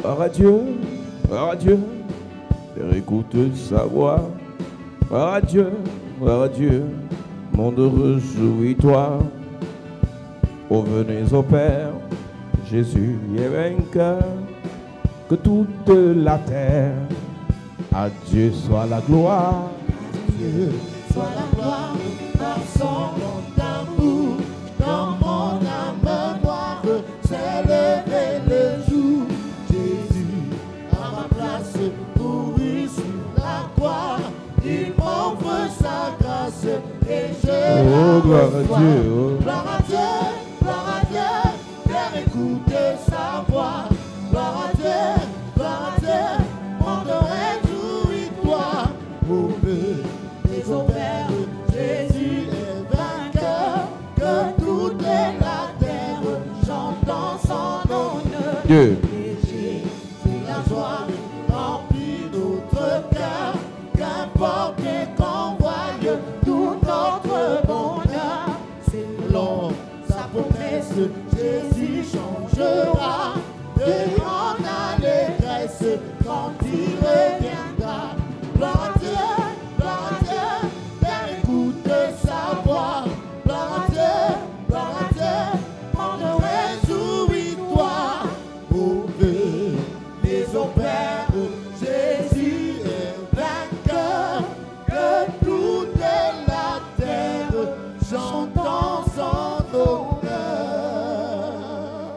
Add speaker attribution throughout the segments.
Speaker 1: Gloire à Dieu, gloire à Dieu. Père, écoute sa voix. Gloire à Dieu, monde réjouis-toi. Oh, venez au Père, Jésus est vainqueur. Que toute la terre, à Dieu soit la gloire.
Speaker 2: À Dieu soit la gloire, par son nom d'amour, dans mon âme noire, s'est levé le jour. Jésus, à ma place, mourut sur la croix, il m'offre sa grâce et je
Speaker 1: Oh, gloire à
Speaker 2: reçois.
Speaker 1: Dieu.
Speaker 2: Gloire à Dieu, Père, écoute sa voix. Gloire à Dieu, monde réjouis-toi. Au feu des Père, Jésus est vainqueur. Que toute la terre chante en son honneur.
Speaker 1: Dieu.
Speaker 2: Léger, c'est la joie remplit notre cœur. Qu'importe qu'on voie tout notre bonheur. Selon sa promesse, Jésus changera de grande allégresse quand il reviendra. Gloire à Dieu, Père, écoute sa voix. Gloire à Dieu, monde réjouis-toi. Au feu des Père, Jésus est vainqueur. Que toute la terre chante en son honneur.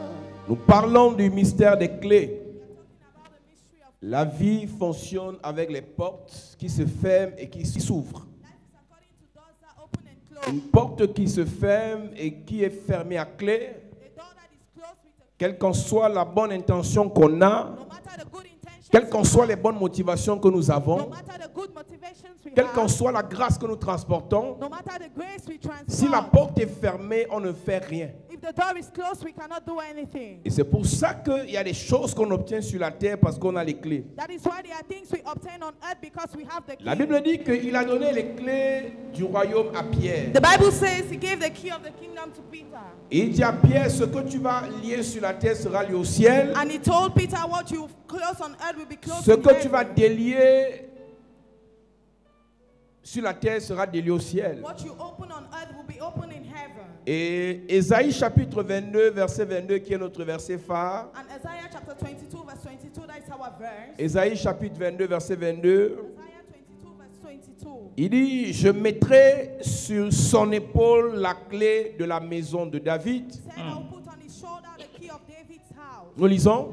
Speaker 1: Nous parlons du mystère des clés. La vie fonctionne avec les portes qui se ferment et qui s'ouvrent. Une porte qui se ferme et qui est fermée à clé, quelle qu'en soit la bonne intention qu'on a, quelles qu'en soient les bonnes motivations que nous avons, quelle qu'en soit la grâce que nous transportons, si la porte est fermée, on ne fait rien. Et c'est pour ça qu'il y a des choses qu'on obtient sur la terre parce qu'on a les clés. La Bible dit qu'il a donné les clés du royaume à Pierre.
Speaker 3: The Bible says he gave the key of the kingdom to Peter.
Speaker 1: Et il dit à Pierre, ce que tu vas lier sur la terre sera lié au ciel.
Speaker 3: And he told Peter, what you close on earth will be closed
Speaker 1: Ce
Speaker 3: in
Speaker 1: que tu vas
Speaker 3: heaven.
Speaker 1: délier sur la terre sera délié au ciel.
Speaker 3: What you open on earth will be open in heaven.
Speaker 1: Et Ésaïe chapitre 22, verset 22, qui est notre verset phare.
Speaker 3: And Isaiah chapter 22, verse 22, that is our verse.
Speaker 1: Ésaïe chapitre 22, verset 22.
Speaker 3: Isaiah 22, verse 22.
Speaker 1: Il dit, je mettrai sur son épaule la clé de la maison de David.
Speaker 3: Said, I'll put on his shoulder the key of David's house.
Speaker 1: Nous lisons.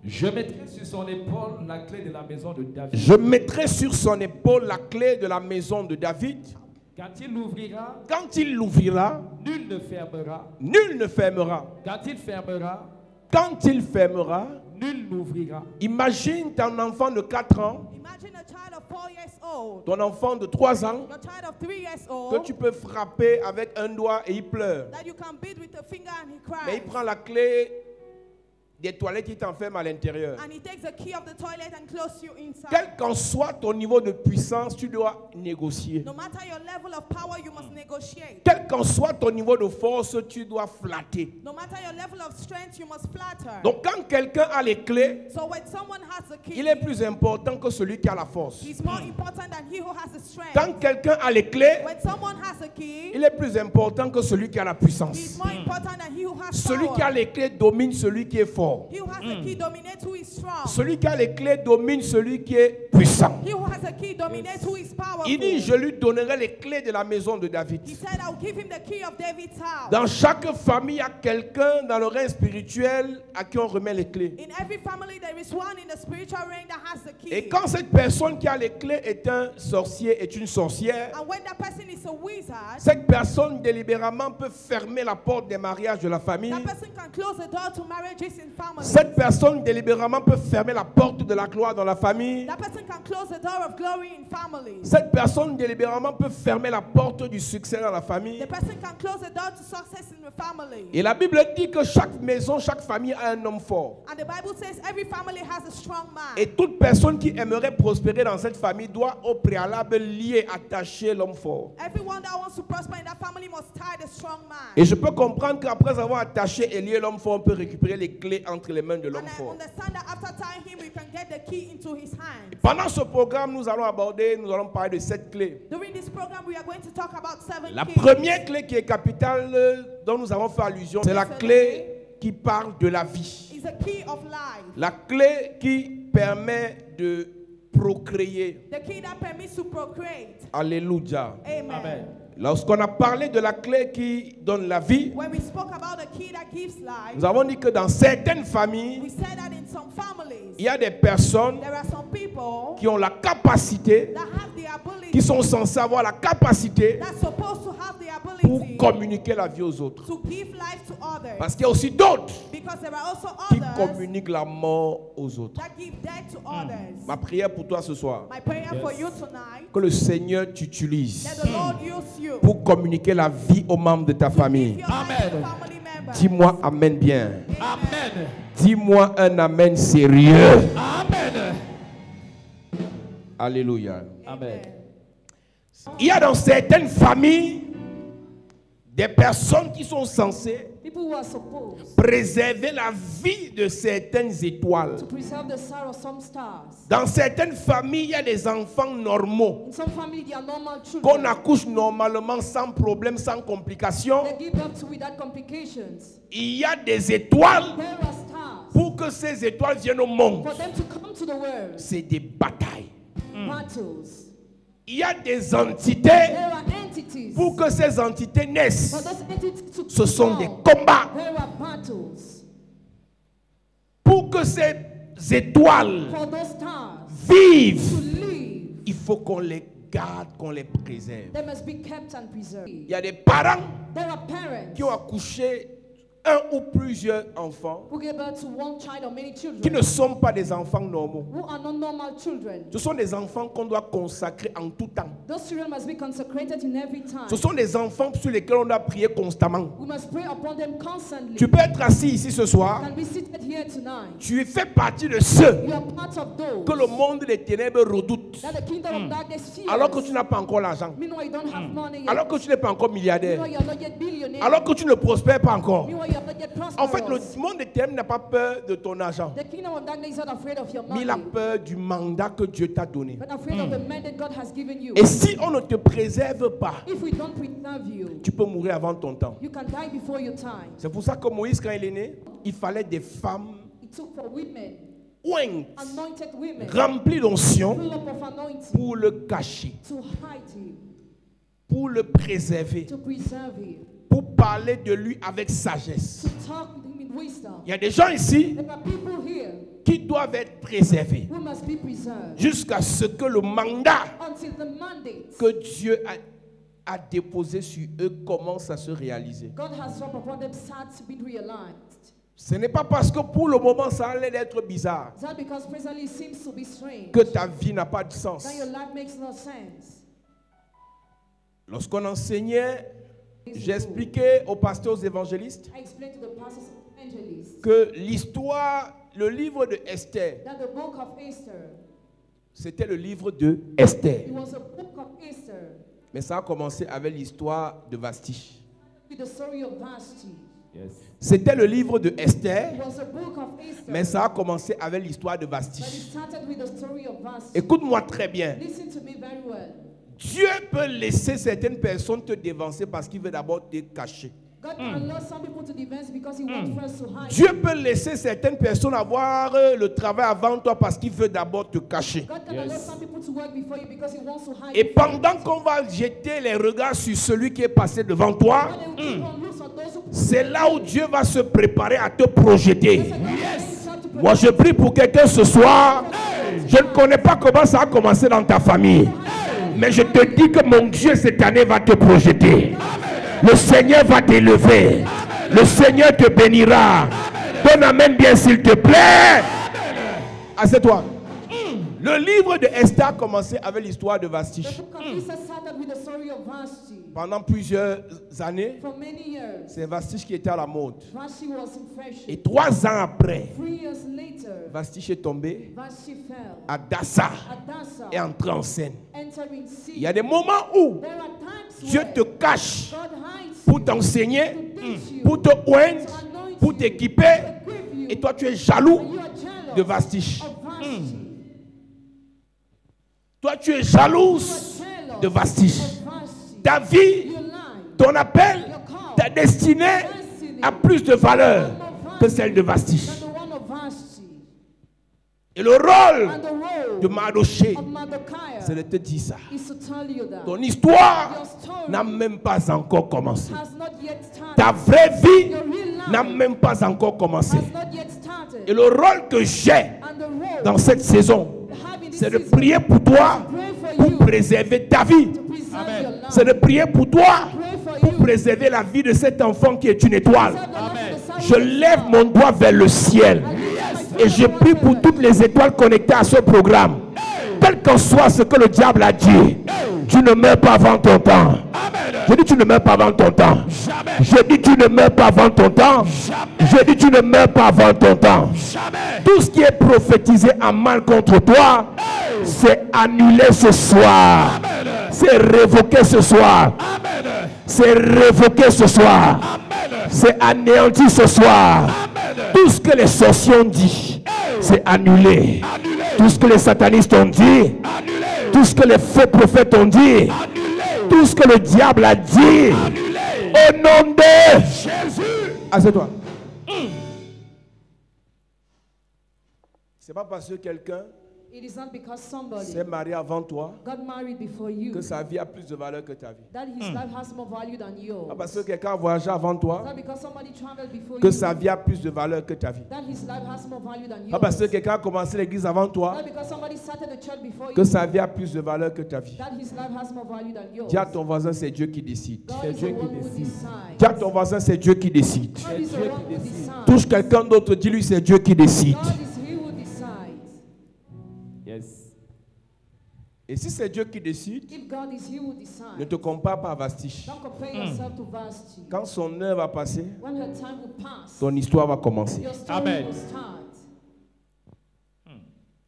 Speaker 4: Je mettrai sur son épaule la clé de la maison de David.
Speaker 1: Je mettrai sur son épaule la clé de la maison de David.
Speaker 4: Quand il l'ouvrira,
Speaker 1: Quand il l'ouvrira,
Speaker 4: nul ne fermera.
Speaker 1: nul ne fermera.
Speaker 4: Quand il fermera,
Speaker 1: Quand il fermera,
Speaker 4: nul n'ouvrira.
Speaker 1: imagine ton enfant de 4 ans,
Speaker 3: Imagine a child of 4 years old,
Speaker 1: ton enfant de 3 ans,
Speaker 3: your child of 3 years
Speaker 1: que
Speaker 3: old,
Speaker 1: tu peux frapper avec un doigt et il pleure.
Speaker 3: that you can beat with a finger and he
Speaker 1: Mais il
Speaker 3: cries.
Speaker 1: prend la clé des toilettes, il t'enferme à l'intérieur.
Speaker 3: And he takes the key of the toilet and closes you inside.
Speaker 1: Quel qu'en soit ton niveau de puissance, tu dois négocier.
Speaker 3: No matter your level of power, you must negotiate.
Speaker 1: Quel qu'en soit ton niveau de force, tu dois flatter.
Speaker 3: No matter your level of strength, you must flatter.
Speaker 1: Donc quand quelqu'un a les clés,
Speaker 3: So when someone has the key,
Speaker 1: il est plus important que celui qui a la force.
Speaker 3: he's more important than he who has the strength.
Speaker 1: Quand quelqu'un a les clés,
Speaker 3: When someone has a key,
Speaker 1: il est plus important que celui qui a la
Speaker 3: he's
Speaker 1: puissance.
Speaker 3: more important than he who has
Speaker 1: Celui
Speaker 3: power.
Speaker 1: qui a les clés domine celui qui est fort.
Speaker 3: He who has a key dominates who is strong.
Speaker 1: Celui qui a les clés domine celui qui est puissant.
Speaker 3: He who has a key dominates who is powerful.
Speaker 1: Il dit, je lui donnerai les clés de la maison de David.
Speaker 3: He said, I'll give him the key of David's house.
Speaker 1: Dans chaque famille, il y a quelqu'un dans le règne spirituel à qui on remet les clés.
Speaker 3: In every family, there is one in the spiritual realm that has the key.
Speaker 1: Et quand cette personne qui a les clés est un sorcier, est une sorcière,
Speaker 3: And when that person is a wizard,
Speaker 1: cette personne délibérément peut fermer la porte des mariages de la famille.
Speaker 3: that person can close the door to marriages in families.
Speaker 1: Cette personne délibérément peut fermer la porte de la gloire dans la famille.
Speaker 3: That person can close the door of glory in families.
Speaker 1: Cette personne délibérément peut fermer la porte du succès dans la famille.
Speaker 3: The person can close the door to success in with family.
Speaker 1: Et la Bible dit que chaque maison, chaque famille a un homme fort.
Speaker 3: And the Bible says every family has a strong man.
Speaker 1: Et toute personne qui aimerait prospérer dans cette famille doit au préalable lier, attacher l'homme fort.
Speaker 3: Everyone that wants to prosper in that family must tie the strong man.
Speaker 1: Et je peux comprendre qu'après avoir attaché et lié l'homme fort, on peut récupérer les clés entre les mains de l'homme
Speaker 3: And I
Speaker 1: fort.
Speaker 3: understand that after tying him, we can get the key into his hand.
Speaker 1: Pendant ce programme, nous allons parler de 7 clés.
Speaker 3: During this program, we are going to talk about 7
Speaker 1: La
Speaker 3: keys.
Speaker 1: première clé qui est capitale, dont nous avons fait allusion, c'est la clé qui parle de la vie.
Speaker 3: Is a key of life.
Speaker 1: La clé qui permet de procréer.
Speaker 3: The key that permits to procreate.
Speaker 1: Alléluia.
Speaker 3: Amen.
Speaker 1: Lorsqu'on a parlé de la clé qui donne la vie,
Speaker 3: When we spoke about the key that gives life,
Speaker 1: nous avons dit que dans certaines
Speaker 3: we
Speaker 1: familles,
Speaker 3: said that in some families,
Speaker 1: il y a des personnes
Speaker 3: there are some people
Speaker 1: qui ont la capacité,
Speaker 3: that have the ability,
Speaker 1: qui sont censées avoir la capacité
Speaker 3: that's supposed to have the
Speaker 1: pour
Speaker 3: ability
Speaker 1: communiquer la vie aux autres.
Speaker 3: to give life to others.
Speaker 1: Parce qu'il y a aussi d'autres
Speaker 3: Because there are also
Speaker 1: qui
Speaker 3: others
Speaker 1: communiquent la mort aux autres.
Speaker 3: that give death to others.
Speaker 1: Ma prière pour toi ce soir,
Speaker 3: My prayer for you tonight,
Speaker 1: que le Seigneur t'utilise
Speaker 3: let the Lord use you
Speaker 1: pour communiquer la vie aux membres de ta
Speaker 3: to
Speaker 1: famille.
Speaker 3: give your life to family members.
Speaker 1: Dis-moi Amen bien.
Speaker 4: Amen.
Speaker 1: Dis-moi un Amen sérieux.
Speaker 4: Amen.
Speaker 1: Alléluia.
Speaker 4: Amen.
Speaker 1: Il y a dans certaines familles des personnes qui sont censées
Speaker 5: People who are supposed
Speaker 1: préserver la vie de certaines étoiles.
Speaker 5: to preserve the star of some stars.
Speaker 1: Dans certaines familles, il y a des enfants normaux
Speaker 5: In some families, they are normal
Speaker 1: qu'on
Speaker 5: children.
Speaker 1: accouche normalement sans problème, sans complications.
Speaker 5: They give birth to without complications.
Speaker 1: Il y a des étoiles.
Speaker 5: There are stars.
Speaker 1: Pour que ces étoiles viennent au monde,
Speaker 5: For them to come to the world,
Speaker 1: c'est des batailles.
Speaker 5: battles.
Speaker 1: Il y a des entités.
Speaker 5: There are entities.
Speaker 1: Pour que ces entités
Speaker 5: For
Speaker 1: naissent,
Speaker 5: those entities to
Speaker 1: ce sont des
Speaker 5: come,
Speaker 1: combats.
Speaker 5: there are battles.
Speaker 1: Pour que ces étoiles
Speaker 5: For those stars to
Speaker 1: vivent,
Speaker 5: live,
Speaker 1: il faut qu'on les garde, qu'on les préserve.
Speaker 5: they must be kept and preserved.
Speaker 1: Il y a des parents
Speaker 5: There are parents
Speaker 1: qui ont accouché un ou plusieurs enfants
Speaker 5: who give birth to one child or many
Speaker 1: qui ne
Speaker 5: children
Speaker 1: sont pas des enfants normaux.
Speaker 5: who are not normal children.
Speaker 1: Ce sont des enfants qu'on doit consacrer en tout temps.
Speaker 5: Those children must be consecrated in every time.
Speaker 1: Ce sont des enfants sur lesquels on doit prier constamment.
Speaker 5: We must pray upon them constantly.
Speaker 1: Tu peux être assis ici ce soir.
Speaker 5: Can be seated here tonight.
Speaker 1: Tu fais partie de ceux
Speaker 5: You are part of those
Speaker 1: que le monde des ténèbres redoute.
Speaker 5: that the kingdom of darkness fears.
Speaker 1: Alors que tu n'as pas encore l'argent.
Speaker 5: Meanwhile, you don't have money yet.
Speaker 1: Alors que tu n'es pas encore milliardaire.
Speaker 5: Meanwhile, you are not yet billionaire.
Speaker 1: Alors que tu ne prospères pas encore.
Speaker 5: Meanwhile, you are not yet
Speaker 1: En fait,
Speaker 5: prosperous.
Speaker 1: le monde des ténèbres n'a pas peur de ton argent.
Speaker 5: The kingdom of darkness is not afraid of your
Speaker 1: Mais
Speaker 5: money,
Speaker 1: il a peur du mandat que Dieu t'a donné.
Speaker 5: but afraid of the mandate God has given you.
Speaker 1: Et si on ne te préserve pas,
Speaker 5: If we don't preserve you,
Speaker 1: tu peux mourir avant ton temps.
Speaker 5: you can die before your time.
Speaker 1: C'est pour ça que Moïse, quand il est né, il fallait des femmes
Speaker 5: It took for women,
Speaker 1: ointes,
Speaker 5: anointed women,
Speaker 1: remplies d'onction
Speaker 5: full of anointing,
Speaker 1: pour le cacher,
Speaker 5: to hide him,
Speaker 1: pour le préserver,
Speaker 5: to preserve him,
Speaker 1: pour parler de lui avec sagesse.
Speaker 5: to talk with him in wisdom.
Speaker 1: Il y a des gens ici
Speaker 5: There are people here
Speaker 1: qui doivent être préservés
Speaker 5: who must be preserved
Speaker 1: jusqu'à ce que le mandat
Speaker 5: until the mandate
Speaker 1: que Dieu a déposé sur eux commence à se réaliser.
Speaker 5: God has dropped upon them starts to be realized.
Speaker 1: Ce n'est pas parce que pour le moment ça allait être bizarre
Speaker 5: Is that because presently it seems to be strange
Speaker 1: que ta vie n'a pas de sens.
Speaker 5: that your life makes no sense?
Speaker 1: Lorsqu'on enseignait, j'expliquais aux pasteurs, aux évangélistes
Speaker 5: I explained to the pastors and evangelists
Speaker 1: que l'histoire, le livre de Esther,
Speaker 5: that the book of Esther,
Speaker 1: c'était le livre de Esther.
Speaker 5: it was a book of Esther
Speaker 1: Mais ça a commencé avec l'histoire de Vashti.
Speaker 5: with the story of Vashti.
Speaker 4: Yes.
Speaker 1: C'était le livre de Esther,
Speaker 5: It was a book of Esther,
Speaker 1: mais ça a commencé avec l'histoire de
Speaker 5: but it
Speaker 1: Vashti.
Speaker 5: started with the story of Vashti.
Speaker 1: Écoute-moi très bien.
Speaker 5: Listen to me very well.
Speaker 1: Dieu peut laisser certaines personnes te dévancer parce qu'il veut d'abord te cacher.
Speaker 5: God can allow some people to advance because He wants first to hide.
Speaker 1: Dieu peut laisser certaines personnes avoir le travail avant toi parce qu'il veut d'abord te cacher.
Speaker 5: God can allow some people to work before you because He wants to hide.
Speaker 1: Et pendant qu'on va jeter les regards sur celui qui est passé devant toi,
Speaker 5: When they will keep on looks on those who
Speaker 1: c'est là où Dieu va se préparer à te projeter.
Speaker 5: yes.
Speaker 1: Moi, je prie pour quelqu'un ce soir. Je ne connais pas comment ça a commencé dans ta famille. Mais je te dis que mon Dieu, cette année, va te projeter. Le Seigneur va t'élever. Le Seigneur te bénira. Donne amen bien, s'il te plaît. Assieds-toi. Le livre de Esther a commencé avec l'histoire de Vashti.
Speaker 5: The book of Esther started with the story of Vashti.
Speaker 1: Pendant plusieurs années,
Speaker 5: For many years,
Speaker 1: c'est Vashti qui était à la mode.
Speaker 5: Vashti was in fashion.
Speaker 1: Et 3 ans après,
Speaker 5: 3 years later,
Speaker 1: Vashti est tombée,
Speaker 5: Vashti fell.
Speaker 1: Adassa
Speaker 5: Adassa
Speaker 1: est entrée en scène.
Speaker 5: entering
Speaker 1: Il y a
Speaker 5: sea.
Speaker 1: des moments où
Speaker 5: There are times
Speaker 1: Dieu
Speaker 5: where
Speaker 1: te cache
Speaker 5: God hides
Speaker 1: pour
Speaker 5: you,
Speaker 1: t'enseigner,
Speaker 5: to teach you,
Speaker 1: pour te oindre,
Speaker 5: to anoint
Speaker 1: pour
Speaker 5: you,
Speaker 1: t'équiper.
Speaker 5: to equip you,
Speaker 1: Et toi, tu es jaloux
Speaker 5: and you are jealous
Speaker 1: de Vashti.
Speaker 5: of Vashti.
Speaker 1: Toi, tu es
Speaker 5: You are
Speaker 1: jalouse
Speaker 5: jealous
Speaker 1: de Vashti.
Speaker 5: of Vashti.
Speaker 1: Ta vie,
Speaker 5: Your life,
Speaker 1: ton appel,
Speaker 5: your call,
Speaker 1: ta destinée
Speaker 5: destiny,
Speaker 1: a plus de valeur que celle de Vashti.
Speaker 5: than the one of Vashti.
Speaker 1: Et le rôle
Speaker 5: And the role
Speaker 1: de Mardoché,
Speaker 5: of Mardochai
Speaker 1: c'est de te dire ça.
Speaker 5: is to tell you that
Speaker 1: Ton histoire
Speaker 5: your story
Speaker 1: n'a même pas encore commencé.
Speaker 5: has not yet started.
Speaker 1: Ta vraie vie
Speaker 5: Your real
Speaker 1: n'a
Speaker 5: life
Speaker 1: même pas encore commencé.
Speaker 5: has not yet started.
Speaker 1: Et le rôle que j'ai
Speaker 5: And the role
Speaker 1: dans cette saison,
Speaker 5: having this
Speaker 1: c'est de
Speaker 5: season
Speaker 1: prier pour toi,
Speaker 5: pray for
Speaker 1: pour
Speaker 5: you
Speaker 1: préserver ta vie.
Speaker 5: to preserve your life.
Speaker 1: C'est de prier pour toi,
Speaker 5: Pray for
Speaker 1: pour
Speaker 5: you.
Speaker 1: préserver la vie de cet enfant qui est une étoile.
Speaker 5: Preserve the life of the
Speaker 1: Je
Speaker 5: son of
Speaker 1: lève
Speaker 5: God.
Speaker 1: mon doigt vers le ciel et je prie pour toutes les étoiles connectées à ce programme. Quel qu'en soit ce que le diable a dit, tu ne meurs pas avant ton temps. Je dis tu ne meurs pas avant ton temps. Je dis tu ne meurs pas avant ton temps. Je dis tu ne meurs pas avant ton temps. Tout ce qui est prophétisé en mal contre toi, c'est annulé ce soir. C'est révoqué ce soir. C'est révoqué ce soir. C'est anéanti ce soir. Tout ce que les sorciers ont dit, c'est annulé. Tout ce que les satanistes ont dit, tout ce que les faux prophètes ont dit, tout ce que le diable a dit, au nom de Jésus. Assieds-toi. C'est pas parce que quelqu'un
Speaker 5: It is not because somebody
Speaker 1: s'est marié avant toi
Speaker 5: got married before you
Speaker 1: que sa vie a plus de valeur que ta vie.
Speaker 5: that his life has more value than yours.
Speaker 1: Pas parce que quelqu'un a voyagé avant toi
Speaker 5: Not because somebody traveled before
Speaker 1: que
Speaker 5: you
Speaker 1: sa vie a plus de valeur que ta vie.
Speaker 5: that his life has more value than
Speaker 1: Pas
Speaker 5: yours.
Speaker 1: parce que quelqu'un a commencé l'église avant toi
Speaker 5: Not because somebody started the church before
Speaker 1: que
Speaker 5: you
Speaker 1: sa vie a plus de valeur que ta vie.
Speaker 5: that his life has more value than yours.
Speaker 1: Dis à ton voisin, c'est Dieu qui décide.
Speaker 5: God is the one who decides.
Speaker 1: Dis à ton voisin, c'est Dieu qui décide.
Speaker 5: God is the one who decides.
Speaker 1: Touche quelqu'un d'autre, dis-lui, c'est Dieu qui décide.
Speaker 5: God is he who decides.
Speaker 1: Yes. Et si c'est Dieu qui décide,
Speaker 5: If God is he who
Speaker 1: ne
Speaker 5: decides,
Speaker 1: te compare pas à Vashti.
Speaker 5: don't compare yourself to Vashti.
Speaker 1: Quand son heure va passer,
Speaker 5: When her time will pass,
Speaker 1: ton histoire va commencer.
Speaker 5: your story
Speaker 4: Amen.
Speaker 5: will start.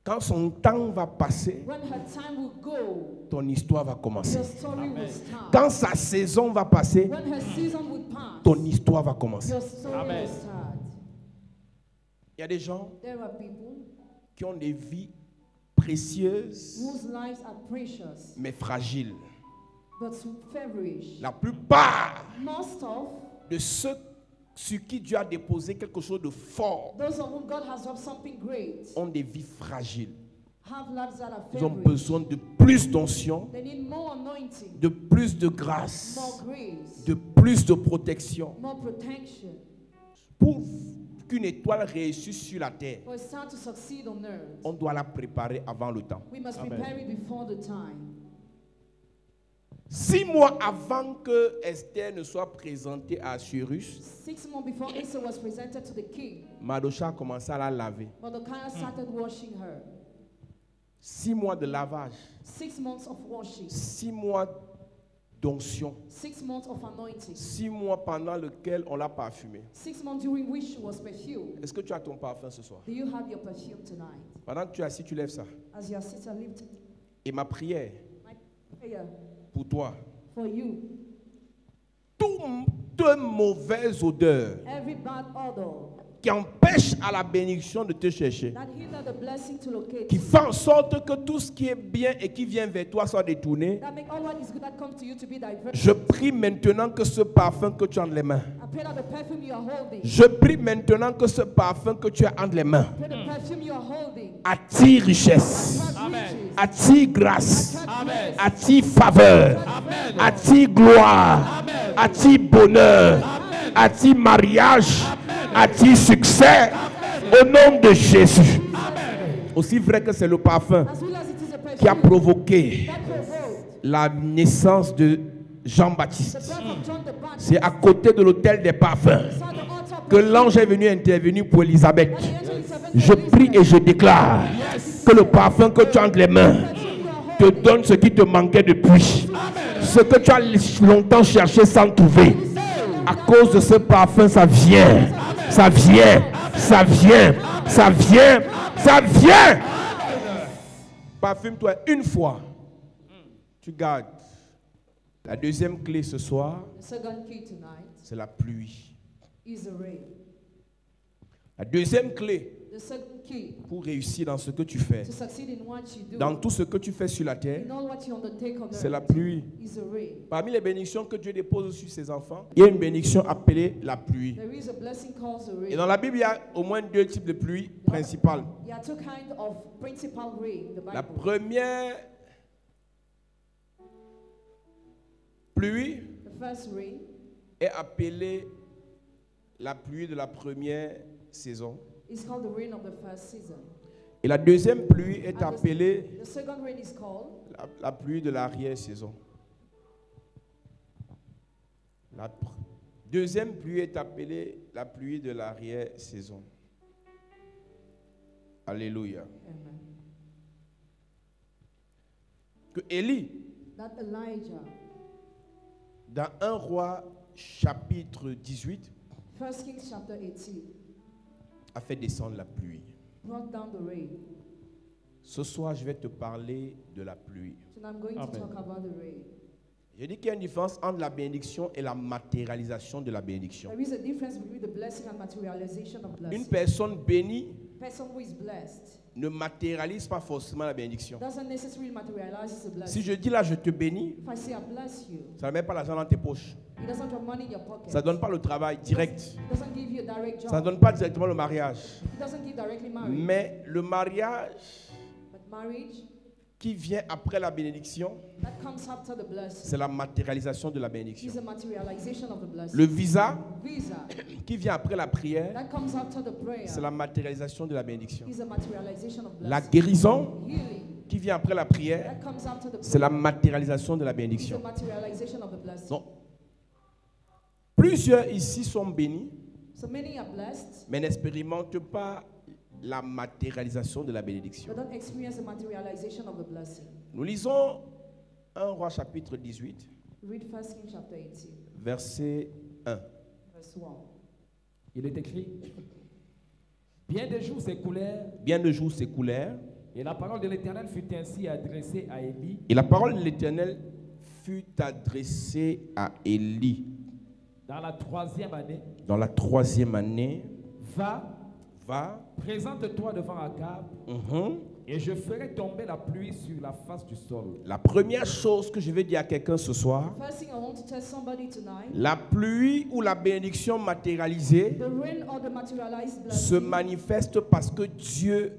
Speaker 1: Quand son temps va passer,
Speaker 5: When her time will go,
Speaker 1: ton histoire va commencer.
Speaker 5: your story will start.
Speaker 1: Quand sa saison va passer,
Speaker 5: When her season will pass,
Speaker 1: ton histoire va commencer.
Speaker 5: your story
Speaker 4: Amen.
Speaker 5: will start.
Speaker 1: Il y a des gens
Speaker 5: There are people
Speaker 1: qui ont des vies précieuses,
Speaker 5: whose lives are precious
Speaker 1: mais fragiles.
Speaker 5: but feverish.
Speaker 1: La plupart
Speaker 5: Most of
Speaker 1: de ceux sur qui Dieu a déposé quelque chose de fort
Speaker 5: those on whom God has dropped something great
Speaker 1: ont des vies fragiles.
Speaker 5: have lives that are
Speaker 1: Ils ont
Speaker 5: feverish.
Speaker 1: besoin de plus d'onction,
Speaker 5: They need more anointing,
Speaker 1: de plus de grâce,
Speaker 5: more grace,
Speaker 1: de plus de protection
Speaker 5: more protection.
Speaker 1: pour qu'une étoile réussisse sur la terre.
Speaker 5: For it's time to succeed on earth,
Speaker 1: On doit la préparer avant le temps.
Speaker 5: we must prepare it before the time.
Speaker 1: 6 mois avant que Esther ne soit présentée à Assuérus,
Speaker 5: 6 months before Esther was presented to the king,
Speaker 1: Mardochée a commencé à la laver.
Speaker 5: Mordecai started washing her.
Speaker 1: 6 mois de lavage,
Speaker 5: 6 months of washing,
Speaker 1: 6 mois d'onction,
Speaker 5: 6 months of anointing,
Speaker 1: 6 mois pendant lesquels on l'a parfumée.
Speaker 5: 6 months during which she was perfumed.
Speaker 1: Est-ce que tu as ton parfum ce soir?
Speaker 5: Do you have your perfume tonight?
Speaker 1: Pendant que tu es assis, tu lèves ça.
Speaker 5: As your sister lifted
Speaker 1: Et ma prière
Speaker 5: my prayer
Speaker 1: pour toi,
Speaker 5: for you,
Speaker 1: toute mauvaise odeur
Speaker 5: every bad odor
Speaker 1: qui empêche à la bénédiction de te chercher,
Speaker 5: that hinder the blessing to locate
Speaker 1: qui
Speaker 5: you,
Speaker 1: fait en sorte que tout ce qui est bien et qui vient vers toi soit détourné,
Speaker 5: that make all what is good that comes to you to be diverted.
Speaker 1: je prie maintenant que ce parfum que tu as entre les mains,
Speaker 5: I pray that the perfume you are holding,
Speaker 1: je prie maintenant que ce parfum que tu as entre les mains
Speaker 5: pray the perfume you are holding,
Speaker 1: attire richesse,
Speaker 5: attract riches,
Speaker 1: attire grâce,
Speaker 4: Amen.
Speaker 1: attire faveur,
Speaker 4: Amen.
Speaker 1: attire gloire, attire bonheur, attire mariage, attire succès au nom de Jésus. Aussi vrai que c'est le parfum
Speaker 5: as well as it is a
Speaker 1: qui a
Speaker 5: perfume
Speaker 1: provoqué
Speaker 5: that provoked
Speaker 1: la naissance de Jean-Baptiste.
Speaker 5: the birth of John the Baptist.
Speaker 1: C'est à côté de l'autel des parfums
Speaker 5: Beside the altar of
Speaker 1: que
Speaker 5: perfume,
Speaker 1: l'ange est venu intervenir pour Élisabeth.
Speaker 5: the angel intervened
Speaker 1: Je
Speaker 5: for
Speaker 1: prie et
Speaker 5: Elizabeth.
Speaker 1: je déclare que le parfum que tu as entre les mains te donne ce qui te manquait depuis. Ce que tu as longtemps cherché sans trouver. À cause de ce parfum, ça vient. Ça vient. Ça vient. Ça vient. Ça vient. Parfume-toi une fois. Tu gardes. La deuxième clé ce soir,
Speaker 5: The second key tonight
Speaker 1: c'est la pluie.
Speaker 5: is the rain.
Speaker 1: La deuxième clé
Speaker 5: The second key
Speaker 1: pour réussir dans ce que tu fais,
Speaker 5: to succeed in what you do,
Speaker 1: dans tout ce que tu fais sur la terre,
Speaker 5: in all what you undertake on
Speaker 1: c'est la
Speaker 5: earth,
Speaker 1: pluie.
Speaker 5: is the rain.
Speaker 1: Parmi les bénédictions que Dieu dépose sur ses enfants, il y a une bénédiction appelée la pluie.
Speaker 5: There is a blessing called the rain.
Speaker 1: Et dans la Bible, il y a au moins deux types de pluie principales.
Speaker 5: There are two kinds of principal rain in the
Speaker 1: La
Speaker 5: Bible.
Speaker 1: première pluie
Speaker 5: The first rain
Speaker 1: est appelée la pluie de la première saison.
Speaker 5: is called the rain of the first season.
Speaker 1: Et la deuxième pluie est
Speaker 5: And
Speaker 1: appelée
Speaker 5: the second rain is called
Speaker 1: la pluie de l'arrière-saison. La deuxième pluie est appelée la pluie de l'arrière-saison. Alléluia.
Speaker 5: Amen.
Speaker 1: Que Élie,
Speaker 5: That Elijah,
Speaker 1: dans 1 Roi chapitre 18,
Speaker 5: 1 Kings chapter 18,
Speaker 1: a fait descendre la pluie.
Speaker 5: brought down the rain.
Speaker 1: Ce soir, je vais te parler de la pluie.
Speaker 5: So now I'm going to talk about the rain.
Speaker 1: Je dis qu'il y a une différence entre la bénédiction et la matérialisation de la bénédiction.
Speaker 5: There is a difference between the blessing and materialization of
Speaker 1: Une
Speaker 5: blessing.
Speaker 1: personne bénie
Speaker 5: Person who is blessed
Speaker 1: ne matérialise pas forcément la bénédiction.
Speaker 5: doesn't necessarily materialize the
Speaker 1: Si
Speaker 5: blessing.
Speaker 1: je dis là, je te bénis,
Speaker 5: If I say I bless you,
Speaker 1: ça ne met pas l'argent dans tes poches.
Speaker 5: it doesn't drop money in your pocket.
Speaker 1: Ça ne donne pas le travail direct.
Speaker 5: It doesn't give you a direct job.
Speaker 1: Ça ne donne pas directement le mariage.
Speaker 5: It doesn't give directly marriage.
Speaker 1: Mais le mariage
Speaker 5: But marriage,
Speaker 1: qui vient après la bénédiction,
Speaker 5: that comes after the blessing,
Speaker 1: c'est la matérialisation de la bénédiction.
Speaker 5: is a materialization of the blessing.
Speaker 1: Le visa
Speaker 5: Visa,
Speaker 1: qui vient après la prière,
Speaker 5: that comes after the prayer,
Speaker 1: c'est la matérialisation de la bénédiction.
Speaker 5: is a materialization of
Speaker 1: La
Speaker 5: blessing.
Speaker 1: guérison
Speaker 5: Healing,
Speaker 1: qui vient après la prière,
Speaker 5: that comes after the
Speaker 1: c'est la
Speaker 5: prayer,
Speaker 1: matérialisation de la
Speaker 5: is a
Speaker 1: bénédiction.
Speaker 5: materialization of the blessing.
Speaker 1: Donc, plusieurs ici sont bénis,
Speaker 5: So many are blessed,
Speaker 1: mais n'expérimentent pas la matérialisation de la bénédiction.
Speaker 5: but don't experience the materialization of the blessing.
Speaker 1: Nous lisons 1 Roi chapitre 18,
Speaker 5: Read 1 Kings chapter 18,
Speaker 1: verset 1.
Speaker 5: verse 1.
Speaker 4: Il est écrit, bien des jours s'écoulèrent,
Speaker 1: Bien de jours s'écoulèrent,
Speaker 4: et la parole de l'Éternel fut ainsi adressée à Élie
Speaker 1: et la parole de l'Éternel fut adressée à Élie
Speaker 4: dans la 3e année.
Speaker 1: dans la 3e année.
Speaker 4: Va,
Speaker 1: Va,
Speaker 4: présente-toi devant Akab, et je ferai tomber la pluie sur la face du sol.
Speaker 1: La première chose que je vais dire à quelqu'un ce soir,
Speaker 5: First thing I want to tell somebody tonight,
Speaker 1: la pluie ou la bénédiction matérialisée
Speaker 5: the rain or the materialized
Speaker 1: se
Speaker 5: blessing
Speaker 1: manifeste parce que Dieu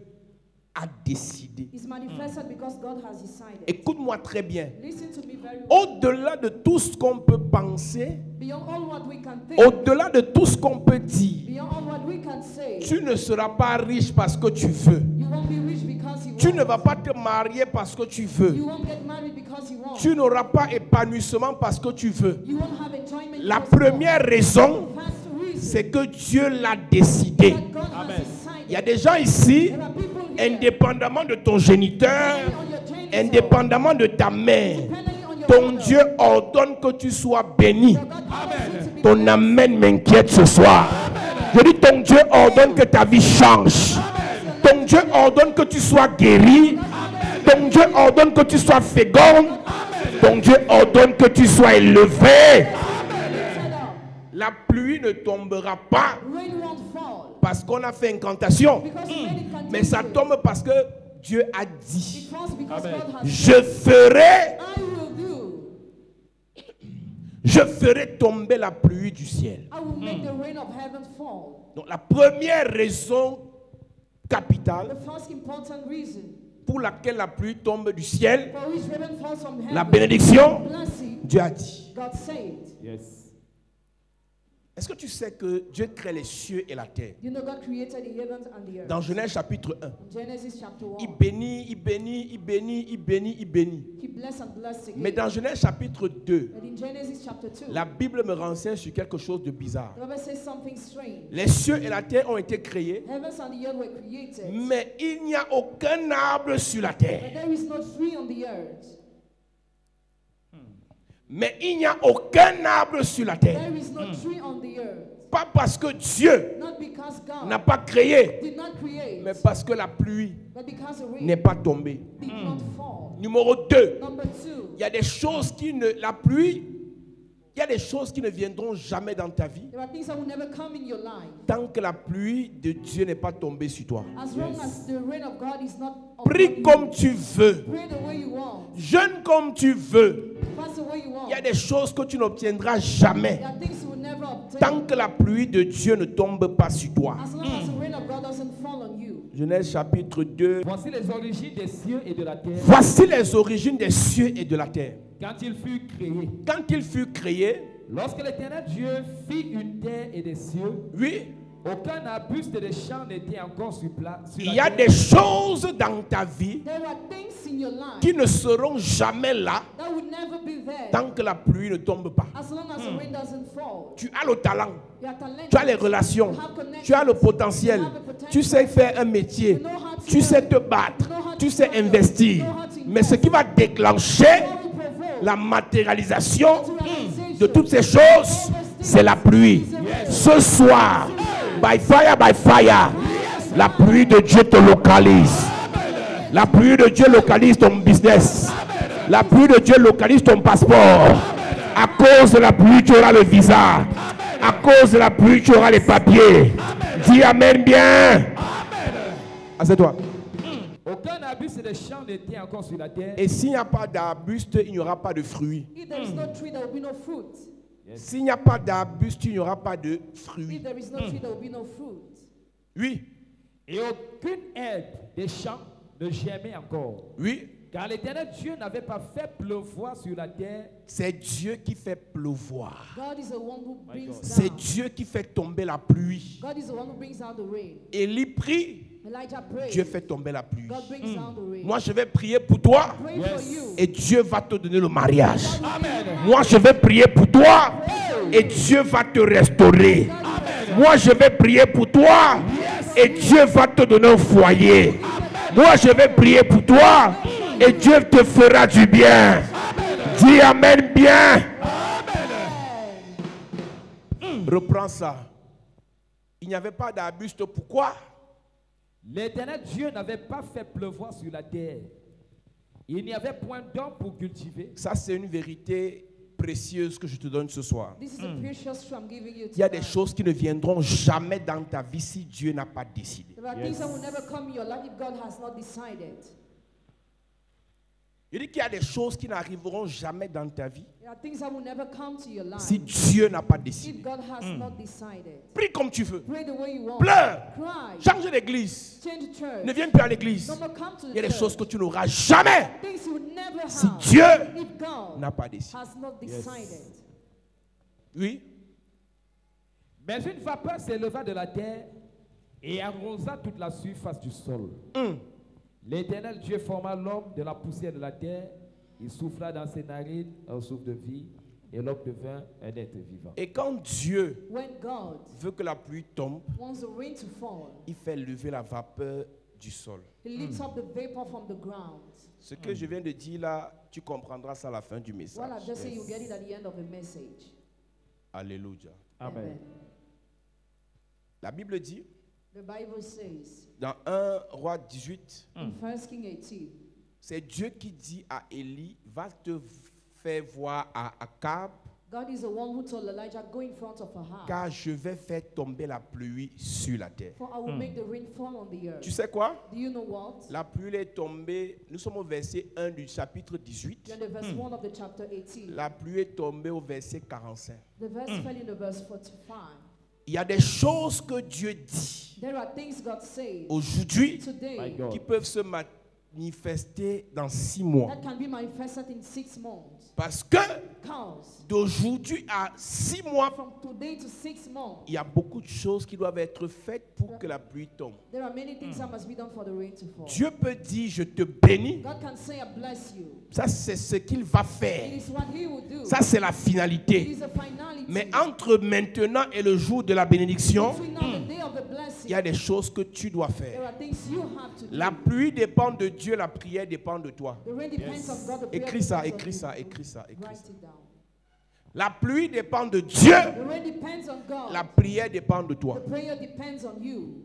Speaker 1: a décidé.
Speaker 5: is manifested because God has decided.
Speaker 1: Écoute-moi très bien.
Speaker 5: Listen to me very well.
Speaker 1: Au-delà de tout ce qu'on peut penser,
Speaker 5: Beyond all what we can think,
Speaker 1: au-delà de tout ce qu'on peut dire,
Speaker 5: beyond all what we can say,
Speaker 1: tu ne seras pas riche parce que tu veux.
Speaker 5: you won't be rich because you
Speaker 1: Tu ne
Speaker 5: want.
Speaker 1: vas pas te marier parce que tu veux.
Speaker 5: You won't get married because you want.
Speaker 1: Tu n'auras pas épanouissement parce que tu veux.
Speaker 5: You won't have enjoyment
Speaker 1: La
Speaker 5: because you want.
Speaker 1: première raison,
Speaker 5: First reason
Speaker 1: c'est que Dieu l'a décidé.
Speaker 5: that God has decided.
Speaker 1: Il y a des gens ici,
Speaker 5: There are people here,
Speaker 1: indépendamment de ton géniteur,
Speaker 5: depending on your genital,
Speaker 1: indépendamment de ta mère,
Speaker 5: depending on your
Speaker 1: ton
Speaker 5: mother,
Speaker 1: Dieu ordonne que tu sois béni.
Speaker 5: God calls you to be
Speaker 1: Ton amen m'inquiète ce soir. Je dis, ton Dieu ordonne que ta vie change. Ton Dieu ordonne que tu sois guéri. Ton Dieu ordonne que tu sois féconde. Ton Dieu ordonne que tu sois élevé.
Speaker 5: lifted up.
Speaker 1: La pluie ne tombera pas
Speaker 5: Rain won't fall
Speaker 1: parce qu'on a fait incantation,
Speaker 5: because we made it
Speaker 1: mais ça
Speaker 5: continuously.
Speaker 1: tombe parce que Dieu a dit,
Speaker 5: It falls because God has
Speaker 1: je
Speaker 5: said,
Speaker 1: ferai,
Speaker 5: I will do.
Speaker 1: je ferai tomber la pluie du ciel.
Speaker 5: I will make the rain of heaven fall.
Speaker 1: Donc la première raison capitale
Speaker 5: The first important reason
Speaker 1: pour laquelle la pluie tombe du ciel,
Speaker 5: for which rain falls from heaven,
Speaker 1: la bénédiction,
Speaker 5: blessing,
Speaker 1: Dieu a dit.
Speaker 5: God said.
Speaker 4: Yes.
Speaker 1: Est-ce que tu sais que Dieu crée les cieux et la terre?
Speaker 5: You know God created the heavens and the earth.
Speaker 1: Dans Genèse chapitre 1,
Speaker 5: In Genesis chapter 1,
Speaker 1: il bénit, il bénit, il bénit, il bénit, il bénit.
Speaker 5: He blessed and blessed again.
Speaker 1: Mais dans Genèse chapitre 2,
Speaker 5: And in Genesis chapter 2,
Speaker 1: la Bible me renseigne sur quelque chose de bizarre.
Speaker 5: the Bible says something strange.
Speaker 1: Les cieux et la terre ont été créés,
Speaker 5: Heavens and the earth were created,
Speaker 1: mais il n'y a aucun arbre sur la
Speaker 5: but
Speaker 1: terre.
Speaker 5: there is no tree on the earth.
Speaker 1: Mais il n'y a aucun arbre sur la terre.
Speaker 5: There is no tree on the earth.
Speaker 1: Pas parce que Dieu
Speaker 5: Not because God
Speaker 1: n'a pas créé,
Speaker 5: did not create,
Speaker 1: mais parce que la pluie
Speaker 5: but because the
Speaker 1: n'est
Speaker 5: rain
Speaker 1: pas tombée.
Speaker 5: did not fall.
Speaker 1: Numéro 2,
Speaker 5: Number 2,
Speaker 1: il y a des choses qui ne... La pluie, il y a des choses qui ne viendront jamais dans ta vie
Speaker 5: there are things that will never come in your life.
Speaker 1: tant que la pluie de Dieu n'est pas tombée sur toi.
Speaker 5: As long as the rain of God is not upon
Speaker 1: Prie
Speaker 5: you,
Speaker 1: comme tu veux,
Speaker 5: pray the way you want,
Speaker 1: jeûne comme tu veux.
Speaker 5: fast the way you want.
Speaker 1: Il y a des choses que tu n'obtiendras jamais
Speaker 5: There are things you will never obtain
Speaker 1: tant que la pluie de Dieu ne tombe pas sur toi.
Speaker 5: as long as the rain of God doesn't fall on you.
Speaker 1: Genèse chapitre 2.
Speaker 4: Voici les origines des cieux et de la terre.
Speaker 1: Voici les origines des cieux et de la terre.
Speaker 4: Quand il fut créé,
Speaker 1: Quand il fut créé,
Speaker 4: lorsque l'Éternel Dieu fit une terre et des cieux,
Speaker 1: oui,
Speaker 4: aucun arbuste des champs n'était encore sur place.
Speaker 1: il y a des choses dans ta vie
Speaker 5: There are things in your life
Speaker 1: qui ne seront jamais là
Speaker 5: that will never be there
Speaker 1: tant que la pluie ne tombe pas.
Speaker 5: as long as the rain doesn't fall.
Speaker 1: Tu as le talent,
Speaker 5: You are talented.
Speaker 1: tu as les relations,
Speaker 5: You have connections.
Speaker 1: tu as le potentiel, tu sais faire un métier, tu sais te battre, tu sais investir. Mais ce qui va déclencher
Speaker 5: What will provoke
Speaker 1: la matérialisation
Speaker 5: to realization
Speaker 1: de toutes ces choses, c'est la pluie. Ce soir, by fire, la pluie de Dieu te localise. La pluie de Dieu localise ton business. La pluie de Dieu localise ton passeport. À cause de la pluie, tu auras le visa. À cause de la pluie, tu auras les papiers. Dis amen bien. Assieds-toi.
Speaker 4: Aucun arbuste des champs n'était encore sur la terre.
Speaker 1: Et s'il n'y a pas d'arbuste, il n'y aura pas de fruits.
Speaker 5: If there is no tree, there will be no fruit.
Speaker 1: S'il n'y a pas d'arbuste, il n'y aura pas de fruits.
Speaker 5: If there is no tree, there will be no fruit.
Speaker 1: Oui,
Speaker 4: Et aucune herbe des champs ne germait encore.
Speaker 1: oui.
Speaker 4: Car l'Éternel Dieu n'avait pas fait pleuvoir sur la terre.
Speaker 1: C'est Dieu qui fait pleuvoir.
Speaker 5: God is the one who brings
Speaker 1: C'est
Speaker 5: down.
Speaker 1: Dieu qui fait tomber la pluie.
Speaker 5: God is the one who brings down the rain.
Speaker 1: Élie prie,
Speaker 5: Elijah prayed.
Speaker 1: Dieu fait tomber la pluie.
Speaker 5: God brings down the rain.
Speaker 1: Moi, je vais prier pour toi
Speaker 5: Pray for you.
Speaker 1: et Dieu va te donner le mariage. Moi, je vais prier pour toi et Dieu va te restaurer. Moi, je vais prier pour toi et Dieu va te donner un foyer. Moi, je vais prier pour toi et Dieu te fera du bien. Dis amen bien. Reprends ça. Il n'y avait pas d'arbuste. Pourquoi?
Speaker 4: L'Éternel Dieu n'avait pas fait pleuvoir sur la terre. Il n'y avait point d'homme pour cultiver.
Speaker 1: Ça, c'est une vérité précieuse que je te donne ce soir.
Speaker 5: This is a precious truth I'm giving you
Speaker 1: Il y a des
Speaker 5: tonight.
Speaker 1: choses qui ne viendront jamais dans ta vie si Dieu n'a pas décidé.
Speaker 5: There are things that will never come in your life if God has not decided.
Speaker 1: Il dit qu'il y a des choses qui n'arriveront jamais dans ta vie
Speaker 5: There are things that will never come to your life
Speaker 1: si Dieu n'a pas
Speaker 5: if
Speaker 1: décidé.
Speaker 5: God has not decided.
Speaker 1: Prie comme tu veux.
Speaker 5: Pray the way you want.
Speaker 1: Pleure.
Speaker 5: Cry.
Speaker 1: Change d'église.
Speaker 5: Change church.
Speaker 1: Ne viens plus à l'église.
Speaker 5: No more come to
Speaker 1: Il
Speaker 5: the
Speaker 1: y a des
Speaker 5: church.
Speaker 1: choses que tu n'auras jamais
Speaker 5: Things you will never have
Speaker 1: si Dieu
Speaker 5: if God
Speaker 1: n'a pas décidé.
Speaker 5: has not decided.
Speaker 1: Oui.
Speaker 4: Mais une vapeur s'éleva de la terre et arrosa toute la surface du sol. L'Éternel Dieu forma l'homme de la poussière de la terre. Il souffla dans ses narines un souffle de vie et l'homme devint un être vivant.
Speaker 1: Et quand Dieu
Speaker 5: When God
Speaker 1: veut que la pluie tombe,
Speaker 5: wants the rain to fall,
Speaker 1: il fait lever la vapeur du sol.
Speaker 5: He lifts up the vapor from the ground.
Speaker 1: Ce que je viens de dire là, tu comprendras ça à la fin du message.
Speaker 5: What I've just said, you get it at the end of the message.
Speaker 1: Alléluia.
Speaker 5: Amen.
Speaker 1: La Bible dit,
Speaker 5: The Bible says
Speaker 1: dans 1 Roi 18,
Speaker 5: in 1 King 18,
Speaker 1: c'est Dieu qui dit à Élie, va te faire voir à Akab,
Speaker 5: God is the one who told Elijah, go in front of Ahab,
Speaker 1: car je vais faire tomber la pluie sur la terre.
Speaker 5: for I will make the rain fall on the earth.
Speaker 1: Tu sais quoi?
Speaker 5: Do you know what?
Speaker 1: La pluie est tombée, nous sommes au verset 1 du chapitre 18.
Speaker 5: You're in the verse 1 of the chapter 18.
Speaker 1: La pluie est tombée au verset 45.
Speaker 5: The verse fell in the verse 45.
Speaker 1: Il y a des choses que Dieu dit
Speaker 5: There are things God says
Speaker 1: aujourd'hui
Speaker 5: today
Speaker 4: My God.
Speaker 1: qui peuvent se manifester dans 6 mois.
Speaker 5: that can be manifested in 6 months.
Speaker 1: Parce que
Speaker 5: Because
Speaker 1: d'aujourd'hui à 6 mois,
Speaker 5: from today to 6 months,
Speaker 1: il y a beaucoup de choses qui doivent être faites pour que la pluie tombe.
Speaker 5: there are many things that must be done for the rain to fall.
Speaker 1: Dieu peut dire, je te bénis.
Speaker 5: God can say, I bless you.
Speaker 1: Ça, c'est ce qu'il va
Speaker 5: It
Speaker 1: faire.
Speaker 5: is what He will do.
Speaker 1: Ça, c'est la
Speaker 5: It
Speaker 1: finalité.
Speaker 5: is a finality.
Speaker 1: Mais entre maintenant et le jour de la bénédiction,
Speaker 5: Between now and the day of the blessing,
Speaker 1: il y a des choses que tu dois
Speaker 5: there
Speaker 1: faire.
Speaker 5: are things you have to do.
Speaker 1: La pluie dépend de Dieu, la prière dépend de toi.
Speaker 5: The rain depends on God. The prayer
Speaker 1: Écris ça,
Speaker 5: depends on
Speaker 1: écris
Speaker 5: you.
Speaker 1: ça, écris ça, écris
Speaker 5: Write
Speaker 1: ça.
Speaker 5: it down.
Speaker 1: La pluie dépend de Dieu.
Speaker 5: The rain depends on God.
Speaker 1: La prière dépend de toi.
Speaker 5: The prayer depends on you.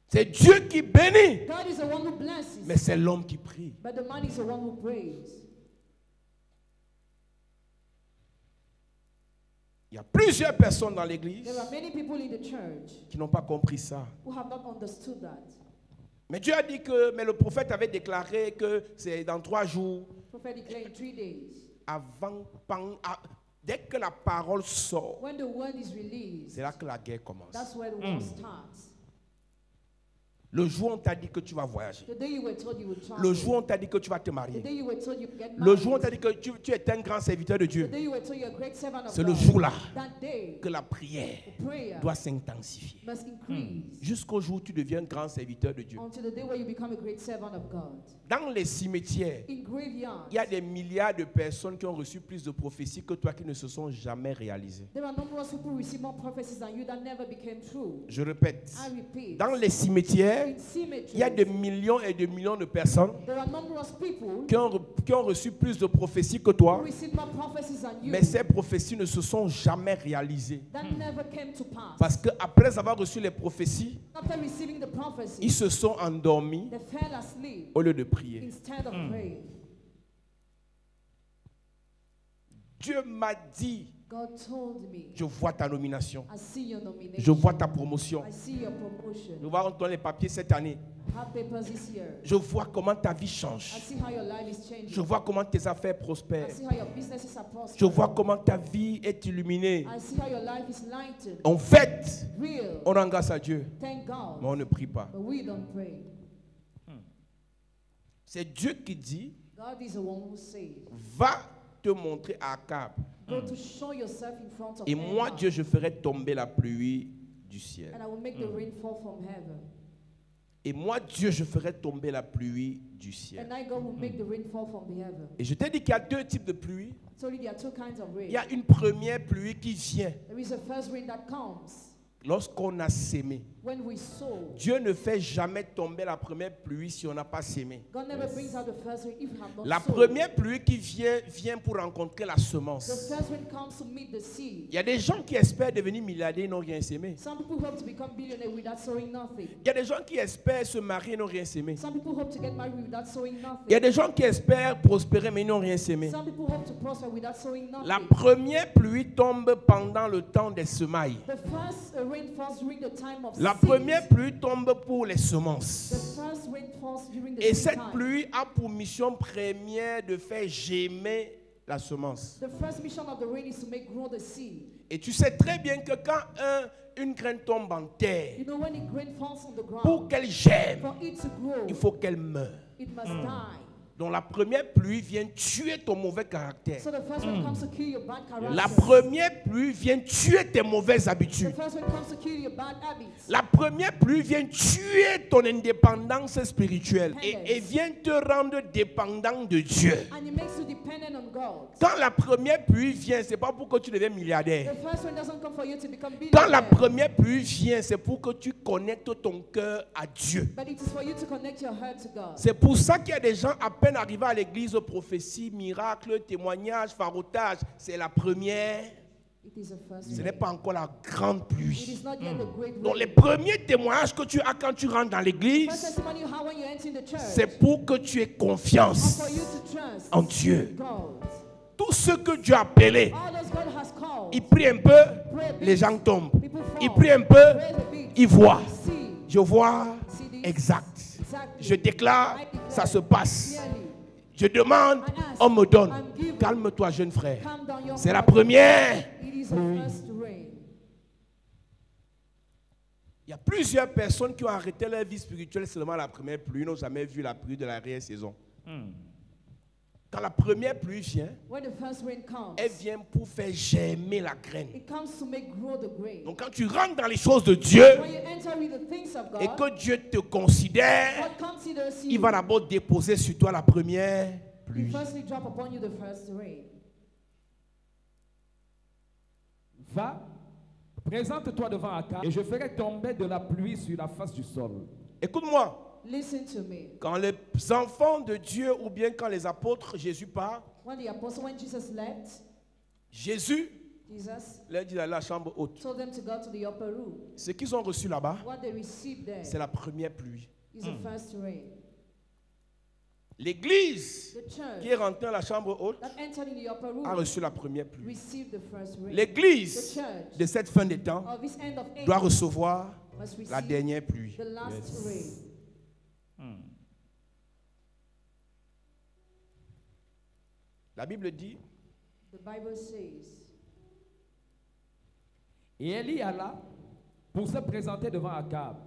Speaker 1: C'est Dieu qui bénit,
Speaker 5: God is the one who blesses,
Speaker 1: mais c'est l'homme qui prie.
Speaker 5: but the man is the one who prays.
Speaker 1: Il y a plusieurs personnes dans l'église
Speaker 5: There are many people in the church
Speaker 1: qui n'ont pas compris ça.
Speaker 5: who have not understood that.
Speaker 1: Mais Dieu a dit que, mais le prophète avait déclaré que c'est dans 3 jours,
Speaker 5: Prophet declared in 3 days.
Speaker 1: Dès que la parole sort,
Speaker 5: When the word is released,
Speaker 1: c'est là que la guerre commence.
Speaker 5: that's where the war starts.
Speaker 1: Le jour où on t'a dit que tu vas voyager,
Speaker 5: The day you were told you would travel.
Speaker 1: le jour où on t'a dit que tu vas te
Speaker 5: The
Speaker 1: marier,
Speaker 5: day you were told you would get
Speaker 1: le
Speaker 5: married.
Speaker 1: jour où on t'a dit que tu es un grand serviteur de
Speaker 5: The
Speaker 1: Dieu,
Speaker 5: day you were told you're a great servant of
Speaker 1: c'est le
Speaker 5: God.
Speaker 1: jour-là
Speaker 5: That day,
Speaker 1: que la prière
Speaker 5: prayer
Speaker 1: doit s'intensifier.
Speaker 5: must increase
Speaker 1: Jusqu'au jour où tu deviens un grand serviteur de Dieu.
Speaker 5: until the day where you become a great servant of God.
Speaker 1: Dans les cimetières,
Speaker 5: In graveyards,
Speaker 1: il y a des milliards de personnes qui ont reçu plus de prophéties que toi qui ne se sont jamais réalisées.
Speaker 5: there are numerous people who receive more prophecies than you that never became true.
Speaker 1: Je répète,
Speaker 5: I repeat.
Speaker 1: dans les cimetières,
Speaker 5: In cemeteries,
Speaker 1: il y a des millions et des millions de personnes
Speaker 5: there are numerous people
Speaker 1: qui ont reçu plus de prophéties que
Speaker 5: who
Speaker 1: toi,
Speaker 5: receive more prophecies than you
Speaker 1: mais ces prophéties ne se sont jamais réalisées.
Speaker 5: that never came to pass.
Speaker 1: Parce qu'après avoir reçu les prophéties,
Speaker 5: After receiving the prophecy,
Speaker 1: ils se sont endormis
Speaker 5: they fell asleep
Speaker 1: au lieu de prier.
Speaker 5: instead of praying.
Speaker 1: Dieu m'a dit,
Speaker 5: God told me,
Speaker 1: je vois ta nomination,
Speaker 5: I see your nomination.
Speaker 1: je vois ta promotion,
Speaker 5: I see your promotion.
Speaker 1: je vois dans les papiers cette année,
Speaker 5: Have papers this year.
Speaker 1: je vois comment ta vie
Speaker 5: I
Speaker 1: change,
Speaker 5: see how your life is changing.
Speaker 1: je vois comment tes affaires
Speaker 5: I
Speaker 1: prospèrent,
Speaker 5: see how your businesses are
Speaker 1: je
Speaker 5: prospering.
Speaker 1: vois comment ta vie est illuminée.
Speaker 5: I see how your life is lightened.
Speaker 1: En fait,
Speaker 5: Real.
Speaker 1: on rend grâce à Dieu,
Speaker 5: Thank God.
Speaker 1: mais on ne prie pas.
Speaker 5: But we don't pray.
Speaker 1: C'est Dieu qui dit,
Speaker 5: God is the one who says,
Speaker 1: va te montrer à Akab.
Speaker 5: go to show yourself in front of
Speaker 1: Et moi,
Speaker 5: Ahab,
Speaker 1: Dieu, je ferai tomber la pluie du ciel.
Speaker 5: and I will make the rain fall from heaven.
Speaker 1: Et moi, Dieu, je ferai tomber la pluie du ciel.
Speaker 5: And I, God, will make the rain fall from the heaven.
Speaker 1: Et je t'ai dit qu'il y a 2 types de pluie.
Speaker 5: So there are 2 kinds of rain.
Speaker 1: Il y a une première pluie qui vient
Speaker 5: There is a first rain that comes
Speaker 1: lorsqu'on a sémé.
Speaker 5: when we sow.
Speaker 1: Dieu ne fait jamais tomber la première pluie si on n'a pas sémé.
Speaker 5: God never brings out the first rain if you have not
Speaker 1: La
Speaker 5: sown.
Speaker 1: première pluie qui vient pour rencontrer la
Speaker 5: The
Speaker 1: semence.
Speaker 5: first rain comes to meet the seed.
Speaker 1: Il y a des gens qui espèrent devenir milliardaires et n'ont rien sémé.
Speaker 5: Some people hope to become billionaires without sowing nothing.
Speaker 1: Il y a des gens qui espèrent se marier et n'ont rien sémé.
Speaker 5: Some people hope to get married without sowing
Speaker 1: Il y a
Speaker 5: nothing.
Speaker 1: des gens qui espèrent prospérer mais ils n'ont rien sémé.
Speaker 5: Some people hope to prosper without sowing
Speaker 1: La
Speaker 5: nothing.
Speaker 1: première pluie tombe pendant le temps des semailles.
Speaker 5: The first rain falls during the time of
Speaker 1: La
Speaker 5: seed.
Speaker 1: première pluie tombe pour les
Speaker 5: The
Speaker 1: semonces.
Speaker 5: first rain falls during the
Speaker 1: Et
Speaker 5: seed
Speaker 1: cette
Speaker 5: time.
Speaker 1: pluie a pour mission première de faire germer la semence.
Speaker 5: The first mission of the rain is to make grow the seed.
Speaker 1: Et tu sais très bien que quand une graine tombe en terre,
Speaker 5: You know when a grain falls on the
Speaker 1: pour
Speaker 5: ground,
Speaker 1: qu'elle germe,
Speaker 5: for it to grow,
Speaker 1: il faut qu'elle meure.
Speaker 5: it must die.
Speaker 1: Donc la première pluie vient tuer ton mauvais caractère.
Speaker 5: So the first one comes to kill your bad character.
Speaker 1: La première pluie vient tuer tes mauvaises
Speaker 5: The
Speaker 1: habitudes.
Speaker 5: first one comes to kill your bad habits.
Speaker 1: La première pluie vient tuer ton indépendance spirituelle et vient te rendre dépendant de Dieu.
Speaker 5: And it makes you dependent on God.
Speaker 1: Quand la première pluie vient, c'est pas pour que tu deviennes milliardaire.
Speaker 5: The first one doesn't come for you to become
Speaker 1: Quand la
Speaker 5: billionaire.
Speaker 1: première pluie vient, c'est pour que tu connectes ton cœur à Dieu.
Speaker 5: But it is for you to connect your heart to God.
Speaker 1: C'est pour ça qu'il y a des gens à peine arrivés à l'église, prophétie, miracle, témoignage, farotage. C'est la première.
Speaker 5: It is the first
Speaker 1: Ce
Speaker 5: rain.
Speaker 1: n'est pas encore la grande
Speaker 5: It
Speaker 1: pluie.
Speaker 5: is not yet the great
Speaker 1: Donc
Speaker 5: rain.
Speaker 1: les premiers témoignages que tu as quand tu rentres dans
Speaker 5: First
Speaker 1: l'église,
Speaker 5: testimony you have when you enter in the church.
Speaker 1: c'est pour que tu aies
Speaker 5: Or
Speaker 1: confiance
Speaker 5: for you to trust
Speaker 1: en Dieu.
Speaker 5: God.
Speaker 1: Tous ceux que Dieu a appelés,
Speaker 5: All those God has called.
Speaker 1: ils prient un peu, les gens tombent. Ils prient un peu,
Speaker 5: Praise a bit.
Speaker 1: ils voient.
Speaker 5: See.
Speaker 1: Je vois
Speaker 5: See this.
Speaker 1: exact.
Speaker 5: Exactly.
Speaker 1: Je déclare, ça se passe.
Speaker 5: Clearly.
Speaker 1: Je demande, on me donne. Calme-toi, jeune frère.
Speaker 5: Calm down your
Speaker 1: C'est la
Speaker 5: heart.
Speaker 1: première.
Speaker 5: It is the first rain.
Speaker 1: Il y a plusieurs personnes qui ont arrêté leur vie spirituelle seulement à la première pluie. Ils n'ont jamais vu la pluie de la réelle saison. Quand la première pluie vient,
Speaker 5: When the first rain comes,
Speaker 1: elle vient pour faire germer la graine.
Speaker 5: it comes to make grow the grain.
Speaker 1: Donc quand tu rentres dans les choses de Dieu
Speaker 5: When you enter with the things of
Speaker 1: et
Speaker 5: God,
Speaker 1: que Dieu te considère,
Speaker 5: God considers you.
Speaker 1: il va d'abord déposer sur toi la première
Speaker 5: He
Speaker 1: pluie.
Speaker 5: firstly drop upon you the first rain.
Speaker 4: Va, présente-toi devant Akab et je ferai tomber de la pluie sur la face du sol.
Speaker 1: Écoute-moi,
Speaker 5: Listen to me.
Speaker 1: quand les enfants de Dieu ou bien quand les apôtres, Jésus part,
Speaker 5: When the apostle, when Jesus left,
Speaker 1: Jésus
Speaker 5: Jesus
Speaker 1: leur dit d'aller à la chambre haute.
Speaker 5: told them to go to the upper room.
Speaker 1: Ce qu'ils ont reçu là-bas,
Speaker 5: What they received there
Speaker 1: c'est la première pluie.
Speaker 5: is the first rain.
Speaker 1: L'église
Speaker 5: The church
Speaker 1: qui est rentrée dans la chambre haute
Speaker 5: that entered in the upper
Speaker 1: a
Speaker 5: room
Speaker 1: reçu la première pluie.
Speaker 5: received the first rain.
Speaker 1: L'église
Speaker 5: The church
Speaker 1: de cette fin des temps
Speaker 5: of this end of age
Speaker 1: doit recevoir
Speaker 5: must
Speaker 1: la
Speaker 5: receive
Speaker 1: dernière pluie.
Speaker 5: the last rain.
Speaker 1: La Bible dit,
Speaker 5: The Bible says,
Speaker 4: Et Élie alla pour se présenter devant Akab.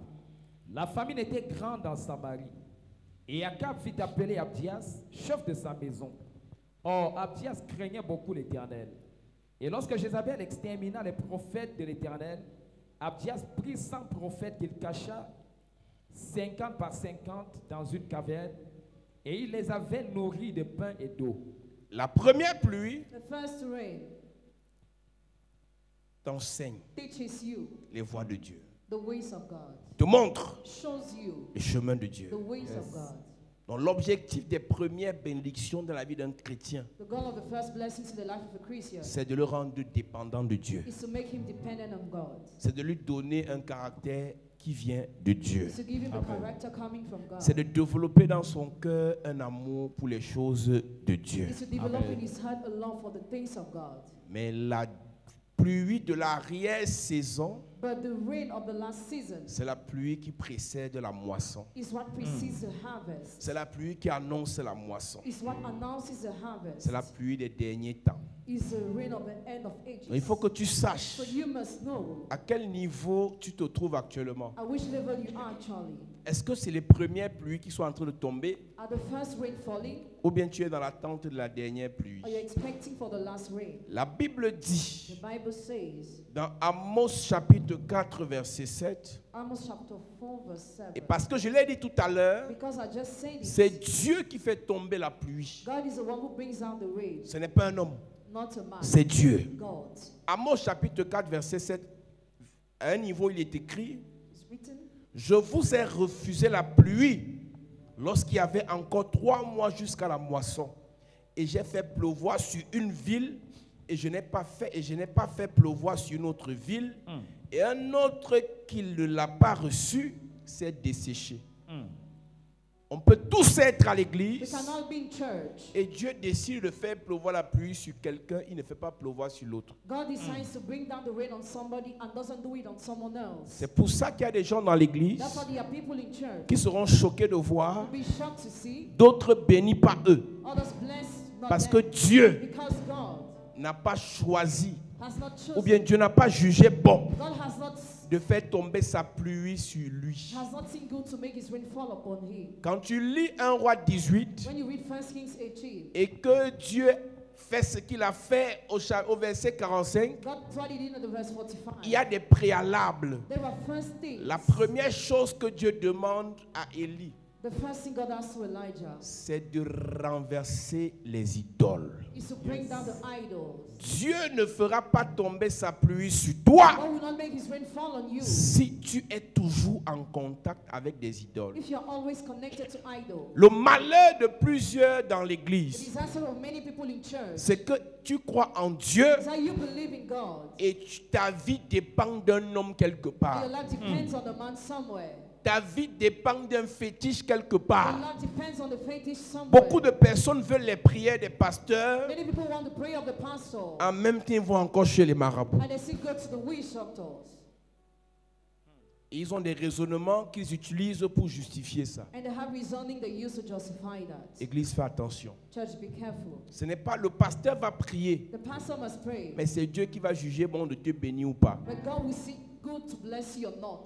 Speaker 4: La famine était grande en Samarie. Et Akab fit appeler Abdias, chef de sa maison. Or, Abdias craignait beaucoup l'Éternel. Et lorsque Jézabel extermina les prophètes de l'Éternel, Abdias prit 100 prophètes qu'il cacha 50 par 50 dans une caverne, et il les avait nourris de pain et d'eau.
Speaker 1: la première pluie
Speaker 5: the first rain
Speaker 1: t'enseigne
Speaker 5: teaches you
Speaker 1: les voies de Dieu,
Speaker 5: the ways of God,
Speaker 1: te montre
Speaker 5: shows you
Speaker 1: le chemin de Dieu.
Speaker 5: the ways of God.
Speaker 1: Donc l'objectif des premières bénédictions dans la vie d'un chrétien,
Speaker 5: The goal of the first blessings in the life of a Christian
Speaker 1: c'est de le rendre dépendant de Dieu.
Speaker 5: is to make him dependent on God.
Speaker 1: C'est de lui donner un caractère qui vient de Dieu.
Speaker 5: Is to give him the character coming from God.
Speaker 1: C'est de développer dans son cœur un amour pour les choses de Dieu.
Speaker 5: Is to develop in his heart a love for the things of God.
Speaker 1: Mais la pluie de l'arrière-saison,
Speaker 5: But the rain of the last season
Speaker 1: c'est la pluie qui précède la moisson.
Speaker 5: is what precedes the harvest.
Speaker 1: C'est la pluie qui annonce la moisson.
Speaker 5: Is what announces the harvest.
Speaker 1: C'est la pluie des derniers temps.
Speaker 5: Is the rain of the end of ages.
Speaker 1: Donc, il faut que tu saches
Speaker 5: So you must know
Speaker 1: à quel niveau tu te trouves actuellement.
Speaker 5: at which level you are actually.
Speaker 1: Est-ce que c'est les premières pluies qui sont en train de tomber
Speaker 5: Are the first rain falling?
Speaker 1: ou bien tu es dans l'attente de la dernière pluie?
Speaker 5: Are you expecting for the last rain?
Speaker 1: La Bible
Speaker 5: The
Speaker 1: dit
Speaker 5: Bible says,
Speaker 1: dans Amos chapitre 4 verset 7,
Speaker 5: Amos chapter 4 verse 7.
Speaker 1: et parce que je l'ai dit tout à l'heure,
Speaker 5: Because I just said it,
Speaker 1: c'est Dieu qui fait tomber la pluie.
Speaker 5: God is the one who brings down the rain,
Speaker 1: Ce n'est pas un homme,
Speaker 5: not a man.
Speaker 1: c'est Dieu.
Speaker 5: God.
Speaker 1: Amos chapitre 4 verset 7, à un niveau il est écrit,
Speaker 5: It's written,
Speaker 1: je vous ai refusé la pluie lorsqu'il y avait encore 3 mois jusqu'à la moisson. Et j'ai fait pleuvoir sur une ville et je n'ai pas fait pleuvoir sur une autre ville. Et un autre qui ne l'a pas reçu s'est desséché. On peut tous être à
Speaker 5: we
Speaker 1: l'église
Speaker 5: can all be in church.
Speaker 1: et Dieu décide de faire pleuvoir la pluie sur quelqu'un, il ne fait pas pleuvoir sur l'autre.
Speaker 5: God decides to bring down the rain on somebody and doesn't do it on someone else.
Speaker 1: C'est pour ça qu'il y a des gens dans l'église
Speaker 5: That's why there are people in church
Speaker 1: qui seront choqués de voir
Speaker 5: who be shocked to see
Speaker 1: d'autres bénis par eux.
Speaker 5: others blessed not
Speaker 1: Parce que
Speaker 5: them.
Speaker 1: Dieu
Speaker 5: Because God
Speaker 1: n'a pas choisi,
Speaker 5: has not chosen,
Speaker 1: ou bien Dieu n'a pas jugé bon
Speaker 5: God has not
Speaker 1: de faire tomber sa pluie sur lui.
Speaker 5: seen good to make his rain fall upon him.
Speaker 1: Quand tu lis 1 roi 18
Speaker 5: When you read 1 Kings 18,
Speaker 1: et que Dieu fait ce qu'il a fait au verset 45,
Speaker 5: God what he did in the verse 45.
Speaker 1: il y a des préalables.
Speaker 5: There were first things.
Speaker 1: La première chose que Dieu demande à Élie,
Speaker 5: The first thing God asked to Elijah
Speaker 1: c'est de renverser les idoles.
Speaker 5: is to bring down the idols.
Speaker 1: Dieu ne fera pas tomber sa pluie sur toi
Speaker 5: God will not make his rain fall on you
Speaker 1: si tu es toujours en contact avec des idoles.
Speaker 5: if you're always connected to idols.
Speaker 1: Le malheur de plusieurs dans
Speaker 5: The
Speaker 1: l'église,
Speaker 5: disaster of many people in church
Speaker 1: c'est que tu crois en Dieu
Speaker 5: is that you believe in God.
Speaker 1: et ta vie dépend d'un homme quelque
Speaker 5: Your
Speaker 1: part.
Speaker 5: life depends on the man somewhere.
Speaker 1: Ta vie dépend d'un fétiche quelque
Speaker 5: Your
Speaker 1: part.
Speaker 5: life depends on the fetish somewhere.
Speaker 1: Beaucoup de personnes veulent les prières des pasteurs,
Speaker 5: Many people want the prayer of the pastor
Speaker 1: en même temps ils vont encore chez les marabouts.
Speaker 5: and they still go to the witch doctors.
Speaker 1: Ils ont des raisonnements qu'ils utilisent pour justifier ça.
Speaker 5: And they have reasoning they use to justify that.
Speaker 1: Église, fais attention.
Speaker 5: Church, be careful.
Speaker 1: Ce n'est pas le pasteur va prier,
Speaker 5: The pastor must pray,
Speaker 1: mais c'est Dieu qui va juger bon de te bénir ou pas.
Speaker 5: but God will see good to bless you or not.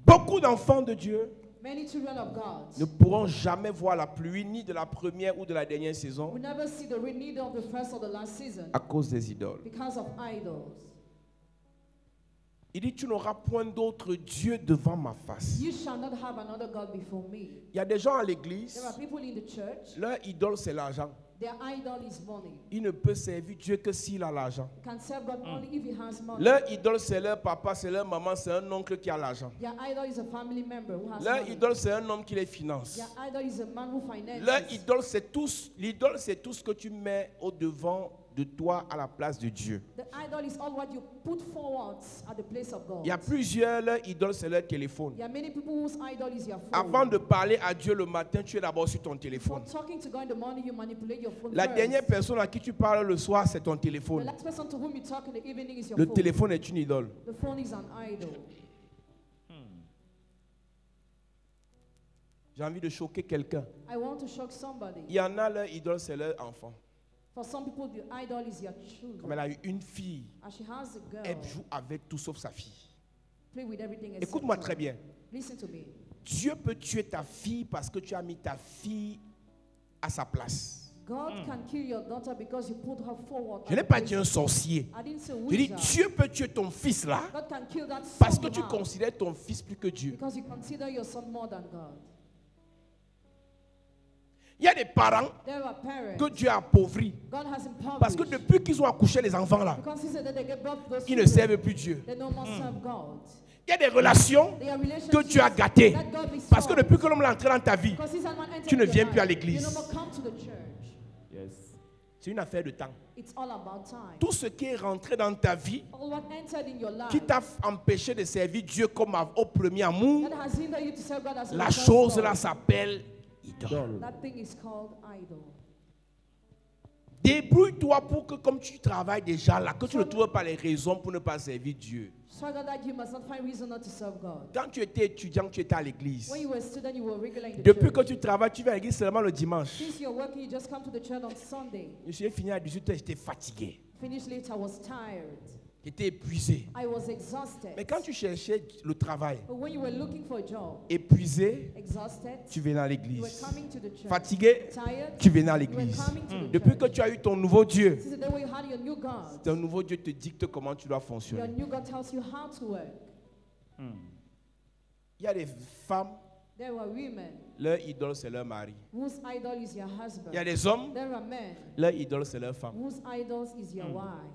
Speaker 1: Beaucoup d'enfants de Dieu
Speaker 5: Many children of God
Speaker 1: ne pourront jamais voir la pluie ni de la première ou de la dernière saison
Speaker 5: will never see the rain neither of the first or the last season
Speaker 1: à cause des idoles.
Speaker 5: because of idols.
Speaker 1: Il dit, tu n'auras point d'autre Dieu devant ma face.
Speaker 5: You shall not have another God before me.
Speaker 1: Il y a des gens à l'église,
Speaker 5: There are people in the church,
Speaker 1: leur idole c'est l'argent.
Speaker 5: their idol is money.
Speaker 1: Il ne peut servir Dieu que s'il a l'argent.
Speaker 5: You can serve God only if he has money.
Speaker 1: Leur idole c'est leur papa, c'est leur maman, c'est un oncle qui a l'argent.
Speaker 5: Their idol is a family member who has
Speaker 1: Leur
Speaker 5: money.
Speaker 1: idole c'est un homme qui les finance.
Speaker 5: Their idol is a man who finances.
Speaker 1: Leur idole c'est tout ce que tu mets au devant de toi à la place de Dieu.
Speaker 5: The idol is all what you put forward at the place of God.
Speaker 1: Il y a plusieurs, leur idole, c'est leur téléphone.
Speaker 5: There are many people whose idol is your phone.
Speaker 1: Avant de parler à Dieu le matin, tu es d'abord sur ton
Speaker 5: For
Speaker 1: téléphone.
Speaker 5: talking to God in the morning, you manipulate your phone
Speaker 1: La
Speaker 5: first.
Speaker 1: dernière personne à qui tu parles le soir, c'est ton
Speaker 5: The
Speaker 1: téléphone.
Speaker 5: last person to whom you talk in the evening is your
Speaker 1: Le
Speaker 5: phone.
Speaker 1: téléphone est une idole.
Speaker 5: The phone is an idol.
Speaker 1: J'ai envie de choquer quelqu'un.
Speaker 5: I want to shock somebody.
Speaker 1: Il y en a, leur idole, c'est leur enfant.
Speaker 5: For some people, the idol is your
Speaker 1: Comme elle
Speaker 5: children.
Speaker 1: a eu une fille,
Speaker 5: As she has a girl,
Speaker 1: elle joue avec tout sauf sa fille.
Speaker 5: play with everything except
Speaker 1: Écoute-moi
Speaker 5: her.
Speaker 1: très bien.
Speaker 5: Listen to me.
Speaker 1: Dieu peut tuer ta fille parce que tu as mis ta fille à sa place.
Speaker 5: God can kill your daughter because you put her forward.
Speaker 1: Je
Speaker 5: at
Speaker 1: n'ai
Speaker 5: the
Speaker 1: pas
Speaker 5: place
Speaker 1: dit un
Speaker 5: of-
Speaker 1: sorcier.
Speaker 5: I didn't say
Speaker 1: Je dis
Speaker 5: wizard.
Speaker 1: Dieu peut tuer ton fils là
Speaker 5: God can kill that
Speaker 1: parce
Speaker 5: son
Speaker 1: que tu
Speaker 5: now
Speaker 1: considères ton fils plus que Dieu.
Speaker 5: because you consider your son more than God.
Speaker 1: Il y a des parents
Speaker 5: There are parents
Speaker 1: que Dieu a appauvris
Speaker 5: God has impoverished
Speaker 1: parce que depuis qu'ils ont accouché les enfants là,
Speaker 5: because he said that they gave birth to those
Speaker 1: ils ne
Speaker 5: children,
Speaker 1: servent plus Dieu.
Speaker 5: they no more serve God.
Speaker 1: Il y a des relations
Speaker 5: There are relationships
Speaker 1: que Dieu a gâtées
Speaker 5: that God restored.
Speaker 1: parce que depuis que l'homme est entré dans ta vie,
Speaker 5: Because he's the one entering
Speaker 1: tu ne
Speaker 5: your
Speaker 1: viens
Speaker 5: life.
Speaker 1: plus à l'église.
Speaker 5: You no more come to the church.
Speaker 4: Yes.
Speaker 1: c'est une affaire de temps.
Speaker 5: It's all about time.
Speaker 1: Tout ce qui est rentré dans ta vie,
Speaker 5: All what entered in your life
Speaker 1: qui t'a empêché de servir Dieu comme au premier amour,
Speaker 5: that has hindered you to serve God as
Speaker 1: la
Speaker 5: the first
Speaker 1: chose
Speaker 5: God.
Speaker 1: là s'appelle idole.
Speaker 5: That thing is called idol.
Speaker 1: Débrouille-toi pour que comme tu travailles déjà là, que tu ne trouves pas les raisons pour ne pas servir Dieu.
Speaker 5: Struggle that you must not find reason not to serve God.
Speaker 1: Quand tu étais étudiant, tu étais à l'église.
Speaker 5: When you were a student, you were regular in the
Speaker 1: Depuis que
Speaker 5: church.
Speaker 1: tu travailles, tu vas à l'église seulement le dimanche.
Speaker 5: Since you're working, you just come to the church on Sunday.
Speaker 1: Je suis fini à 18h, j'étais fatigué.
Speaker 5: Finish late, I was tired.
Speaker 1: J'étais épuisé.
Speaker 5: I was exhausted.
Speaker 1: Mais quand tu cherchais le travail,
Speaker 5: But when you were looking for a job,
Speaker 1: épuisé,
Speaker 5: exhausted,
Speaker 1: tu venais à
Speaker 5: you were
Speaker 1: l'église.
Speaker 5: coming to the church.
Speaker 1: Fatigué,
Speaker 5: Tired,
Speaker 1: tu venais à
Speaker 5: you were
Speaker 1: l'église.
Speaker 5: coming to the
Speaker 1: Depuis
Speaker 5: church.
Speaker 1: que tu as eu ton nouveau Dieu,
Speaker 5: Since the day when you had your new God,
Speaker 1: ton nouveau Dieu te dicte comment tu dois
Speaker 5: your
Speaker 1: fonctionner.
Speaker 5: new God tells you how to work.
Speaker 1: Il y a des femmes,
Speaker 5: There were women
Speaker 1: leur idole c'est leur mari.
Speaker 5: whose idol is your husband.
Speaker 1: Il y a des hommes,
Speaker 5: There are men
Speaker 1: leur idole c'est leur femme.
Speaker 5: whose idols is your wife.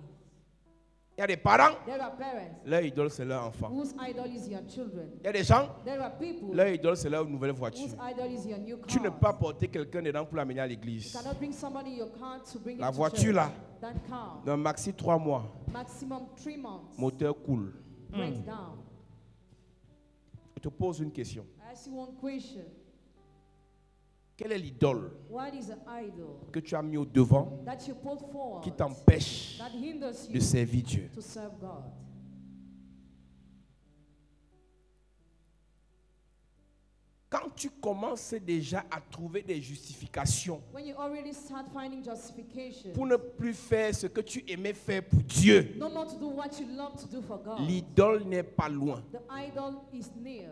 Speaker 1: Il y a des parents,
Speaker 5: There are parents
Speaker 1: leur idole c'est leur enfant.
Speaker 5: whose idol is your children.
Speaker 1: Il y a des gens,
Speaker 5: There are people
Speaker 1: leur idole c'est leur nouvelle voiture.
Speaker 5: whose idol is your new car.
Speaker 1: Tu ne peux pas porter quelqu'un dedans pour l'amener à
Speaker 5: You
Speaker 1: l'église.
Speaker 5: cannot bring somebody in your car to bring
Speaker 1: La
Speaker 5: it to
Speaker 1: voiture
Speaker 5: church.
Speaker 1: là,
Speaker 5: That car,
Speaker 1: dans maxi 3 mois,
Speaker 5: maximum 3 months,
Speaker 1: moteur coule.
Speaker 5: breaks down.
Speaker 1: Je te pose une question.
Speaker 5: I ask you one question.
Speaker 1: Quelle est l'idole
Speaker 5: What is an idol
Speaker 1: que tu as mis au devant
Speaker 5: that you put forward
Speaker 1: qui t'empêche
Speaker 5: that hinders
Speaker 1: de
Speaker 5: you
Speaker 1: servir Dieu?
Speaker 5: to serve God?
Speaker 1: Quand tu commences déjà à trouver des justifications
Speaker 5: When you already start finding justification,
Speaker 1: pour ne plus faire ce que tu aimais faire pour Dieu,
Speaker 5: no more to do what you love to do for God.
Speaker 1: l'idole n'est pas loin.
Speaker 5: The idol is near.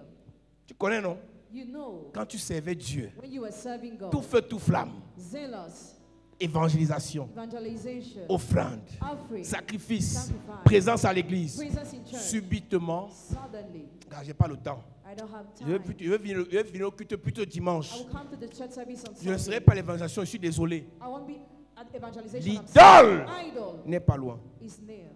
Speaker 1: Tu connais, non?
Speaker 5: You know,
Speaker 1: Quand tu servais Dieu,
Speaker 5: when you were serving God,
Speaker 1: tout feu, tout flamme,
Speaker 5: zealous,
Speaker 1: évangélisation,
Speaker 5: evangelization,
Speaker 1: offrande,
Speaker 5: offering,
Speaker 1: sacrifice,
Speaker 5: Sacrifice.
Speaker 1: présence à l'église,
Speaker 5: presence in church.
Speaker 1: subitement,
Speaker 5: Suddenly,
Speaker 1: car j'ai pas le temps.
Speaker 5: I don't have
Speaker 1: Je veux,
Speaker 5: time.
Speaker 1: je veux venir au culte plutôt dimanche.
Speaker 5: I will come to the church service on
Speaker 1: Je ne
Speaker 5: Sunday.
Speaker 1: serai pas à l'évangélisation, je suis désolé.
Speaker 5: I won't be at evangelization. I'm
Speaker 1: L'idole
Speaker 5: sorry. Idol
Speaker 1: n'est pas loin.
Speaker 5: is near.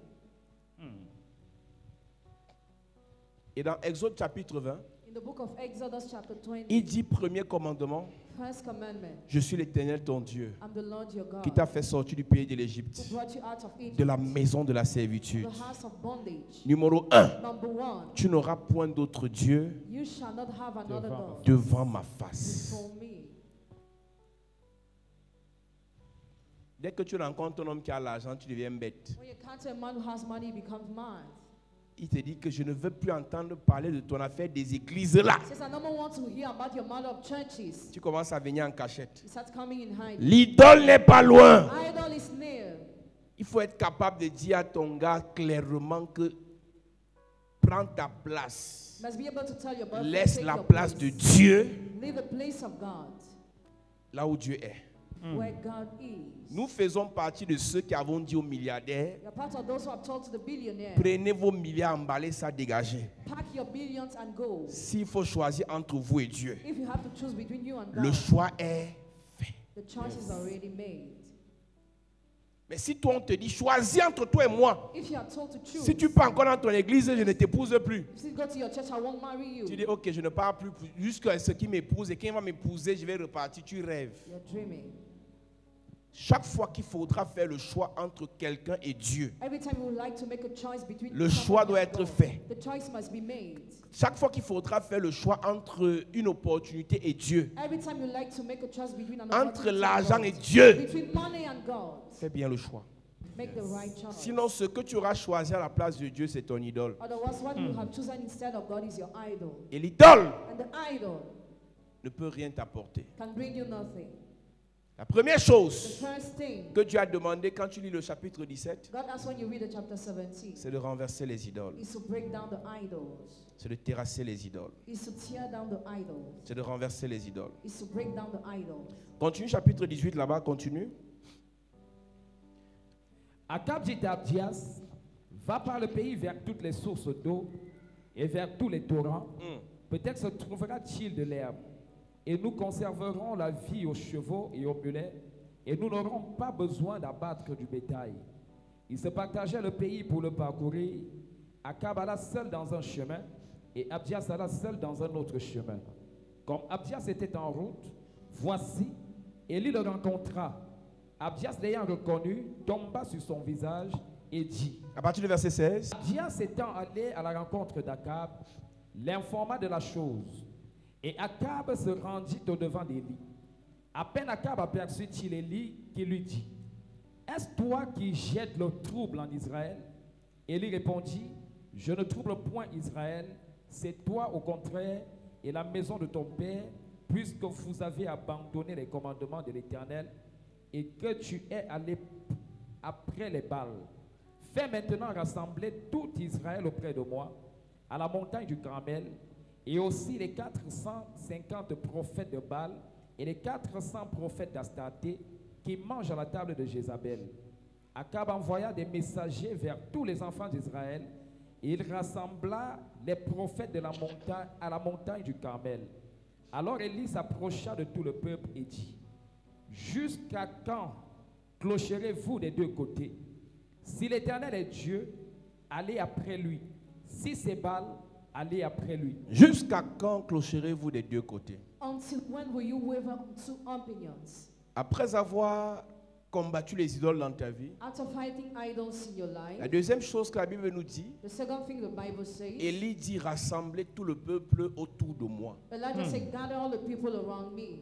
Speaker 1: Et dans Exode chapitre 20,
Speaker 5: In the book of Exodus chapter 20,
Speaker 1: il dit premier commandement,
Speaker 5: first commandment,
Speaker 1: je suis l'Éternel ton Dieu,
Speaker 5: I'm the Lord your God,
Speaker 1: qui t'a fait sortir du pays de
Speaker 5: who
Speaker 1: l'Égypte,
Speaker 5: brought you out of Egypt,
Speaker 1: de la maison de la servitude.
Speaker 5: the house of bondage.
Speaker 1: Numéro 1,
Speaker 5: Number one,
Speaker 1: tu n'auras point d'autre Dieu
Speaker 5: you shall not have another God
Speaker 1: devant ma face.
Speaker 5: before me.
Speaker 1: Dès que tu rencontres un homme qui a l'argent, tu deviens bête.
Speaker 5: When you encounter a man who has money, he becomes mad.
Speaker 1: Il te dit que je ne veux plus entendre parler de ton affaire des églises là.
Speaker 5: He says, I no more want to hear about your mother of churches.
Speaker 1: Tu commences à venir en cachette.
Speaker 5: He starts coming in hiding.
Speaker 1: L'idole n'est pas loin.
Speaker 5: Idol is near.
Speaker 1: Il faut être capable de dire à ton gars clairement que prends ta place.
Speaker 5: Must be able to tell your boyfriend,
Speaker 1: Laisse
Speaker 5: take
Speaker 1: la
Speaker 5: your
Speaker 1: place de
Speaker 5: place.
Speaker 1: Dieu
Speaker 5: Leave the place of God,
Speaker 1: là où Dieu est.
Speaker 5: where God is.
Speaker 1: Nous faisons partie de ceux qui avons dit aux milliardaires,
Speaker 5: You're part of those who have told to the billionaire,
Speaker 1: prenez vos milliards, emballez ça, dégagez.
Speaker 5: pack your billions and go.
Speaker 1: S'il faut choisir entre vous et Dieu,
Speaker 5: If you have to choose between you and
Speaker 1: le
Speaker 5: God,
Speaker 1: choix est fait.
Speaker 5: the choice is already made.
Speaker 1: Mais si toi on te dit, choisis entre toi et moi.
Speaker 5: If you are told to choose,
Speaker 1: Si tu pars encore dans ton église, je ne t'épouse plus.
Speaker 5: if you go to your church, I won't marry you.
Speaker 1: Tu dis, ok, je ne pars plus jusqu'à ce qui m'épouse et quand il va m'épouser, je vais repartir. Tu rêves.
Speaker 5: You're dreaming.
Speaker 1: Chaque fois qu'il faudra faire le choix entre quelqu'un et Dieu,
Speaker 5: Every time you would like to make a choice between
Speaker 1: le
Speaker 5: someone
Speaker 1: choix
Speaker 5: and
Speaker 1: doit être
Speaker 5: God,
Speaker 1: fait.
Speaker 5: the choice must be made.
Speaker 1: Chaque fois qu'il faudra faire le choix entre une opportunité et Dieu,
Speaker 5: Every time you like to make a choice between an
Speaker 1: entre
Speaker 5: opportunity
Speaker 1: l'argent
Speaker 5: and
Speaker 1: et
Speaker 5: God,
Speaker 1: Dieu,
Speaker 5: between money and God,
Speaker 1: fais bien le choix.
Speaker 5: make the right choice.
Speaker 1: Sinon, ce que tu auras choisi à la place de Dieu, c'est ton idole.
Speaker 5: Otherwise, what you have chosen instead of God is your idol.
Speaker 1: Et l'idole
Speaker 5: And the idol
Speaker 1: ne peut rien t'apporter.
Speaker 5: can bring you nothing.
Speaker 1: La première
Speaker 5: The
Speaker 1: chose
Speaker 5: first thing
Speaker 1: que Dieu a demandé quand tu lis le chapitre 17,
Speaker 5: God asks when you read the chapter 17
Speaker 1: c'est de renverser les idoles.
Speaker 5: is to break down the idols,
Speaker 1: C'est de terrasser les idoles.
Speaker 5: is to tear down the idols,
Speaker 1: C'est de renverser les idoles.
Speaker 5: is to break down the idols.
Speaker 1: Continue chapitre 18 là-bas, continue.
Speaker 4: Akab dit à Abdias, va par le pays vers toutes les sources d'eau et vers tous les torrents. Peut-être se trouvera-t-il de l'herbe. Et nous conserverons la vie aux chevaux et aux mulets, et nous n'aurons pas besoin d'abattre du bétail. Ils se partageaient le pays pour le parcourir. Akab alla seul dans un chemin, et Abdias alla seul dans un autre chemin. Comme Abdias était en route, voici, Élie le rencontra. Abdias l'ayant reconnu, tomba sur son visage et dit,
Speaker 1: À partir du verset 16.
Speaker 4: Abdias étant allé à la rencontre d'Akab, l'informa de la chose. Et Akab se rendit au-devant d'Élie. À peine Akab aperçut-il Élie qui lui dit, est-ce toi qui jettes le trouble en Israël? Élie répondit, je ne trouble point Israël, c'est toi au contraire et la maison de ton père, puisque vous avez abandonné les commandements de l'Éternel et que tu es allé après les Baals. Fais maintenant rassembler tout Israël auprès de moi, à la montagne du Carmel, et aussi les 450 prophètes de Baal et les 400 prophètes d'Astarté qui mangent à la table de Jézabel. Akab envoya des messagers vers tous les enfants d'Israël, et il rassembla les prophètes de la montagne à la montagne du Carmel. Alors Élie s'approcha de tout le peuple et dit, jusqu'à quand clocherez-vous des deux côtés? Si l'Éternel est Dieu, allez après lui. Si c'est Baal, allez après lui.
Speaker 1: Jusqu'à quand clocherez-vous des deux côtés?
Speaker 5: Until when will you waver two opinions?
Speaker 1: Après avoir combattu les idoles dans ta vie,
Speaker 5: After fighting idols in your
Speaker 1: la
Speaker 5: life,
Speaker 1: deuxième chose que la Bible nous dit,
Speaker 5: the second thing the Bible says,
Speaker 1: Élie dit rassembler tout le peuple autour de moi.
Speaker 5: Elijah said, gather all the people around me.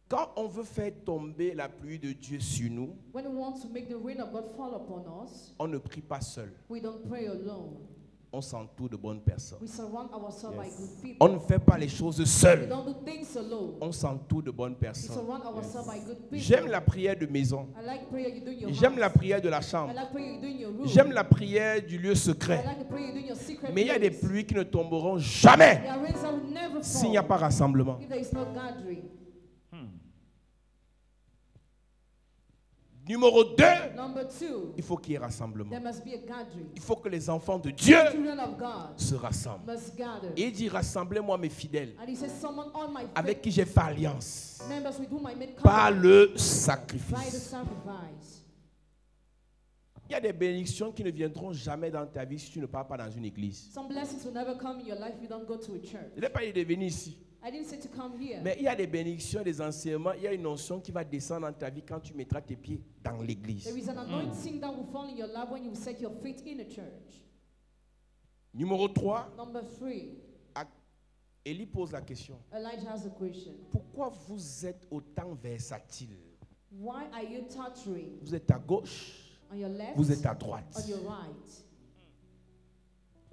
Speaker 1: Quand on veut faire tomber la pluie de Dieu sur nous,
Speaker 5: When we want to make the rain of God fall upon us,
Speaker 1: on ne prie pas seul.
Speaker 5: we don't pray alone.
Speaker 1: On s'entoure de bonnes personnes.
Speaker 5: We surround ourselves by good people.
Speaker 1: On ne fait pas les choses
Speaker 5: We
Speaker 1: seul.
Speaker 5: don't do things alone.
Speaker 1: On s'entoure de bonnes
Speaker 5: We
Speaker 1: personnes.
Speaker 5: surround ourselves by good people.
Speaker 1: J'aime la prière de maison.
Speaker 5: I like prayer you do in your
Speaker 1: J'aime
Speaker 5: house.
Speaker 1: la prière de la
Speaker 5: I
Speaker 1: chambre.
Speaker 5: like prayer you do in your room.
Speaker 1: J'aime la prière du lieu
Speaker 5: I
Speaker 1: secret.
Speaker 5: like the prayer you do in your secret
Speaker 1: Mais il y a des
Speaker 5: place.
Speaker 1: pluies qui ne tomberont jamais
Speaker 5: There are rains that will never
Speaker 1: s'il n'y a
Speaker 5: fall
Speaker 1: pas rassemblement.
Speaker 5: if there is no gathering.
Speaker 1: Numéro 2,
Speaker 5: Number two,
Speaker 1: il faut qu'il y ait rassemblement.
Speaker 5: there must be a gathering.
Speaker 1: Il faut que les enfants de Dieu
Speaker 5: Children of God
Speaker 1: se rassemblent.
Speaker 5: must gather.
Speaker 1: Et il dit, rassemblez-moi mes fidèles,
Speaker 5: And he says, someone on my
Speaker 1: avec qui j'ai fait alliance,
Speaker 5: members with whom I made
Speaker 1: par
Speaker 5: covenant
Speaker 1: le
Speaker 5: by the
Speaker 1: sacrifice.
Speaker 5: sacrifice.
Speaker 1: Il y a des bénédictions qui ne viendront jamais dans ta vie si tu ne pars pas dans une église.
Speaker 5: Some blessings will never come in your life if you don't go to a church.
Speaker 1: Je n'ai pas dit de venir ici.
Speaker 5: I didn't say to come here.
Speaker 1: Mais il y a des bénédictions, des enseignements, il y a une notion qui va descendre dans ta vie quand tu mettras tes pieds dans l'église.
Speaker 5: There is an anointing that will fall in your life when you set your feet in a church.
Speaker 1: Numéro 3,
Speaker 5: Number three,
Speaker 1: Élie pose la question.
Speaker 5: Elijah has a question.
Speaker 1: Pourquoi vous êtes autant versatile?
Speaker 5: Why are you tottering
Speaker 1: Vous êtes à gauche,
Speaker 5: on your left,
Speaker 1: vous êtes à droite.
Speaker 5: on your right?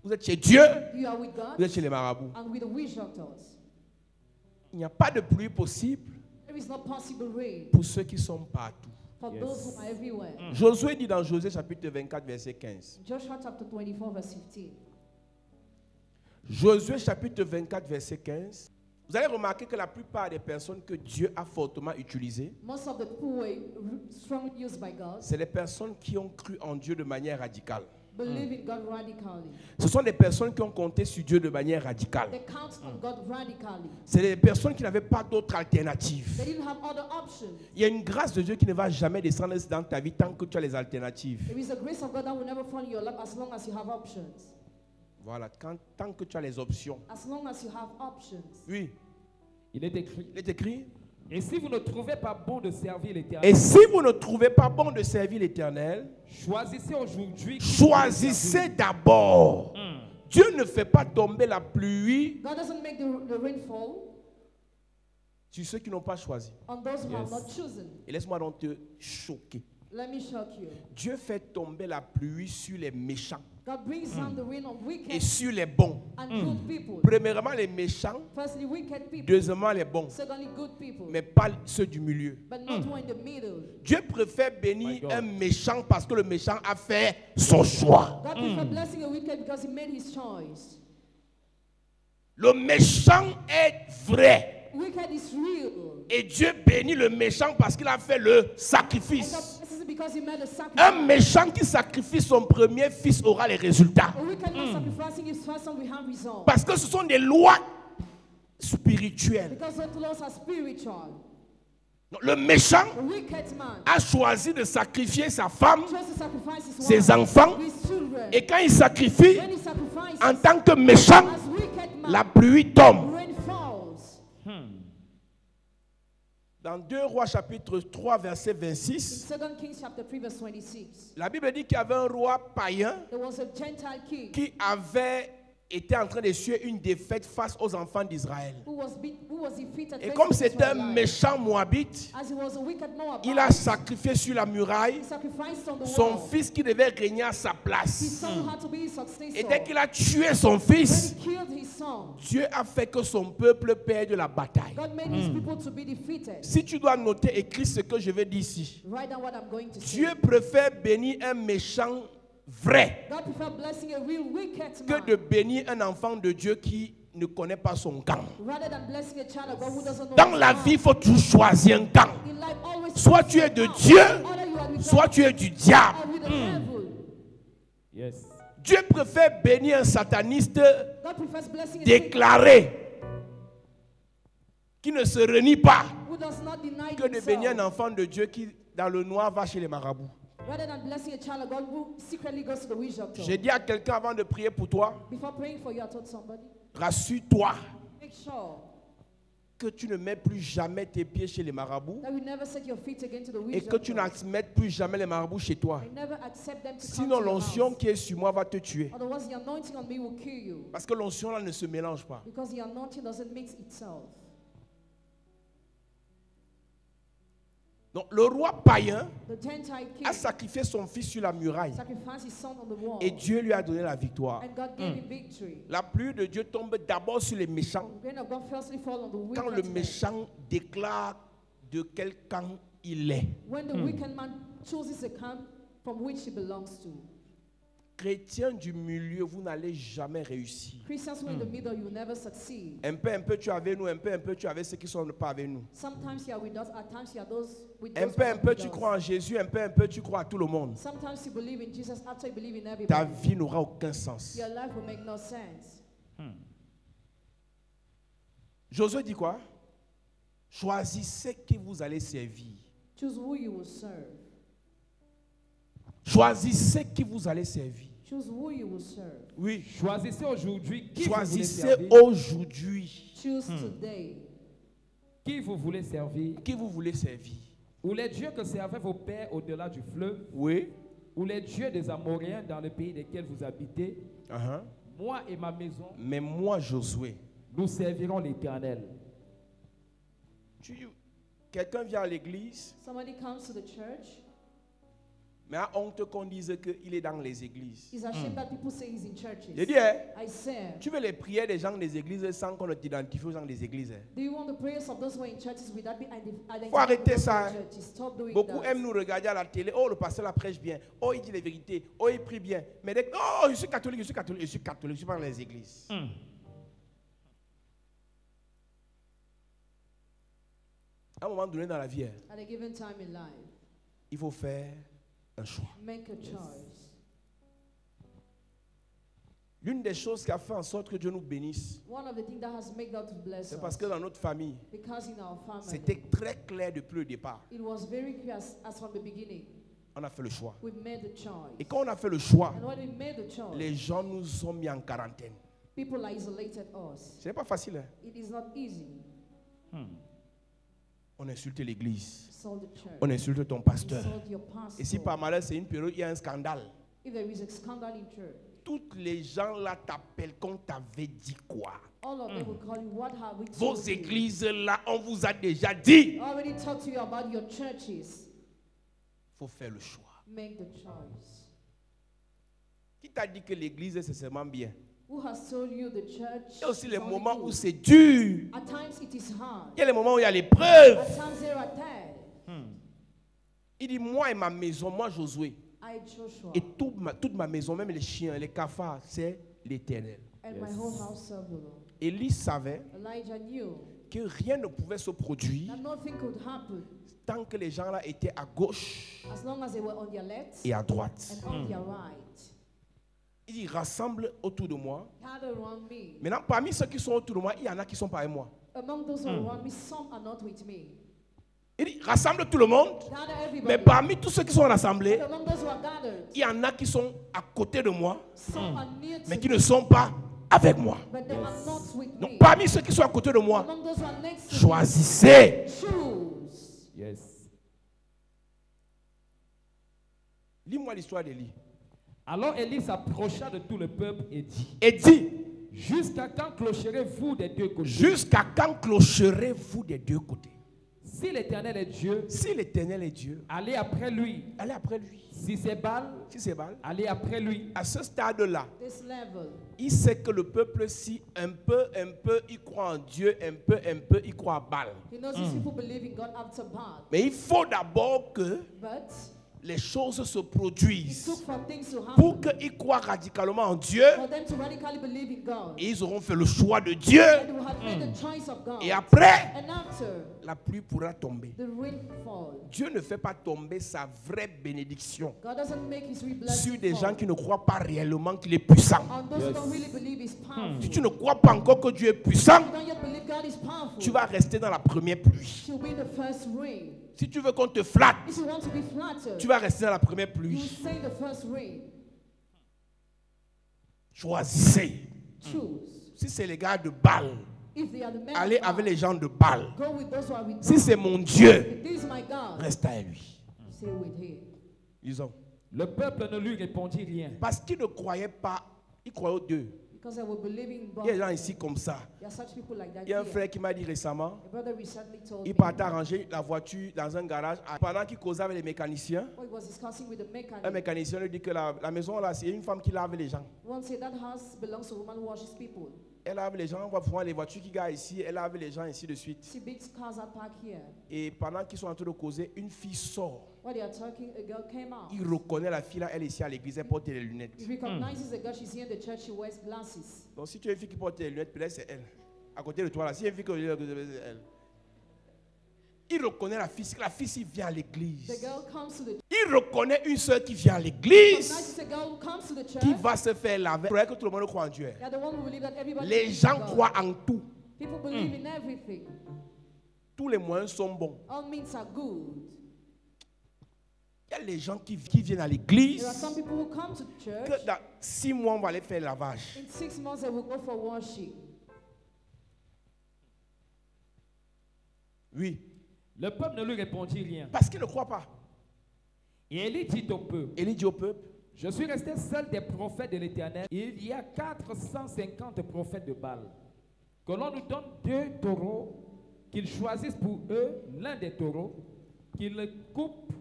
Speaker 1: Vous êtes chez Dieu,
Speaker 5: You are with God
Speaker 1: vous êtes chez les marabouts.
Speaker 5: and with the witch doctors.
Speaker 1: Il n'y a pas de pluie possible
Speaker 5: There is no possible rain
Speaker 1: pour ceux qui sont partout.
Speaker 5: for those who are everywhere.
Speaker 1: Josué dit dans Josué chapitre 24 verset 15.
Speaker 5: Joshua chapter 24 verse 15.
Speaker 1: Josué chapitre 24 verset 15. Vous allez remarquer que la plupart des personnes que Dieu a fortement utilisées,
Speaker 5: Most of the people were strongly used by God,
Speaker 1: c'est les personnes qui ont cru en Dieu de manière radicale.
Speaker 5: believe in God radically.
Speaker 1: Ce sont des personnes qui ont compté sur Dieu de manière radicale.
Speaker 5: They count on God radically.
Speaker 1: C'est des personnes qui n'avaient pas d'autre alternative.
Speaker 5: They didn't have other options.
Speaker 1: Il y a une grâce de Dieu qui ne va jamais descendre dans ta vie tant que tu as les alternatives.
Speaker 5: There is a grace of God that will never fall in your life as long as you have options.
Speaker 1: Voilà, tant que tu as les options.
Speaker 5: As long as you have options.
Speaker 1: Oui,
Speaker 4: Il est écrit,
Speaker 1: il est écrit,
Speaker 4: Et si vous ne trouvez pas bon de servir
Speaker 1: Et
Speaker 4: l'Éternel,
Speaker 1: si vous ne trouvez pas bon de servir l'Éternel,
Speaker 4: choisissez aujourd'hui.
Speaker 1: choisissez d'abord. Dieu ne fait pas tomber la pluie
Speaker 5: God doesn't make the rainfall
Speaker 1: sur ceux qui n'ont pas choisi.
Speaker 5: on those who have
Speaker 4: Yes.
Speaker 5: not chosen.
Speaker 1: Et laisse-moi donc te choquer.
Speaker 5: Let me shock you.
Speaker 1: Dieu fait tomber la pluie sur les méchants
Speaker 5: God brings down the rain on
Speaker 1: et
Speaker 5: wicked
Speaker 1: sur les bons.
Speaker 5: and good people.
Speaker 1: Premièrement, les méchants.
Speaker 5: Firstly, wicked people.
Speaker 1: Deuxièmement, les bons.
Speaker 5: Secondly, good people.
Speaker 1: Mais pas ceux du milieu.
Speaker 5: But not one in the middle.
Speaker 1: Dieu préfère
Speaker 4: My
Speaker 1: bénir
Speaker 4: God.
Speaker 1: un méchant parce que le méchant a fait son choix.
Speaker 5: God prefer blessing a wicked because he made his choice.
Speaker 1: Le méchant est vrai.
Speaker 5: Wicked is real.
Speaker 1: Et Dieu bénit le méchant parce qu'il a fait le sacrifice.
Speaker 5: This is because he made a sacrifice.
Speaker 1: Un méchant qui sacrifie son premier fils aura les résultats.
Speaker 5: A wicked man sacrificing his first son will have results.
Speaker 1: Parce que ce sont des lois spirituelles.
Speaker 5: Because those laws are spiritual.
Speaker 1: Donc, le méchant
Speaker 5: A wicked man
Speaker 1: a choisi de sacrifier sa femme,
Speaker 5: chose to sacrifice his
Speaker 1: ses
Speaker 5: wife,
Speaker 1: enfants.
Speaker 5: his children.
Speaker 1: Et quand il sacrifie,
Speaker 5: When he sacrifices,
Speaker 1: en tant que méchant,
Speaker 5: as wicked man,
Speaker 1: la pluie tombe.
Speaker 5: rain falls.
Speaker 1: Dans 2 Rois chapitre 3 verset
Speaker 5: In
Speaker 1: 26,
Speaker 5: 2 Kings chapter 3 verse 26,
Speaker 1: la Bible dit qu'il y avait un roi païen
Speaker 5: there was a Gentile king
Speaker 1: qui avait été en train de suer une défaite face aux enfants d'Israël.
Speaker 5: who was defeated.
Speaker 1: Et
Speaker 5: facing
Speaker 1: comme c'était un
Speaker 5: Israelites.
Speaker 1: méchant moabite,
Speaker 5: As he was a wicked Moabite,
Speaker 1: il a sacrifié sur la muraille
Speaker 5: he sacrificed on the
Speaker 1: son
Speaker 5: wall.
Speaker 1: fils qui devait régner à sa
Speaker 5: His
Speaker 1: place.
Speaker 5: son had to be his successor.
Speaker 1: Et dès qu'il a tué son
Speaker 5: When
Speaker 1: fils,
Speaker 5: he killed his son,
Speaker 1: Dieu a fait que son peuple perde la bataille.
Speaker 5: God made his people to be defeated.
Speaker 1: Si tu dois noter, écris ce que je vais dire ici.
Speaker 5: Write down what I'm going to say.
Speaker 1: Dieu préfère bénir un méchant vrai
Speaker 5: God prefer blessing a real wicked
Speaker 1: que
Speaker 5: man
Speaker 1: de bénir un enfant de Dieu qui ne connaît pas son camp.
Speaker 5: rather than blessing a child of God who doesn't know
Speaker 1: Dans
Speaker 5: his
Speaker 1: la
Speaker 5: God.
Speaker 1: vie, il faut toujours choisir un camp.
Speaker 5: In life, always
Speaker 1: Soit
Speaker 5: choose
Speaker 1: tu es
Speaker 5: your
Speaker 1: de
Speaker 5: camp.
Speaker 1: Dieu,
Speaker 5: Either you are with
Speaker 1: soit
Speaker 5: God
Speaker 1: tu es du diable.
Speaker 5: or with the devil.
Speaker 4: Yes.
Speaker 1: Dieu préfère bénir un sataniste
Speaker 5: God prefers blessing a
Speaker 1: déclaré, qui ne se renie pas,
Speaker 5: who does not deny
Speaker 1: que de bénir un
Speaker 5: himself,
Speaker 1: enfant de Dieu qui, dans le noir, va chez les marabouts.
Speaker 5: rather than blessing a child of God who secretly goes to the witch doctor.
Speaker 1: J'ai dit à quelqu'un avant de prier pour toi,
Speaker 5: Before praying for you, I told somebody,
Speaker 1: rassure-toi
Speaker 5: make sure
Speaker 1: que tu ne mets plus jamais tes pieds chez les marabouts
Speaker 5: that you never set your feet again to the
Speaker 1: et
Speaker 5: witch
Speaker 1: que tu
Speaker 5: doctor.
Speaker 1: n'acceptes plus jamais les marabouts chez toi.
Speaker 5: I never accept them to come
Speaker 1: Sinon,
Speaker 5: to your
Speaker 1: l'onction
Speaker 5: house.
Speaker 1: qui est sur moi va te tuer.
Speaker 5: Otherwise, the anointing on me will kill you.
Speaker 1: Parce que l'onction là ne se mélange pas.
Speaker 5: Because the anointing doesn't mix itself.
Speaker 1: Donc, le roi païen
Speaker 5: The Gentile king
Speaker 1: a sacrifié son fils sur la muraille
Speaker 5: sacrificed his son on the wall.
Speaker 1: et Dieu lui a donné la victoire.
Speaker 5: And God gave him victory.
Speaker 1: La pluie de Dieu tombe d'abord sur les méchants
Speaker 5: The grain of God firstly fall on the wicked
Speaker 1: quand le
Speaker 5: man.
Speaker 1: méchant déclare de quel camp il est.
Speaker 5: When the wicked man chooses a camp from which he belongs to.
Speaker 1: Chrétien du milieu, vous n'allez jamais réussir.
Speaker 5: Christians who are in the middle, you will never succeed.
Speaker 1: Un peu, tu es avec nous, un peu, tu es avec ceux qui ne sont pas avec nous.
Speaker 5: Sometimes you are with us, at times you are those with
Speaker 1: Un
Speaker 5: those who are
Speaker 1: peu,
Speaker 5: with
Speaker 1: tu
Speaker 5: us.
Speaker 1: crois en Jésus, un peu, tu crois à tout le monde.
Speaker 5: Sometimes you believe in Jesus, after you believe in
Speaker 1: Ta
Speaker 5: everybody.
Speaker 1: vie n'aura aucun sens.
Speaker 5: Your life will make no sense.
Speaker 1: Josué dit quoi? Choisissez qui vous allez servir.
Speaker 5: Choose who you will serve.
Speaker 1: Choisissez qui vous allez servir.
Speaker 5: Choose who you will serve.
Speaker 1: Oui.
Speaker 4: Choisissez aujourd'hui qui vous voulez
Speaker 1: Choisissez
Speaker 4: servir.
Speaker 1: aujourd'hui
Speaker 5: Choose today.
Speaker 4: Qui vous voulez servir.
Speaker 1: qui vous voulez servir.
Speaker 4: Ou les dieux que servaient vos pères au-delà du fleuve.
Speaker 1: Oui.
Speaker 4: Ou les dieux des Amoréens dans le pays desquels vous habitez.
Speaker 1: Uh-huh.
Speaker 4: Moi et ma maison,
Speaker 1: Mais moi, Josué,
Speaker 4: nous servirons l'Éternel.
Speaker 1: quelqu'un vient à l'église,
Speaker 5: Somebody comes to the church.
Speaker 1: mais a honte qu'on dise qu'il est dans les églises.
Speaker 5: He's ashamed that people say he's in churches.
Speaker 1: J'ai dit, hein,
Speaker 5: I said,
Speaker 1: tu veux les prières des gens des églises sans qu'on ne t'identifie aux gens des églises. Hein?
Speaker 5: do you want the prayers of those who are in churches without being identified?
Speaker 1: Faut arrêter
Speaker 5: with
Speaker 1: ça,
Speaker 5: those
Speaker 1: hein.
Speaker 5: in churches? Stop doing
Speaker 1: Beaucoup
Speaker 5: that.
Speaker 1: aiment nous regarder à la télé. Oh, le pasteur la prêche bien. Oh, il dit les vérités. Oh, il prie bien. Mais dès que, oh, je suis catholique, je suis catholique, je suis catholique, je suis pas dans les églises. À un moment donné dans la vie, hein,
Speaker 5: At a given time in life,
Speaker 1: il faut faire un choix.
Speaker 5: make a choice.
Speaker 1: L'une des choses qui a fait en sorte que Dieu nous bénisse,
Speaker 5: One of the things that has made God to bless
Speaker 1: c'est parce
Speaker 5: us,
Speaker 1: que dans notre famille,
Speaker 5: because in our family,
Speaker 1: c'était très clair depuis le départ.
Speaker 5: it was very clear as from the beginning,
Speaker 1: On a fait le choix.
Speaker 5: we made the choice.
Speaker 1: Et quand on a fait le choix,
Speaker 5: And when we made the choice,
Speaker 1: les gens nous ont mis en quarantaine.
Speaker 5: people isolated us.
Speaker 1: Ce n'est pas facile. Hein?
Speaker 5: It is not easy.
Speaker 1: On insulte l'église.
Speaker 5: insult the church,
Speaker 1: On insulte ton pasteur.
Speaker 5: insult your pastor.
Speaker 1: Et si par malheur c'est une période, il y a un scandale.
Speaker 5: If there is a scandal in church,
Speaker 1: Toutes les gens là t'appellent qu'on t'avait dit quoi.
Speaker 5: all of them will call you, what have we
Speaker 1: Vos
Speaker 5: told you?
Speaker 1: églises là, on vous a déjà dit.
Speaker 5: I already talked to you about your churches.
Speaker 1: Il faut faire le choix.
Speaker 5: Make the choice.
Speaker 1: Qui t'a dit que l'église c'est seulement bien?
Speaker 5: Who has told you the church?
Speaker 1: Il y a aussi
Speaker 5: is
Speaker 1: les
Speaker 5: only
Speaker 1: moments
Speaker 5: good?
Speaker 1: où c'est dur.
Speaker 5: At times it is hard.
Speaker 1: Il y a les moments où il y a l'épreuve.
Speaker 5: At times there are tests.
Speaker 1: Il dit, moi et ma maison, moi Josué,
Speaker 5: I, Joshua,
Speaker 1: et toute ma maison, même les chiens, les cafards, c'est l'Éternel.
Speaker 5: and my whole house serve the Lord.
Speaker 1: Élie savait
Speaker 5: Elijah knew
Speaker 1: que rien ne pouvait se produire
Speaker 5: that nothing could happen
Speaker 1: tant que les gens là étaient à gauche
Speaker 5: as long as they were on their left
Speaker 1: et à droite.
Speaker 5: and on their right.
Speaker 1: Il dit, rassemble autour de moi.
Speaker 5: Gather around me.
Speaker 1: Maintenant, parmi ceux qui sont autour de moi, il y en a qui sont parmi moi.
Speaker 5: Among those who are around me, some are not with me.
Speaker 1: Il dit, rassemble tout le monde.
Speaker 5: Gather everybody.
Speaker 1: Mais parmi tous ceux qui sont rassemblés,
Speaker 5: But among those who are gathered,
Speaker 1: il y en a qui sont à côté de moi,
Speaker 5: some are near to
Speaker 1: mais qui
Speaker 5: me,
Speaker 1: ne sont pas avec moi.
Speaker 5: but they are not with
Speaker 1: Donc,
Speaker 5: me.
Speaker 1: parmi ceux qui sont à côté de moi,
Speaker 5: Among those who are next to
Speaker 1: choisissez.
Speaker 5: me, choose.
Speaker 4: Yes.
Speaker 1: Lis-moi l'histoire d'Élie.
Speaker 4: Alors Élie s'approcha de tout le peuple et dit,
Speaker 1: Et dit,
Speaker 4: jusqu'à quand clocherez-vous des deux côtés?
Speaker 1: jusqu'à quand clocherez-vous des deux côtés?
Speaker 4: Si l'Éternel est Dieu,
Speaker 1: Si l'Éternel est Dieu,
Speaker 4: allez après lui.
Speaker 1: allez après lui.
Speaker 4: Si c'est Baal,
Speaker 1: Si c'est Baal,
Speaker 4: allez après lui.
Speaker 1: à ce stade-là,
Speaker 5: This level,
Speaker 1: il sait que le peuple, si un peu, il croit en Dieu, un peu, il croit à Baal.
Speaker 5: he knows these people believe in God after Baal,
Speaker 1: Mais il faut d'abord que
Speaker 5: but
Speaker 1: les choses se
Speaker 5: he
Speaker 1: produisent
Speaker 5: took for things to
Speaker 1: pour
Speaker 5: happen
Speaker 1: qu'ils croient radicalement en Dieu
Speaker 5: for them to radically believe in God.
Speaker 1: et ils auront fait le choix de Dieu.
Speaker 5: They will have made the choice of God.
Speaker 1: Et après,
Speaker 5: And after,
Speaker 1: la pluie pourra tomber.
Speaker 5: the rain fall.
Speaker 1: Dieu ne fait pas tomber sa vraie bénédiction
Speaker 5: God doesn't make his real
Speaker 1: sur
Speaker 5: blessing
Speaker 1: des gens
Speaker 5: fall
Speaker 1: qui ne croient pas réellement qu'il est puissant.
Speaker 5: on those who don't really believe he's powerful.
Speaker 1: Si tu ne crois pas encore que Dieu est puissant,
Speaker 5: You don't yet believe God is powerful.
Speaker 1: tu vas rester dans la première pluie.
Speaker 5: You'll be in the first rain.
Speaker 1: Si tu veux qu'on te flatte,
Speaker 5: If you want to be flattered,
Speaker 1: tu vas rester dans la première
Speaker 5: you will
Speaker 1: pluie.
Speaker 5: say the first rain.
Speaker 1: Choisissez.
Speaker 5: Choose.
Speaker 1: Si c'est les gars de Baal,
Speaker 5: If they are the men
Speaker 1: allez
Speaker 5: of
Speaker 1: avec
Speaker 5: God,
Speaker 1: les gens de Baal.
Speaker 5: go with those who are with
Speaker 1: Si
Speaker 5: God.
Speaker 1: c'est mon Dieu,
Speaker 5: If this is my God,
Speaker 1: reste à lui.
Speaker 5: stay with him.
Speaker 1: Lisons.
Speaker 4: Le peuple ne lui répondit rien.
Speaker 1: Parce qu'il ne croyait pas, il croyait aux deux.
Speaker 5: Because I will believe in God.
Speaker 1: Il y a des gens ici comme ça.
Speaker 5: There are such people like that
Speaker 1: Il y a un
Speaker 5: here.
Speaker 1: frère qui m'a dit récemment,
Speaker 5: A brother recently told
Speaker 1: il
Speaker 5: me,
Speaker 1: partait arranger la voiture dans un garage. Pendant qu'il causait avec les mécaniciens,
Speaker 5: oh, he was discussing with the
Speaker 1: un
Speaker 5: mechanic.
Speaker 1: mécanicien lui dit que la maison là, c'est une femme qui lave les gens.
Speaker 5: One said that house belongs to a woman who washes people.
Speaker 1: Elle lave les gens, on va voir les voitures qui garent ici, elle lave les gens, ainsi de suite.
Speaker 5: See big cars are parked here.
Speaker 1: Et pendant qu'ils sont en train de causer, une fille sort.
Speaker 5: While they are talking, a girl came out.
Speaker 1: Il reconnaît la fille là, elle est ici à l'église, elle porte les lunettes.
Speaker 5: He recognizes the girl. She's here in the church. She wears glasses.
Speaker 1: Donc si tu as une fille qui porte les lunettes, peut-être c'est elle. À côté de toi là, si il y a une fille qui c'est elle. Il reconnaît la fille s'il vient à
Speaker 5: The
Speaker 1: l'église.
Speaker 5: girl comes to the
Speaker 1: Il reconnaît une soeur qui vient à l'église,
Speaker 5: recognizes a girl who comes to the church.
Speaker 1: qui va se faire laver. Il faudrait que tout le monde croit en Dieu.
Speaker 5: They are the one who believe that everybody
Speaker 1: Les
Speaker 5: believes in
Speaker 1: gens
Speaker 5: God.
Speaker 1: croient en tout.
Speaker 5: People believe in everything.
Speaker 1: Tous les moyens sont bons.
Speaker 5: All means are good.
Speaker 1: Il y a les gens qui viennent à l'église,
Speaker 5: There are some people who come to church.
Speaker 1: que dans 6 mois, on va aller faire lavage.
Speaker 5: In 6 months, they will go for worship.
Speaker 1: Oui,
Speaker 4: Le peuple ne lui répondit rien.
Speaker 1: parce qu'ils ne croient pas.
Speaker 4: Et Élie dit au peuple,
Speaker 1: Élie dit au peuple,
Speaker 4: je suis resté seul des prophètes de l'Éternel. Il y a 450 prophètes de Baal. Que l'on nous donne 2 taureaux, qu'ils choisissent pour eux l'un des taureaux, qu'ils le coupent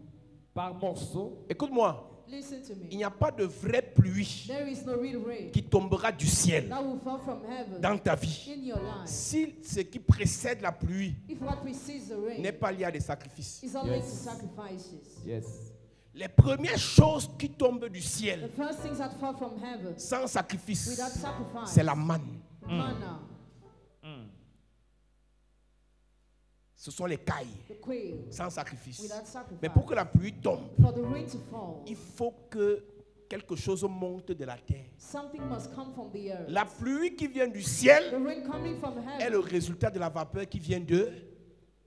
Speaker 4: par morceaux.
Speaker 1: écoute-moi,
Speaker 5: Listen to
Speaker 1: il
Speaker 5: me.
Speaker 1: n'y a pas de vraie pluie
Speaker 5: There is no real rain
Speaker 1: qui tombera du ciel
Speaker 5: that will fall from heaven
Speaker 1: dans ta vie.
Speaker 5: in your life.
Speaker 1: Si ce qui précède la pluie
Speaker 5: If what precedes the rain
Speaker 1: n'est pas lié à des sacrifices.
Speaker 5: is always
Speaker 4: Yes.
Speaker 5: to sacrifices.
Speaker 4: Yes.
Speaker 1: Les premières choses qui tombent du
Speaker 5: The
Speaker 1: ciel
Speaker 5: first things that fall from heaven
Speaker 1: sans sacrifice,
Speaker 5: without sacrifice,
Speaker 1: c'est la manne.
Speaker 5: manna,
Speaker 1: Ce sont les cailles
Speaker 5: the quail,
Speaker 1: sans sacrifice.
Speaker 5: without sacrifice.
Speaker 1: Mais pour que la pluie tombe,
Speaker 5: For the rain to fall,
Speaker 1: il faut que quelque chose monte de la terre.
Speaker 5: something must come from the earth.
Speaker 1: La pluie qui vient du
Speaker 5: The
Speaker 1: ciel
Speaker 5: rain coming from
Speaker 1: est
Speaker 5: heaven
Speaker 1: le résultat de la vapeur qui vient d'eux.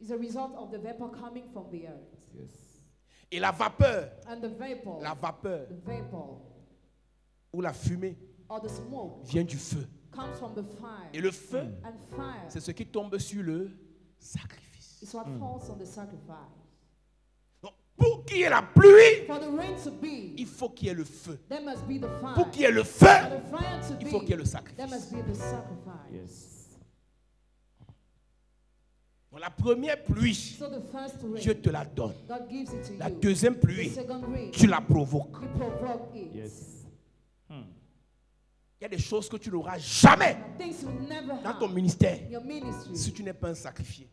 Speaker 5: is a result of the vapor coming from the earth.
Speaker 4: Yes.
Speaker 1: Et la vapeur,
Speaker 5: And the vapor,
Speaker 1: the
Speaker 5: vapor
Speaker 1: ou la fumée
Speaker 5: or the smoke
Speaker 1: vient du feu.
Speaker 5: comes from the fire.
Speaker 1: Et le feu,
Speaker 5: And fire
Speaker 1: c'est ce qui tombe sur le sacrifice.
Speaker 5: It's what falls on the sacrifice.
Speaker 1: Donc, pour qu'il y ait la pluie,
Speaker 5: For the rain to be,
Speaker 1: il faut qu'il y ait le feu.
Speaker 5: there must be the fire.
Speaker 1: Pour qu'il y ait le feu,
Speaker 5: For the fire to
Speaker 1: il
Speaker 5: be,
Speaker 1: faut qu'il y ait le sacrifice.
Speaker 5: there must be the sacrifice.
Speaker 4: Yes.
Speaker 1: Donc, la première pluie,
Speaker 5: So the first rain,
Speaker 1: Dieu te la donne.
Speaker 5: God gives it to
Speaker 1: La
Speaker 5: you.
Speaker 1: deuxième
Speaker 5: The
Speaker 1: pluie,
Speaker 5: second rain,
Speaker 1: tu la provoques.
Speaker 5: you provoke it.
Speaker 4: Yes.
Speaker 1: Il y a des choses que tu n'auras jamais
Speaker 5: Things you never
Speaker 1: dans ton
Speaker 5: have
Speaker 1: ministère
Speaker 5: in your ministry
Speaker 1: si tu n'es pas un sacrifié.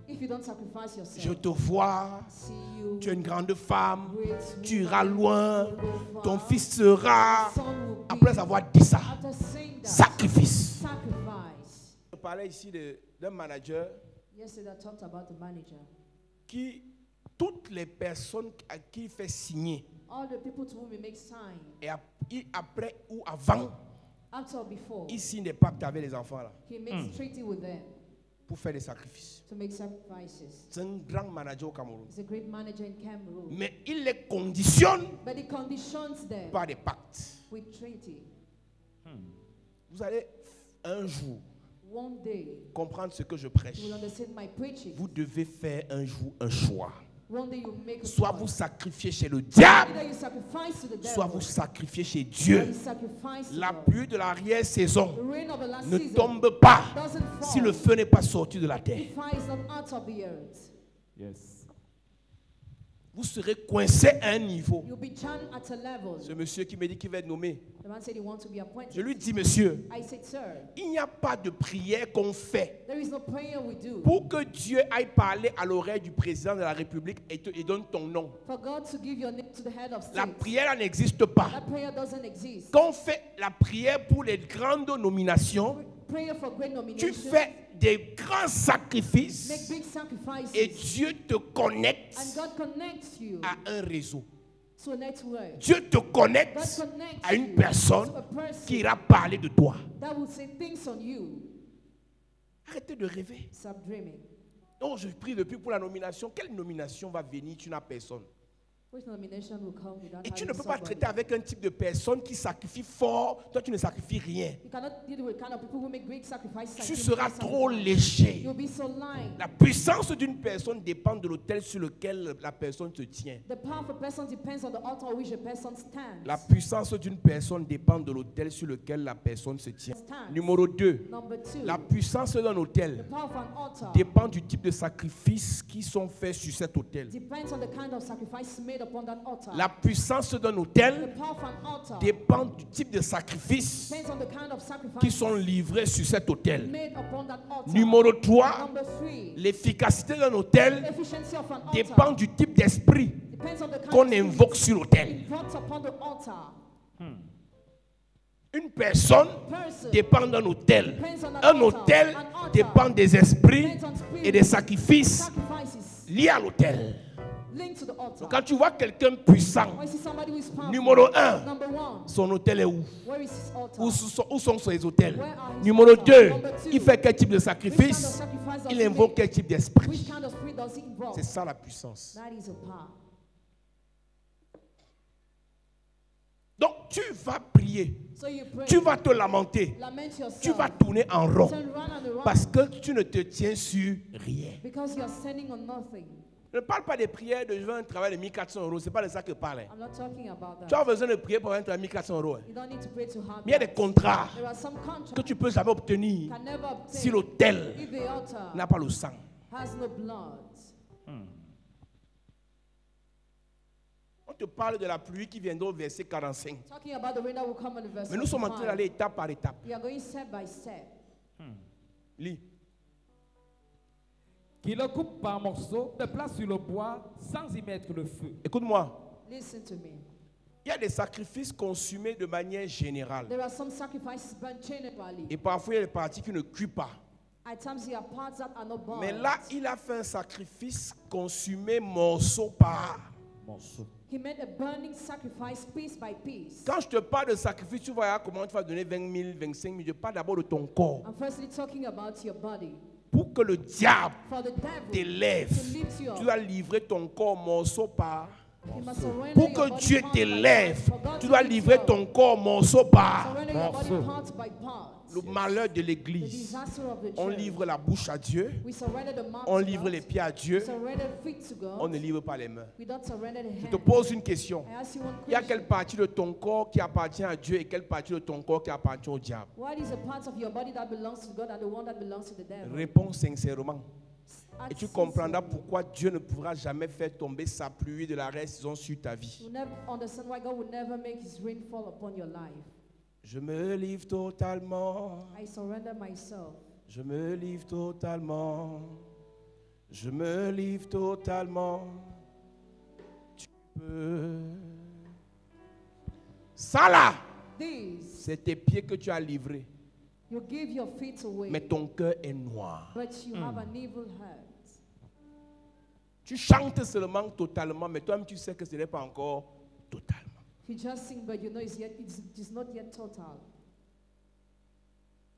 Speaker 5: if you don't sacrifice yourself.
Speaker 1: Je te vois,
Speaker 5: See you,
Speaker 1: tu es une grande femme,
Speaker 5: great
Speaker 1: tu
Speaker 5: woman,
Speaker 1: iras loin,
Speaker 5: you will go
Speaker 1: ton
Speaker 5: far.
Speaker 1: fils sera,
Speaker 5: Son will be,
Speaker 1: après avoir dit ça,
Speaker 5: after saying that,
Speaker 1: sacrifice.
Speaker 5: sacrifice.
Speaker 1: Je parlais ici d'un manager
Speaker 5: Yesterday I talked about the manager.
Speaker 1: qui, toutes les personnes à qui il fait signer,
Speaker 5: All the people to whom we make sign,
Speaker 1: et après ou avant,
Speaker 5: after or before,
Speaker 1: il signe des pactes avec les enfants là,
Speaker 5: he makes treaty with them
Speaker 1: pour faire des sacrifices.
Speaker 5: to make sacrifices.
Speaker 1: C'est un grand manager au Cameroun.
Speaker 5: He's a great manager in Cameroon.
Speaker 1: Mais il les conditionne
Speaker 5: But he conditions them
Speaker 1: par des pactes.
Speaker 5: with treaty.
Speaker 1: Vous allez un jour
Speaker 5: One day,
Speaker 1: comprendre ce que je prêche.
Speaker 5: you will understand my preaching.
Speaker 1: Vous devez faire un jour un choix.
Speaker 5: One day you make a
Speaker 1: Soit
Speaker 5: choice.
Speaker 1: vous sacrifiez chez le diable,
Speaker 5: Either you sacrifice to the devil,
Speaker 1: soit vous sacrifiez chez
Speaker 5: or
Speaker 1: Dieu.
Speaker 5: you sacrifice to
Speaker 1: La
Speaker 5: God.
Speaker 1: pluie de l'arrière-saison
Speaker 5: The rain of the last
Speaker 1: ne
Speaker 5: season
Speaker 1: tombe pas
Speaker 5: doesn't fall.
Speaker 1: si le feu n'est pas sorti de la
Speaker 5: The
Speaker 1: terre.
Speaker 5: fire is not out of the earth.
Speaker 4: Yes.
Speaker 1: Vous serez coincé à un niveau.
Speaker 5: You'll be charmed at a level.
Speaker 1: Ce monsieur qui me dit qu'il va être nommé,
Speaker 5: The man said he wants to be appointed.
Speaker 1: je lui dis, monsieur,
Speaker 5: I said, sir,
Speaker 1: il n'y a pas de prière qu'on fait
Speaker 5: there is no prayer we do
Speaker 1: pour que Dieu aille parler à l'oreille du président de la République et donne ton nom.
Speaker 5: for God to give your name to the head of
Speaker 1: La
Speaker 5: state.
Speaker 1: prière là n'existe pas.
Speaker 5: That prayer doesn't exist.
Speaker 1: Quand on fait la prière pour les grandes nominations,
Speaker 5: Prayer for great
Speaker 1: tu
Speaker 5: nomination.
Speaker 1: fais des grands
Speaker 5: Make
Speaker 1: sacrifices
Speaker 5: big sacrifices.
Speaker 1: et Dieu te connecte
Speaker 5: And God connects you
Speaker 1: à un réseau.
Speaker 5: to a network.
Speaker 1: Dieu te
Speaker 5: God
Speaker 1: connecte
Speaker 5: connects
Speaker 1: à une
Speaker 5: you
Speaker 1: personne
Speaker 5: to a person
Speaker 1: qui ira parler de toi.
Speaker 5: that will say things on you.
Speaker 1: Arrêtez de rêver.
Speaker 5: Stop dreaming.
Speaker 1: Donc je prie depuis pour la nomination. Quelle nomination va venir? Tu n'as personne.
Speaker 5: Which nomination will come without
Speaker 1: Et tu
Speaker 5: having
Speaker 1: ne peux pas
Speaker 5: somebody?
Speaker 1: traiter avec un type de personne qui sacrifie fort. Toi, tu ne sacrifies rien.
Speaker 5: You cannot deal with kind of people who make great sacrifices.
Speaker 1: Tu
Speaker 5: and
Speaker 1: seras
Speaker 5: great
Speaker 1: trop
Speaker 5: sacrifice.
Speaker 1: léger.
Speaker 5: You'll be so light.
Speaker 1: La puissance d'une personne dépend de l'autel sur lequel la personne se tient.
Speaker 5: The power of a person depends on the altar on which a person stands.
Speaker 1: La puissance d'une personne dépend de l'autel sur lequel la personne se tient. Numéro 2.
Speaker 5: Number two,
Speaker 1: La puissance d'un
Speaker 5: the
Speaker 1: autel
Speaker 5: power of an altar
Speaker 1: dépend du type de sacrifices qui sont faits sur cet autel.
Speaker 5: depends on the kind of sacrifice made upon that altar.
Speaker 1: La puissance d'un
Speaker 5: The
Speaker 1: autel
Speaker 5: power of an altar
Speaker 1: dépend du type de sacrifices
Speaker 5: depends on the kind of sacrifice
Speaker 1: qui sont livrés sur cet autel.
Speaker 5: made upon that altar.
Speaker 1: Numéro 3.
Speaker 5: Number three,
Speaker 1: L'efficacité d'un
Speaker 5: the
Speaker 1: autel
Speaker 5: efficiency of an altar
Speaker 1: dépend du type d'esprit
Speaker 5: depends on the kind
Speaker 1: qu'on
Speaker 5: of
Speaker 1: invoque sur l'autel.
Speaker 5: invoked upon the altar.
Speaker 1: Une personne
Speaker 5: Person
Speaker 1: dépend d'un autel.
Speaker 5: depends on an
Speaker 1: Un
Speaker 5: altar.
Speaker 1: autel
Speaker 5: An altar
Speaker 1: dépend des esprits
Speaker 5: depends on spirit,
Speaker 1: et des sacrifices
Speaker 5: sacrifices
Speaker 1: liés à l'autel.
Speaker 5: linked to the altar.
Speaker 1: Quand tu vois quelqu'un puissant,
Speaker 5: When you see somebody who is powerful,
Speaker 1: numéro 1,
Speaker 5: number one,
Speaker 1: son autel est où?
Speaker 5: where is his altar?
Speaker 1: Où sont ses autels?
Speaker 5: Where are his
Speaker 1: Numéro
Speaker 5: altars?
Speaker 1: 2,
Speaker 5: Number two,
Speaker 1: il fait quel type de
Speaker 5: which kind of
Speaker 1: sacrifice?
Speaker 5: sacrifice does
Speaker 1: Il
Speaker 5: he
Speaker 1: invoque
Speaker 5: make?
Speaker 1: quel type
Speaker 5: Which
Speaker 1: d'esprit?
Speaker 5: kind of spirit does he involve?
Speaker 1: C'est ça la puissance.
Speaker 5: That is a power.
Speaker 1: Donc tu vas prier,
Speaker 5: So you pray,
Speaker 1: tu vas te lamenter,
Speaker 5: lament yourself,
Speaker 1: tu vas tourner en rond
Speaker 5: turn round and around
Speaker 1: parce que tu ne te tiens sur rien.
Speaker 5: because you are standing on nothing.
Speaker 1: Je ne parle pas des prières de je veux un travail de 1400 euros, ce n'est pas de ça que je parle.
Speaker 5: I'm not talking about that.
Speaker 1: Tu as besoin de prier pour un travail de 1400 euros.
Speaker 5: You don't need to pray too hard.
Speaker 1: Mais il y a des contrats
Speaker 5: There are some
Speaker 1: que
Speaker 5: contracts
Speaker 1: tu ne peux jamais obtenir
Speaker 5: you can never obtain
Speaker 1: si l'autel
Speaker 5: if the altar
Speaker 1: n'a pas le sang.
Speaker 5: has no blood.
Speaker 1: On te parle de la pluie qui viendra au verset 45.
Speaker 5: Talking about the rain that will come in the verse
Speaker 1: Mais nous sommes en train
Speaker 5: 45.
Speaker 1: d'aller étape par étape.
Speaker 5: We are going step by step.
Speaker 1: Lis.
Speaker 4: Qui le coupe par morceaux, le place sur le bois sans y mettre le feu.
Speaker 1: Écoute-moi.
Speaker 5: Listen to me.
Speaker 1: Il y a des sacrifices consumés de manière générale.
Speaker 5: There are some sacrifices burnt generally.
Speaker 1: Et parfois, il y a des parties qui ne cuisent pas.
Speaker 5: At times there are parts that are not burned.
Speaker 1: Mais là, il a fait un sacrifice consumé morceau par morceau.
Speaker 5: He made a burning sacrifice piece by piece.
Speaker 1: Quand je te parle de sacrifice, tu vois comment tu vas donner 20 000, 25 000. Je parle d'abord de ton corps.
Speaker 5: I'm firstly talking about your body.
Speaker 1: Pour que le diable
Speaker 5: For the devil
Speaker 1: t'élève,
Speaker 5: to lift you
Speaker 1: tu
Speaker 5: up,
Speaker 1: dois livrer ton corps morceau par
Speaker 5: you must surrender
Speaker 1: Pour
Speaker 5: your
Speaker 1: que
Speaker 5: body
Speaker 1: Dieu
Speaker 5: part by
Speaker 1: t'élève,
Speaker 5: part. For God
Speaker 1: tu
Speaker 5: to
Speaker 1: dois
Speaker 5: lift you
Speaker 1: livrer
Speaker 5: up,
Speaker 1: ton corps morceau par
Speaker 5: surrender your body part by part.
Speaker 1: le malheur de
Speaker 5: the
Speaker 1: l'église.
Speaker 5: disaster of the
Speaker 1: On
Speaker 5: church.
Speaker 1: livre la bouche à Dieu,
Speaker 5: We surrender the mouth
Speaker 1: on
Speaker 5: to
Speaker 1: livre
Speaker 5: God.
Speaker 1: les pieds à
Speaker 5: We
Speaker 1: Dieu,
Speaker 5: surrender feet to God.
Speaker 1: on ne livre pas les mains.
Speaker 5: We don't surrender the
Speaker 1: Je te
Speaker 5: hand.
Speaker 1: pose une question.
Speaker 5: I ask you one
Speaker 1: Il y a
Speaker 5: question.
Speaker 1: quelle partie de ton corps qui appartient à Dieu et quelle partie de ton corps qui appartient au diable?
Speaker 5: What is a part of your body that belongs to God and the one that belongs to the devil?
Speaker 1: Réponds sincèrement.
Speaker 5: Ask
Speaker 1: Et tu comprendras
Speaker 5: sincerely.
Speaker 1: pourquoi Dieu ne pourra jamais faire tomber sa pluie de la saison sur ta vie.
Speaker 5: You'll never understand why God will never make his rain fall upon your life.
Speaker 1: Je me livre totalement.
Speaker 5: I surrender myself.
Speaker 1: Je me livre totalement. Je me livre totalement. Tu peux. Ça là,
Speaker 5: This,
Speaker 1: c'est tes pieds que tu as livrés.
Speaker 5: you give your feet away,
Speaker 1: Mais ton cœur est noir.
Speaker 5: but you have an evil heart.
Speaker 1: Tu chantes seulement totalement, mais toi-même tu sais que ce n'est pas encore totalement.
Speaker 5: You just sing, but you know it's not yet total.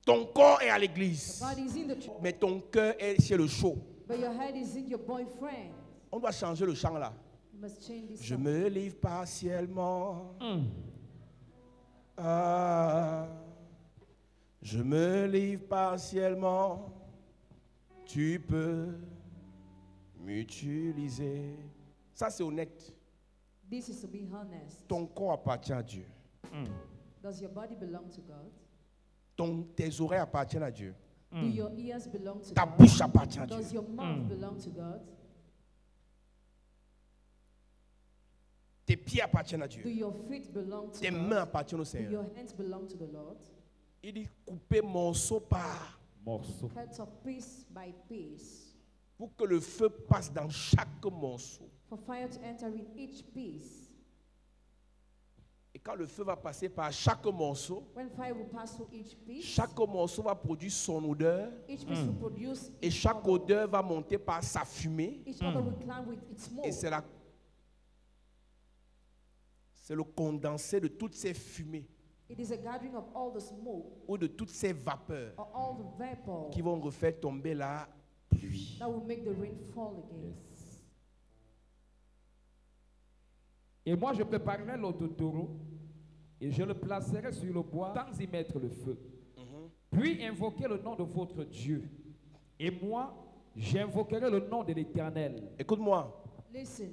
Speaker 1: Ton corps est à
Speaker 5: The
Speaker 1: l'église,
Speaker 5: body is in the church,
Speaker 1: mais ton cœur est chez le show.
Speaker 5: but your head is in your boyfriend.
Speaker 1: On doit changer le chant là.
Speaker 5: You must change this.
Speaker 1: Je
Speaker 5: song.
Speaker 1: me livre partiellement. Ah, je me livre partiellement. Tu peux m'utiliser. Ça, c'est honnête.
Speaker 5: This is to be honest.
Speaker 1: Ton corps appartient à Dieu.
Speaker 5: Does your body belong to God?
Speaker 1: Tes oreilles appartiennent à Dieu.
Speaker 5: Do your ears belong to
Speaker 1: Ta
Speaker 5: God?
Speaker 1: bouche appartient à Dieu.
Speaker 5: Does your mouth belong to God?
Speaker 1: Tes pieds appartiennent à
Speaker 5: Do
Speaker 1: Dieu.
Speaker 5: your feet belong to
Speaker 1: Tes
Speaker 5: God?
Speaker 1: mains appartiennent au
Speaker 5: Do
Speaker 1: Seigneur.
Speaker 5: your hands belong to the Lord?
Speaker 1: Il dit couper morceau par
Speaker 4: Morceau.
Speaker 5: Cuts of piece by piece,
Speaker 1: pour que le feu passe dans chaque morceau.
Speaker 5: for fire to enter in each piece.
Speaker 1: Et quand le feu va passer par chaque morceau,
Speaker 5: When fire will pass through each piece,
Speaker 1: chaque morceau va produire son odeur
Speaker 5: each piece will produce
Speaker 1: et
Speaker 5: its
Speaker 1: chaque
Speaker 5: odor.
Speaker 1: odeur va monter par sa fumée.
Speaker 5: Each odor will climb with its smoke.
Speaker 1: Et c'est le condensé de toutes ces fumées
Speaker 5: It is a gathering of all the smoke
Speaker 1: ou de toutes ces vapeurs
Speaker 5: or all the vapor
Speaker 1: qui vont refaire tomber la pluie.
Speaker 5: that will make the rain fall again.
Speaker 4: Yes. Et moi, je préparerai l'autre taureau et je le placerai sur le bois sans y mettre le feu. Puis invoquez le nom de votre Dieu. Et moi, j'invoquerai le nom de l'Éternel.
Speaker 1: Écoute-moi,
Speaker 5: Listen,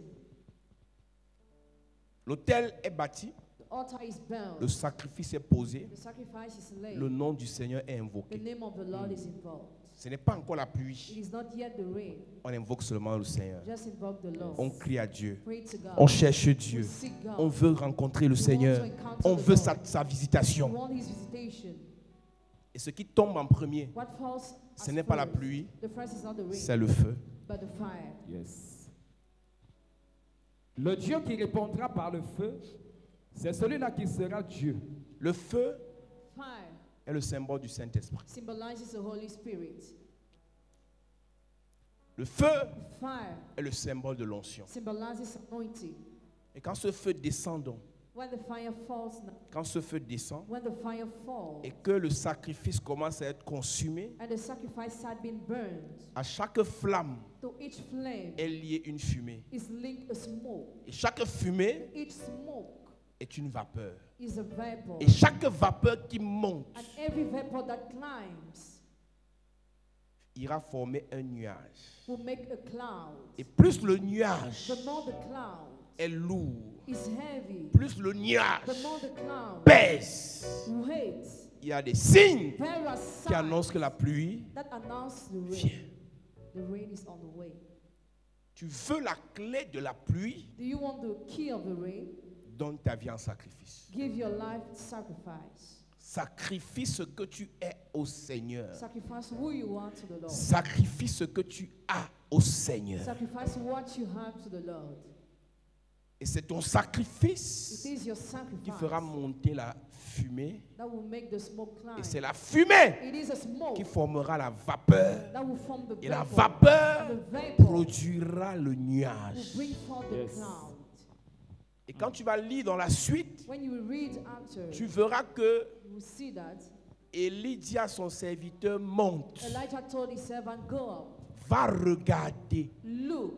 Speaker 1: l'autel est bâti,
Speaker 5: the altar is bound,
Speaker 1: le sacrifice est posé,
Speaker 5: the sacrifice is laid,
Speaker 1: le nom du Seigneur est
Speaker 5: the
Speaker 1: invoqué.
Speaker 5: name of the Lord is invoked.
Speaker 1: Ce n'est pas encore la
Speaker 5: It
Speaker 1: pluie,
Speaker 5: is not yet the rain.
Speaker 1: on invoque seulement le Seigneur.
Speaker 5: Just invoke the Lord.
Speaker 1: On crie à Dieu,
Speaker 5: Pray to God.
Speaker 1: on cherche Dieu,
Speaker 5: We seek God.
Speaker 1: on veut rencontrer le Seigneur, on veut sa
Speaker 5: We
Speaker 1: visitation.
Speaker 5: want His visitation.
Speaker 1: Et ce qui tombe en premier,
Speaker 5: What falls
Speaker 1: ce
Speaker 5: as
Speaker 1: n'est pas la
Speaker 5: first?
Speaker 1: pluie,
Speaker 5: The first is not the rain,
Speaker 1: c'est le feu.
Speaker 5: but the fire.
Speaker 4: Yes. Le Dieu qui répondra par le feu, c'est celui-là qui sera Dieu.
Speaker 1: Le feu
Speaker 5: Fire
Speaker 1: est le symbole du Saint-Esprit.
Speaker 5: symbolizes the Holy Spirit.
Speaker 1: Le feu
Speaker 5: Fire
Speaker 1: est le symbole de l'onction.
Speaker 5: symbolizes anointing.
Speaker 1: Et quand ce feu descend donc,
Speaker 5: When the fire falls,
Speaker 1: quand ce feu descend
Speaker 5: when the fire falls,
Speaker 1: et que le sacrifice commence à être consumé,
Speaker 5: and the sacrifice had been burned,
Speaker 1: à chaque flamme
Speaker 5: to each flame
Speaker 1: est liée une fumée.
Speaker 5: is linked a smoke.
Speaker 1: Et chaque fumée
Speaker 5: Each smoke
Speaker 1: est une vapeur.
Speaker 5: is a vapor.
Speaker 1: Et chaque vapeur qui monte
Speaker 5: And every vapor that climbs
Speaker 1: ira former un nuage.
Speaker 5: will make a cloud.
Speaker 1: Et plus le nuage
Speaker 5: The more the cloud
Speaker 1: est lourd,
Speaker 5: is heavy,
Speaker 1: plus le nuage
Speaker 5: the more the cloud
Speaker 1: pèse,
Speaker 5: weighs.
Speaker 1: il y a des signes
Speaker 5: There are
Speaker 1: qui annoncent
Speaker 5: signs
Speaker 1: que la pluie
Speaker 5: that announce the rain.
Speaker 1: vient.
Speaker 5: The rain is on the way.
Speaker 1: Tu veux la clé de la pluie,
Speaker 5: Do you want the key of the rain?
Speaker 1: donne ta vie en sacrifice.
Speaker 5: Give your life sacrifice.
Speaker 1: Sacrifie ce que tu es au Seigneur.
Speaker 5: Sacrifice who you are to the Lord.
Speaker 1: Sacrifie ce que tu as au Seigneur.
Speaker 5: Sacrifice what you have to the Lord.
Speaker 1: Et c'est ton
Speaker 5: It
Speaker 1: sacrifice
Speaker 5: is your
Speaker 1: qui
Speaker 5: sacrifice
Speaker 1: fera monter la fumée.
Speaker 5: that will make the smoke climb.
Speaker 1: Et c'est la fumée
Speaker 5: It is a smoke
Speaker 1: qui formera la vapeur.
Speaker 5: that will form the
Speaker 1: Et la
Speaker 5: vapor.
Speaker 1: vapeur
Speaker 5: And the vapor
Speaker 1: produira le
Speaker 5: will
Speaker 1: nuage.
Speaker 5: bring forth the
Speaker 4: Yes.
Speaker 5: cloud.
Speaker 1: Et quand tu vas lire dans la suite,
Speaker 5: When you read after,
Speaker 1: tu verras que
Speaker 5: you will see that
Speaker 1: Élie dit à son serviteur, monte,
Speaker 5: Elijah told his servant, go up,
Speaker 1: va regarder.
Speaker 5: look.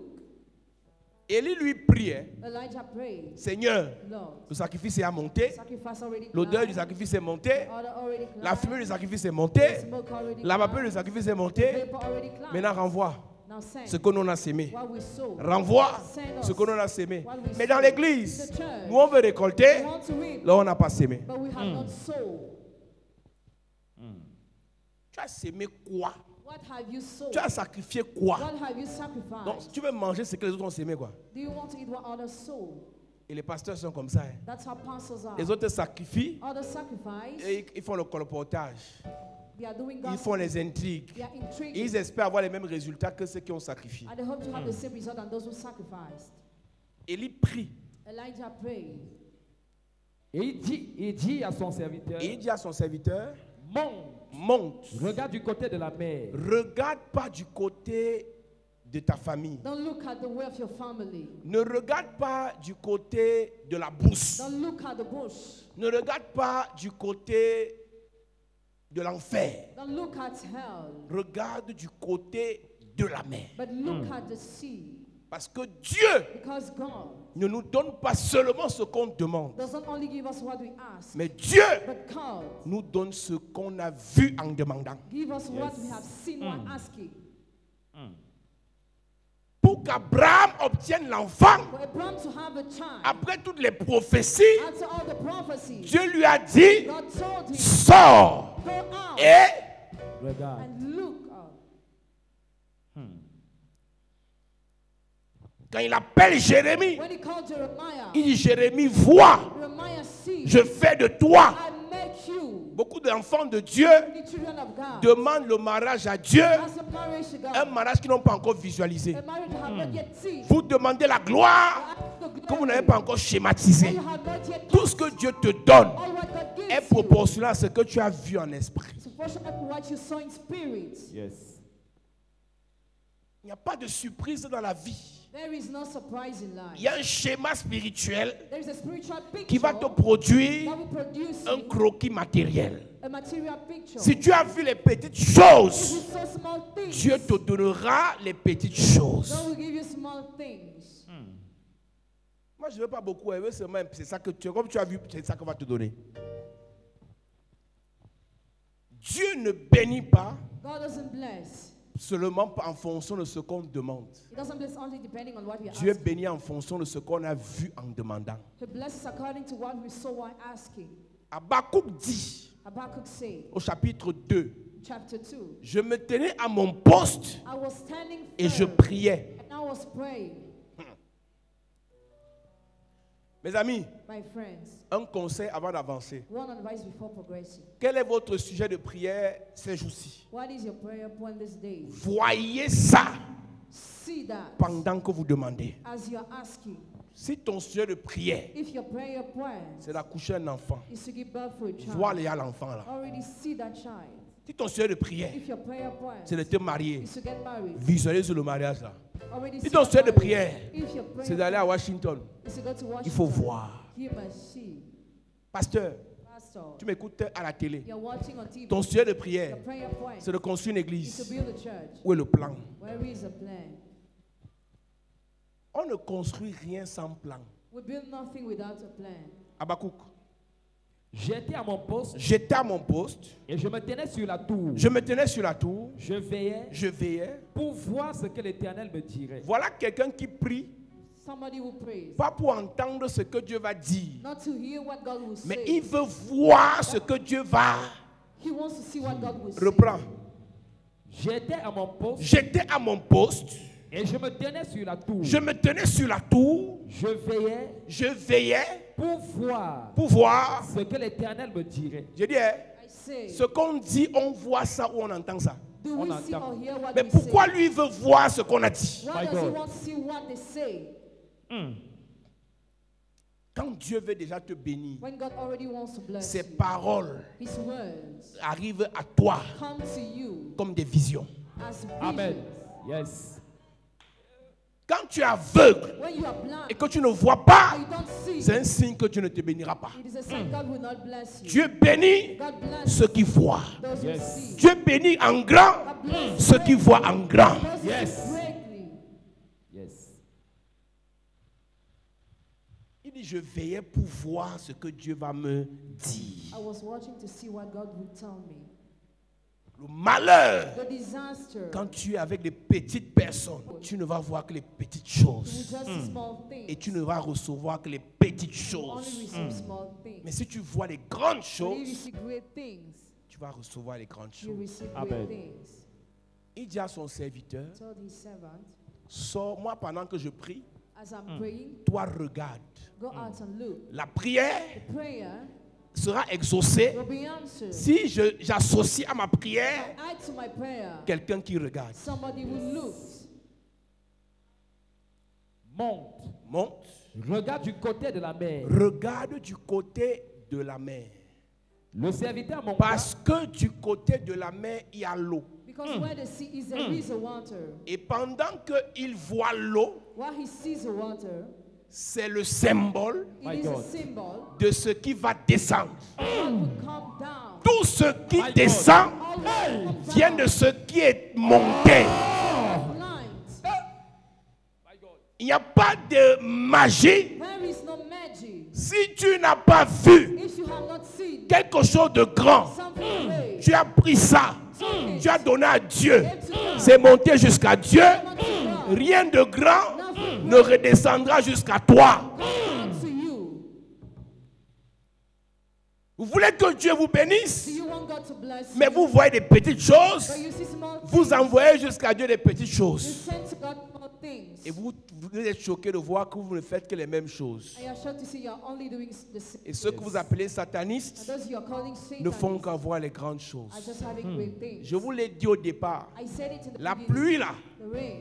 Speaker 1: Élie lui priait.
Speaker 5: Elijah prayed,
Speaker 1: Seigneur,
Speaker 5: Lord,
Speaker 1: le sacrifice est monté.
Speaker 5: sacrifice already
Speaker 1: L'odeur du
Speaker 5: climbed,
Speaker 1: sacrifice est montée.
Speaker 5: order already climbed,
Speaker 1: La fumée du sacrifice est montée.
Speaker 5: smoke already
Speaker 1: La vapeur
Speaker 5: climbed,
Speaker 1: du sacrifice est montée.
Speaker 5: vapor already climbed.
Speaker 1: Maintenant, renvoie
Speaker 5: Now send
Speaker 1: ce que l'on a sémé.
Speaker 5: what we sow.
Speaker 1: Renvoie
Speaker 5: Send us
Speaker 1: ce que l'on a sémé.
Speaker 5: what we
Speaker 1: Mais dans
Speaker 5: sow.
Speaker 1: l'église,
Speaker 5: The church,
Speaker 1: nous on veut récolter,
Speaker 5: we want to reap,
Speaker 1: là on n'a pas sémé.
Speaker 5: but we have not sown.
Speaker 1: Tu as sémé quoi?
Speaker 5: What have you sown?
Speaker 1: Tu as sacrifié quoi?
Speaker 5: What have you
Speaker 1: Donc,
Speaker 5: sacrificed?
Speaker 1: tu veux manger ce que les autres ont sémé quoi?
Speaker 5: Do you want to eat what others sow?
Speaker 1: Et les pasteurs sont comme ça. Hein.
Speaker 5: That's how pastors are.
Speaker 1: Les autres sacrifient
Speaker 5: Others sacrifice.
Speaker 1: et ils font le colportage.
Speaker 5: They are doing
Speaker 1: Ils
Speaker 5: gossip.
Speaker 1: font les intrigues.
Speaker 5: They are
Speaker 1: Et
Speaker 5: intriguing.
Speaker 1: ils espèrent avoir les mêmes résultats que ceux qui ont sacrifié.
Speaker 5: And they hope to have the same result than those who sacrificed.
Speaker 1: Élie prie.
Speaker 5: Elijah prayed.
Speaker 4: Et il dit à son serviteur,
Speaker 1: Et il dit à son serviteur,
Speaker 4: monte,
Speaker 1: monte.
Speaker 4: regarde du côté de la mer.
Speaker 1: Regarde pas du côté de ta famille.
Speaker 5: Don't look at the way of your family.
Speaker 1: Ne regarde pas du côté de la bourse.
Speaker 5: Don't look at the bush.
Speaker 1: Ne regarde pas du côté de l'enfer.
Speaker 5: Don't look at hell.
Speaker 1: Regarde du côté de la mer.
Speaker 5: But look at the sea.
Speaker 1: Parce que Dieu
Speaker 5: Because God
Speaker 1: ne nous donne pas seulement ce qu'on demande,
Speaker 5: doesn't only give us what we ask,
Speaker 1: mais Dieu
Speaker 5: but God
Speaker 1: nous donne ce qu'on a vu en demandant.
Speaker 5: give us what we have seen while asking.
Speaker 1: Pour qu'Abraham obtienne l'enfant,
Speaker 5: For Abraham to have a child,
Speaker 1: après toutes les prophéties,
Speaker 5: after all the prophecies,
Speaker 1: Dieu lui a dit,
Speaker 5: God told him,
Speaker 1: sors
Speaker 5: go out
Speaker 1: et
Speaker 4: Regarde.
Speaker 5: and look up.
Speaker 1: quand il appelle Jérémie,
Speaker 5: When he called Jeremiah,
Speaker 1: il dit Jérémie, vois,
Speaker 5: Jeremiah see,
Speaker 1: je fais de toi.
Speaker 5: I make you
Speaker 1: Beaucoup d'enfants de Dieu
Speaker 5: the children of God.
Speaker 1: demandent le mariage à Dieu,
Speaker 5: As a marriage to
Speaker 1: un
Speaker 5: God,
Speaker 1: mariage qu'ils n'ont pas encore visualisé.
Speaker 5: a marriage you have not yet seen.
Speaker 1: Vous demandez la gloire
Speaker 5: The
Speaker 1: que vous
Speaker 5: glory
Speaker 1: n'avez pas encore schématisé.
Speaker 5: you have not yet
Speaker 1: Tout ce que Dieu te donne
Speaker 5: all what God
Speaker 1: est
Speaker 5: gives you.
Speaker 1: proportionnel à ce que tu as vu en esprit.
Speaker 5: It's proportional to what you saw in spirit.
Speaker 4: Yes.
Speaker 1: Il n'y a pas de surprise dans la vie.
Speaker 5: There is no surprise in
Speaker 1: Il
Speaker 5: life.
Speaker 1: y a un schéma spirituel
Speaker 5: There is a spiritual
Speaker 1: qui va
Speaker 5: picture
Speaker 1: te produire
Speaker 5: that will produce
Speaker 1: un croquis matériel.
Speaker 5: a material picture.
Speaker 1: Si tu as vu les petites
Speaker 5: If
Speaker 1: choses,
Speaker 5: you saw small things,
Speaker 1: Dieu te donnera les petites choses.
Speaker 5: God will give you small things.
Speaker 1: Moi, je ne veux pas beaucoup. C'est ça que tu, comme tu as vu, c'est ça qu'on va te donner. Dieu ne bénit pas
Speaker 5: God doesn't bless.
Speaker 1: seulement en fonction de ce qu'on demande.
Speaker 5: He doesn't bless only depending on what we
Speaker 1: Dieu
Speaker 5: ask.
Speaker 1: bénit en fonction de ce qu'on a vu en demandant.
Speaker 5: He blesses according to what we saw while asking.
Speaker 1: Habakkuk dit
Speaker 5: Habakkuk said,
Speaker 1: au chapitre 2,
Speaker 5: chapter 2,
Speaker 1: je me tenais à mon poste
Speaker 5: I was standing
Speaker 1: et je
Speaker 5: firm
Speaker 1: priais.
Speaker 5: and I was praying.
Speaker 1: Mes amis,
Speaker 5: My friends,
Speaker 1: un conseil avant d'avancer.
Speaker 5: one advice before progressing.
Speaker 1: Quel est votre sujet de prière ces jours-ci?
Speaker 5: What is your prayer point these days?
Speaker 1: Voyez ça
Speaker 5: See that
Speaker 1: pendant que vous demandez.
Speaker 5: as you're asking.
Speaker 1: Si ton sujet de prière,
Speaker 5: If your prayer point
Speaker 1: c'est d'accoucher un enfant,
Speaker 5: is to give birth for a child,
Speaker 1: vois déjà l'enfant là.
Speaker 5: already see that child.
Speaker 1: Si ton sujet de prière,
Speaker 5: If your prayer point
Speaker 1: c'est de te marier,
Speaker 5: is to get married,
Speaker 1: visualise le mariage là.
Speaker 5: already
Speaker 1: Si
Speaker 5: see
Speaker 1: ton
Speaker 5: that
Speaker 1: sujet de
Speaker 5: marriage.
Speaker 1: prière,
Speaker 5: If your prayer
Speaker 1: c'est d'aller à Washington,
Speaker 5: is to go to
Speaker 1: il faut
Speaker 5: Washington,
Speaker 1: voir.
Speaker 5: you must see.
Speaker 1: Pasteur,
Speaker 5: Pastor,
Speaker 1: tu m'écoutes à la télé.
Speaker 5: you're watching on TV.
Speaker 1: Ton sujet de
Speaker 5: Your
Speaker 1: prière,
Speaker 5: prayer point
Speaker 1: c'est de construire une
Speaker 5: is to
Speaker 1: église.
Speaker 5: build a church.
Speaker 1: Où est le plan?
Speaker 5: Where is the plan?
Speaker 1: On ne construit rien sans plan.
Speaker 5: We build nothing without a plan.
Speaker 1: Habakkuk,
Speaker 4: J'étais à mon poste
Speaker 1: j'étais à mon poste,
Speaker 4: et je me tenais sur la tour.
Speaker 1: je me tenais sur la tour,
Speaker 4: Je veillais
Speaker 1: je veillais.
Speaker 4: pour voir ce que l'Éternel me dirait.
Speaker 1: Voilà quelqu'un qui prie,
Speaker 5: Somebody who prays,
Speaker 1: pas pour entendre ce que Dieu va dire,
Speaker 5: not to hear what God will
Speaker 1: mais
Speaker 5: say.
Speaker 1: il veut voir ce que Dieu va.
Speaker 5: He wants to see what God will say.
Speaker 1: Reprends.
Speaker 4: J'étais à mon poste
Speaker 1: J'étais à mon poste,
Speaker 4: et je me tenais sur la tour.
Speaker 1: je me tenais sur la tour,
Speaker 4: Je veillais
Speaker 1: je veillais
Speaker 4: pour voir
Speaker 1: pour voir.
Speaker 4: ce que l'Éternel me dirait.
Speaker 1: Je dis, hein,
Speaker 5: I say,
Speaker 1: ce qu'on dit, on voit ça ou on entend ça.
Speaker 5: do
Speaker 4: on
Speaker 5: we see
Speaker 4: entend.
Speaker 5: or hear what
Speaker 1: Mais
Speaker 5: we
Speaker 1: pourquoi
Speaker 5: say?
Speaker 1: lui veut voir ce qu'on a dit?
Speaker 5: Why
Speaker 4: My
Speaker 5: does he
Speaker 4: God.
Speaker 5: want to see what they say?
Speaker 1: Quand Dieu veut déjà te bénir,
Speaker 5: When God already wants to bless
Speaker 1: ses
Speaker 5: you,
Speaker 1: paroles
Speaker 5: His words
Speaker 1: arrivent à toi
Speaker 5: come to you
Speaker 1: comme des visions.
Speaker 5: as
Speaker 4: Amen.
Speaker 5: visions.
Speaker 4: Yes.
Speaker 1: Quand tu es aveugle
Speaker 5: When you are blind
Speaker 1: et que tu ne vois pas,
Speaker 5: or you don't see,
Speaker 1: c'est un signe que Dieu ne te bénira pas.
Speaker 5: it is a sign God will not bless you.
Speaker 1: Dieu bénit
Speaker 5: God bless
Speaker 1: ceux qui voient.
Speaker 5: those
Speaker 4: Yes.
Speaker 5: who see.
Speaker 1: Dieu bénit en grand
Speaker 5: God bless
Speaker 1: ceux qui voient en grand.
Speaker 5: those who
Speaker 4: Yes.
Speaker 5: see greatly.
Speaker 4: Yes.
Speaker 1: dit, je veillais pour voir ce que Dieu va me dire.
Speaker 5: I was watching to see what God would tell me.
Speaker 1: Le malheur,
Speaker 5: The disaster.
Speaker 1: quand tu es avec des petites personnes, tu ne vas voir que les petites
Speaker 5: You
Speaker 1: choses.
Speaker 5: just see small things.
Speaker 1: Et tu ne vas recevoir que les petites
Speaker 5: You only
Speaker 1: choses.
Speaker 5: receive small things.
Speaker 1: Mais si tu vois les grandes
Speaker 5: When you
Speaker 1: choses,
Speaker 5: receive great things,
Speaker 1: tu vas recevoir les grandes
Speaker 5: you
Speaker 1: choses.
Speaker 5: receive
Speaker 4: Amen.
Speaker 5: great things.
Speaker 1: Il dit à son serviteur,
Speaker 5: Told his servant,
Speaker 1: sors-moi pendant que je prie,
Speaker 5: as I'm praying,
Speaker 1: toi regarde.
Speaker 5: go out and look.
Speaker 1: La prière
Speaker 5: The prayer
Speaker 1: sera exaucée
Speaker 5: will be answered.
Speaker 1: si j'associe à ma prière
Speaker 5: Add to my prayer.
Speaker 1: quelqu'un qui regarde.
Speaker 5: Somebody will look.
Speaker 4: Monte.
Speaker 1: Monte,
Speaker 4: Regarde du côté de la mer.
Speaker 1: regarde du côté de la mer.
Speaker 4: Le serviteur monta.
Speaker 1: Parce que du côté de la mer, il y a l'eau.
Speaker 5: Because where the sea is, there is a water.
Speaker 1: Et pendant qu'il voit l'eau,
Speaker 5: While he sees the water,
Speaker 1: c'est le symbole
Speaker 5: it
Speaker 4: My
Speaker 5: is a
Speaker 4: God.
Speaker 5: symbol.
Speaker 1: de ce qui va descendre.
Speaker 5: God will come down.
Speaker 1: Tout ce qui
Speaker 4: My God.
Speaker 1: descend
Speaker 5: All will come
Speaker 1: vient
Speaker 5: down.
Speaker 1: de ce qui est monté.
Speaker 5: Blind.
Speaker 1: Il n'y a pas de magie
Speaker 5: There is no magic.
Speaker 1: si tu n'as pas vu
Speaker 5: If you have not seen
Speaker 1: quelque chose de grand.
Speaker 5: something great,
Speaker 1: Tu as pris ça,
Speaker 5: something
Speaker 1: tu as donné à Dieu.
Speaker 5: gave to God,
Speaker 1: C'est monté jusqu'à Dieu.
Speaker 5: not to God,
Speaker 1: Rien de grand
Speaker 5: nothing
Speaker 1: ne redescendra jusqu'à toi.
Speaker 5: great to you.
Speaker 1: Vous voulez que Dieu vous
Speaker 5: Do
Speaker 1: bénisse,
Speaker 5: you want God to bless
Speaker 1: mais
Speaker 5: you?
Speaker 1: vous voyez des petites choses,
Speaker 5: But you see small
Speaker 1: vous
Speaker 5: things.
Speaker 1: envoyez jusqu'à Dieu des petites
Speaker 5: You
Speaker 1: choses.
Speaker 5: send to God small things.
Speaker 1: Et vous êtes choqué de voir que vous ne faites que les mêmes choses.
Speaker 5: And you are shocked to see you are only doing the same.
Speaker 1: Et ceux que vous appelez
Speaker 5: And
Speaker 1: satanistes
Speaker 5: those you are calling
Speaker 1: ne font
Speaker 5: Satan
Speaker 1: qu'en voir les grandes
Speaker 5: are
Speaker 1: choses.
Speaker 5: just having great things.
Speaker 1: Je vous l'ai dit au départ,
Speaker 5: I said it in the
Speaker 1: la
Speaker 5: beginning.
Speaker 1: pluie là
Speaker 5: The rain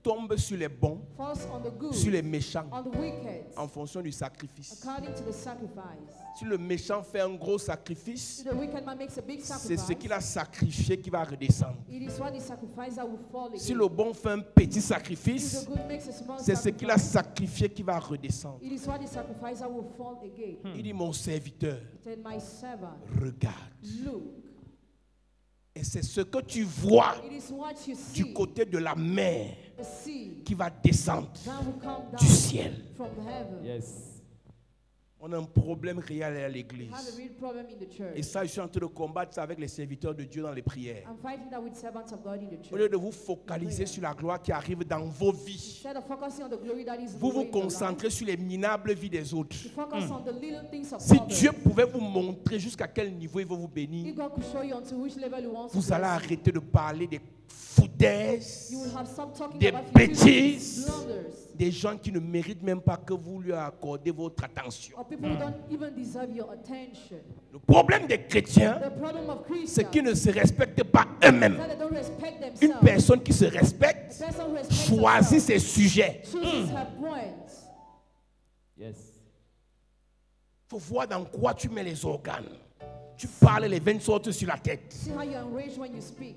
Speaker 1: tombe sur les bons,
Speaker 5: falls on the good,
Speaker 1: sur les méchants,
Speaker 5: on the wicked,
Speaker 1: en fonction du sacrifice.
Speaker 5: according to the sacrifice.
Speaker 1: Si le méchant fait un gros sacrifice,
Speaker 5: If the wicked man makes a big
Speaker 1: c'est
Speaker 5: sacrifice,
Speaker 1: ce qu'il a sacrifié qui va redescendre.
Speaker 5: it is what the sacrifice that will fall again.
Speaker 1: Si le bon fait un petit
Speaker 5: If
Speaker 1: sacrifice,
Speaker 5: the good makes a small
Speaker 1: c'est ce qu'il a
Speaker 5: sacrifice,
Speaker 1: sacrifié qui va redescendre.
Speaker 5: it is what the sacrifice that will fall again.
Speaker 1: Il dit, mon serviteur,
Speaker 5: Then my servant,
Speaker 1: regarde.
Speaker 5: look.
Speaker 1: Et c'est ce que tu vois
Speaker 5: It is what you
Speaker 1: du
Speaker 5: see,
Speaker 1: côté de la mer
Speaker 5: the sea
Speaker 1: qui va descendre
Speaker 5: that will come
Speaker 1: du
Speaker 5: down
Speaker 1: ciel.
Speaker 5: from heaven.
Speaker 4: Yes.
Speaker 1: On a un problème réel à
Speaker 5: We
Speaker 1: l'église.
Speaker 5: have a real problem in the church.
Speaker 1: Et ça, je suis en train de combattre ça avec les serviteurs de Dieu dans les prières.
Speaker 5: I'm fighting that with servants of God in the
Speaker 1: Au lieu
Speaker 5: church.
Speaker 1: de vous focaliser sur la gloire qui arrive dans vos vies,
Speaker 5: Instead of focusing on the glory that is
Speaker 1: vous vous
Speaker 5: in your life,
Speaker 1: concentrez sur les minables vies des autres.
Speaker 5: to focus on the little things of
Speaker 1: Si
Speaker 5: others.
Speaker 1: Dieu pouvait vous montrer jusqu'à quel niveau il veut vous
Speaker 5: If
Speaker 1: bénir,
Speaker 5: God could show you unto which level He wants to
Speaker 1: vous allez
Speaker 5: bless you,
Speaker 1: arrêter de parler des foutaises,
Speaker 5: you will have stopped talking
Speaker 1: des
Speaker 5: about
Speaker 1: bêtises,
Speaker 5: blunders,
Speaker 1: des gens qui ne méritent même pas que vous lui accordez votre attention.
Speaker 5: or people who don't even deserve your attention.
Speaker 1: Le problème des chrétiens,
Speaker 5: The problem of Christians
Speaker 1: c'est qu'ils ne se respectent pas
Speaker 5: is
Speaker 1: eux-mêmes.
Speaker 5: that they don't respect
Speaker 1: Une
Speaker 5: themselves.
Speaker 1: personne qui se
Speaker 5: A
Speaker 1: respecte
Speaker 5: person who respects
Speaker 1: choisit
Speaker 5: herself
Speaker 1: ses sujets.
Speaker 5: chooses her points.
Speaker 4: Yes.
Speaker 1: Il faut voir dans quoi tu mets les organes. Tu parles, les veines sortent sur la tête.
Speaker 5: See how you're enraged when you speak.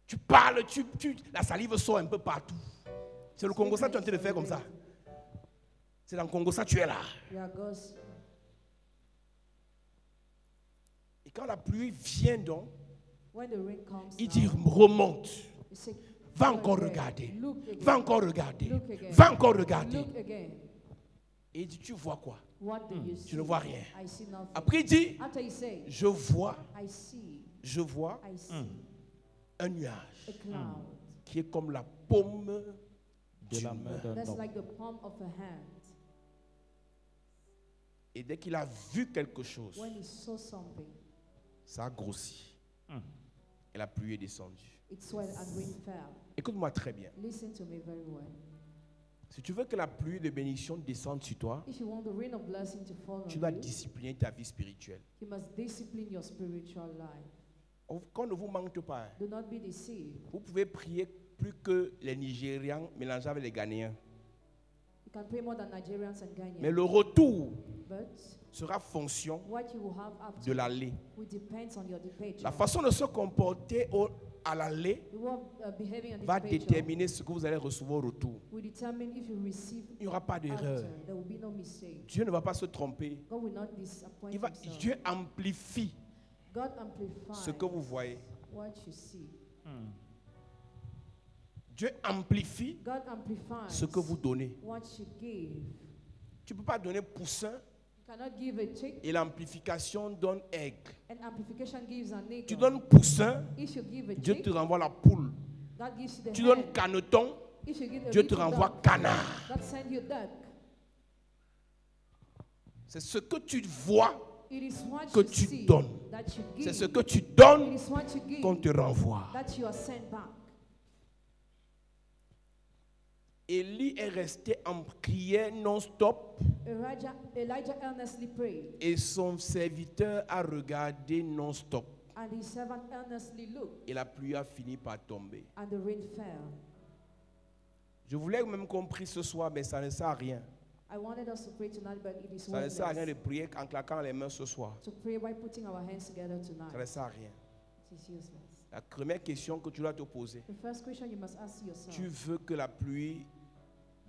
Speaker 1: Tu parles, la salive sort un peu partout. C'est le Congo, ça tu es en train de faire comme ça. C'est dans le Congo, ça tu es là.
Speaker 5: Yeah, God's
Speaker 1: Et quand la pluie vient donc,
Speaker 5: when the rain comes
Speaker 1: il
Speaker 5: now,
Speaker 1: dit remonte.
Speaker 5: you say,
Speaker 1: Va
Speaker 5: "Look
Speaker 1: encore
Speaker 5: again,
Speaker 1: regarder.
Speaker 5: look again,
Speaker 1: Va encore regarder.
Speaker 5: look again,
Speaker 1: Va encore regarder.
Speaker 5: look again."
Speaker 1: Et il dit, tu vois quoi?
Speaker 5: What do you see?
Speaker 1: Tu ne vois rien.
Speaker 5: I see nothing.
Speaker 1: Après il dit,
Speaker 5: After you say,
Speaker 1: je vois
Speaker 5: I see
Speaker 1: un nuage
Speaker 5: a cloud.
Speaker 1: qui est comme la paume
Speaker 4: De la
Speaker 1: d'une
Speaker 4: main
Speaker 1: main.
Speaker 4: d'un
Speaker 5: That's
Speaker 4: homme.
Speaker 5: like the palm of a hand.
Speaker 1: Et dès qu'il a vu quelque chose,
Speaker 5: When he saw something,
Speaker 1: ça a grossi. Et la pluie est descendue.
Speaker 5: it swelled and rain fell.
Speaker 1: Écoute-moi très bien.
Speaker 5: Listen to me very well.
Speaker 1: Si tu veux que la pluie de bénédiction descende sur toi,
Speaker 5: If you want the rain of blessing to fall
Speaker 1: tu
Speaker 5: on
Speaker 1: dois
Speaker 5: you,
Speaker 1: discipliner ta vie spirituelle.
Speaker 5: you must discipline your spiritual life.
Speaker 1: Qu'on ne vous manque pas. Hein.
Speaker 5: Do not be deceived.
Speaker 1: Vous pouvez prier plus que les Nigérians mélangés avec les Ghanéens.
Speaker 5: You can pray more than Nigerians and
Speaker 1: Mais
Speaker 5: Ghanaians.
Speaker 1: le retour
Speaker 5: But
Speaker 1: sera fonction
Speaker 5: what you will have
Speaker 1: de
Speaker 5: after
Speaker 1: l'aller.
Speaker 5: will depend on your departure.
Speaker 1: La façon de se comporter à l'aller
Speaker 5: The way of behaving on the
Speaker 1: va
Speaker 5: departure
Speaker 1: déterminer ce que vous allez recevoir au retour.
Speaker 5: will determine if you receive
Speaker 1: Il n'y aura pas d'erreur.
Speaker 5: after. There will be no mistake.
Speaker 1: Dieu ne va pas se tromper.
Speaker 5: God will not disappoint himself.
Speaker 1: Dieu amplifie
Speaker 5: God amplifies
Speaker 1: ce que vous voyez.
Speaker 5: what you see.
Speaker 1: Dieu amplifie
Speaker 5: God amplifies
Speaker 1: ce que vous donnez.
Speaker 5: what you give.
Speaker 1: Tu ne peux pas donner poussin
Speaker 5: You cannot give a chick,
Speaker 1: et l'amplification donne aigle.
Speaker 5: and amplification gives an eagle.
Speaker 1: Tu donnes poussin,
Speaker 5: If you give a
Speaker 1: Dieu
Speaker 5: chick,
Speaker 1: te renvoie la poule.
Speaker 5: God gives you the
Speaker 1: Tu donnes
Speaker 5: hen.
Speaker 1: caneton,
Speaker 5: If you give a
Speaker 1: Dieu te
Speaker 5: little
Speaker 1: renvoie
Speaker 5: duck,
Speaker 1: canard.
Speaker 5: God send you duck.
Speaker 1: C'est ce que tu vois,
Speaker 5: It is what
Speaker 1: que
Speaker 5: you
Speaker 1: tu
Speaker 5: see
Speaker 1: donnes.
Speaker 5: that you
Speaker 1: c'est
Speaker 5: give.
Speaker 1: ce que tu
Speaker 5: It
Speaker 1: donnes
Speaker 5: is what you give
Speaker 1: qu'on te renvoie.
Speaker 5: that you are sent back.
Speaker 1: Élie est resté en prière non-stop
Speaker 5: Elijah earnestly prayed,
Speaker 1: et son serviteur a regardé non-stop.
Speaker 5: and his servant earnestly looked,
Speaker 1: Et la pluie a fini par tomber.
Speaker 5: and the rain fell.
Speaker 1: Je voulais même qu'on prie ce soir, mais ça ne sert à rien.
Speaker 5: I wanted us to pray tonight, but it is
Speaker 1: Ça ne sert à rien de
Speaker 5: worthless
Speaker 1: prier en claquant les mains ce soir.
Speaker 5: to pray by putting our hands together
Speaker 1: Ça ne
Speaker 5: tonight.
Speaker 1: sert à rien.
Speaker 5: It is useless.
Speaker 1: La première question que tu dois te poser,
Speaker 5: The first question you must ask yourself,
Speaker 1: tu veux que la pluie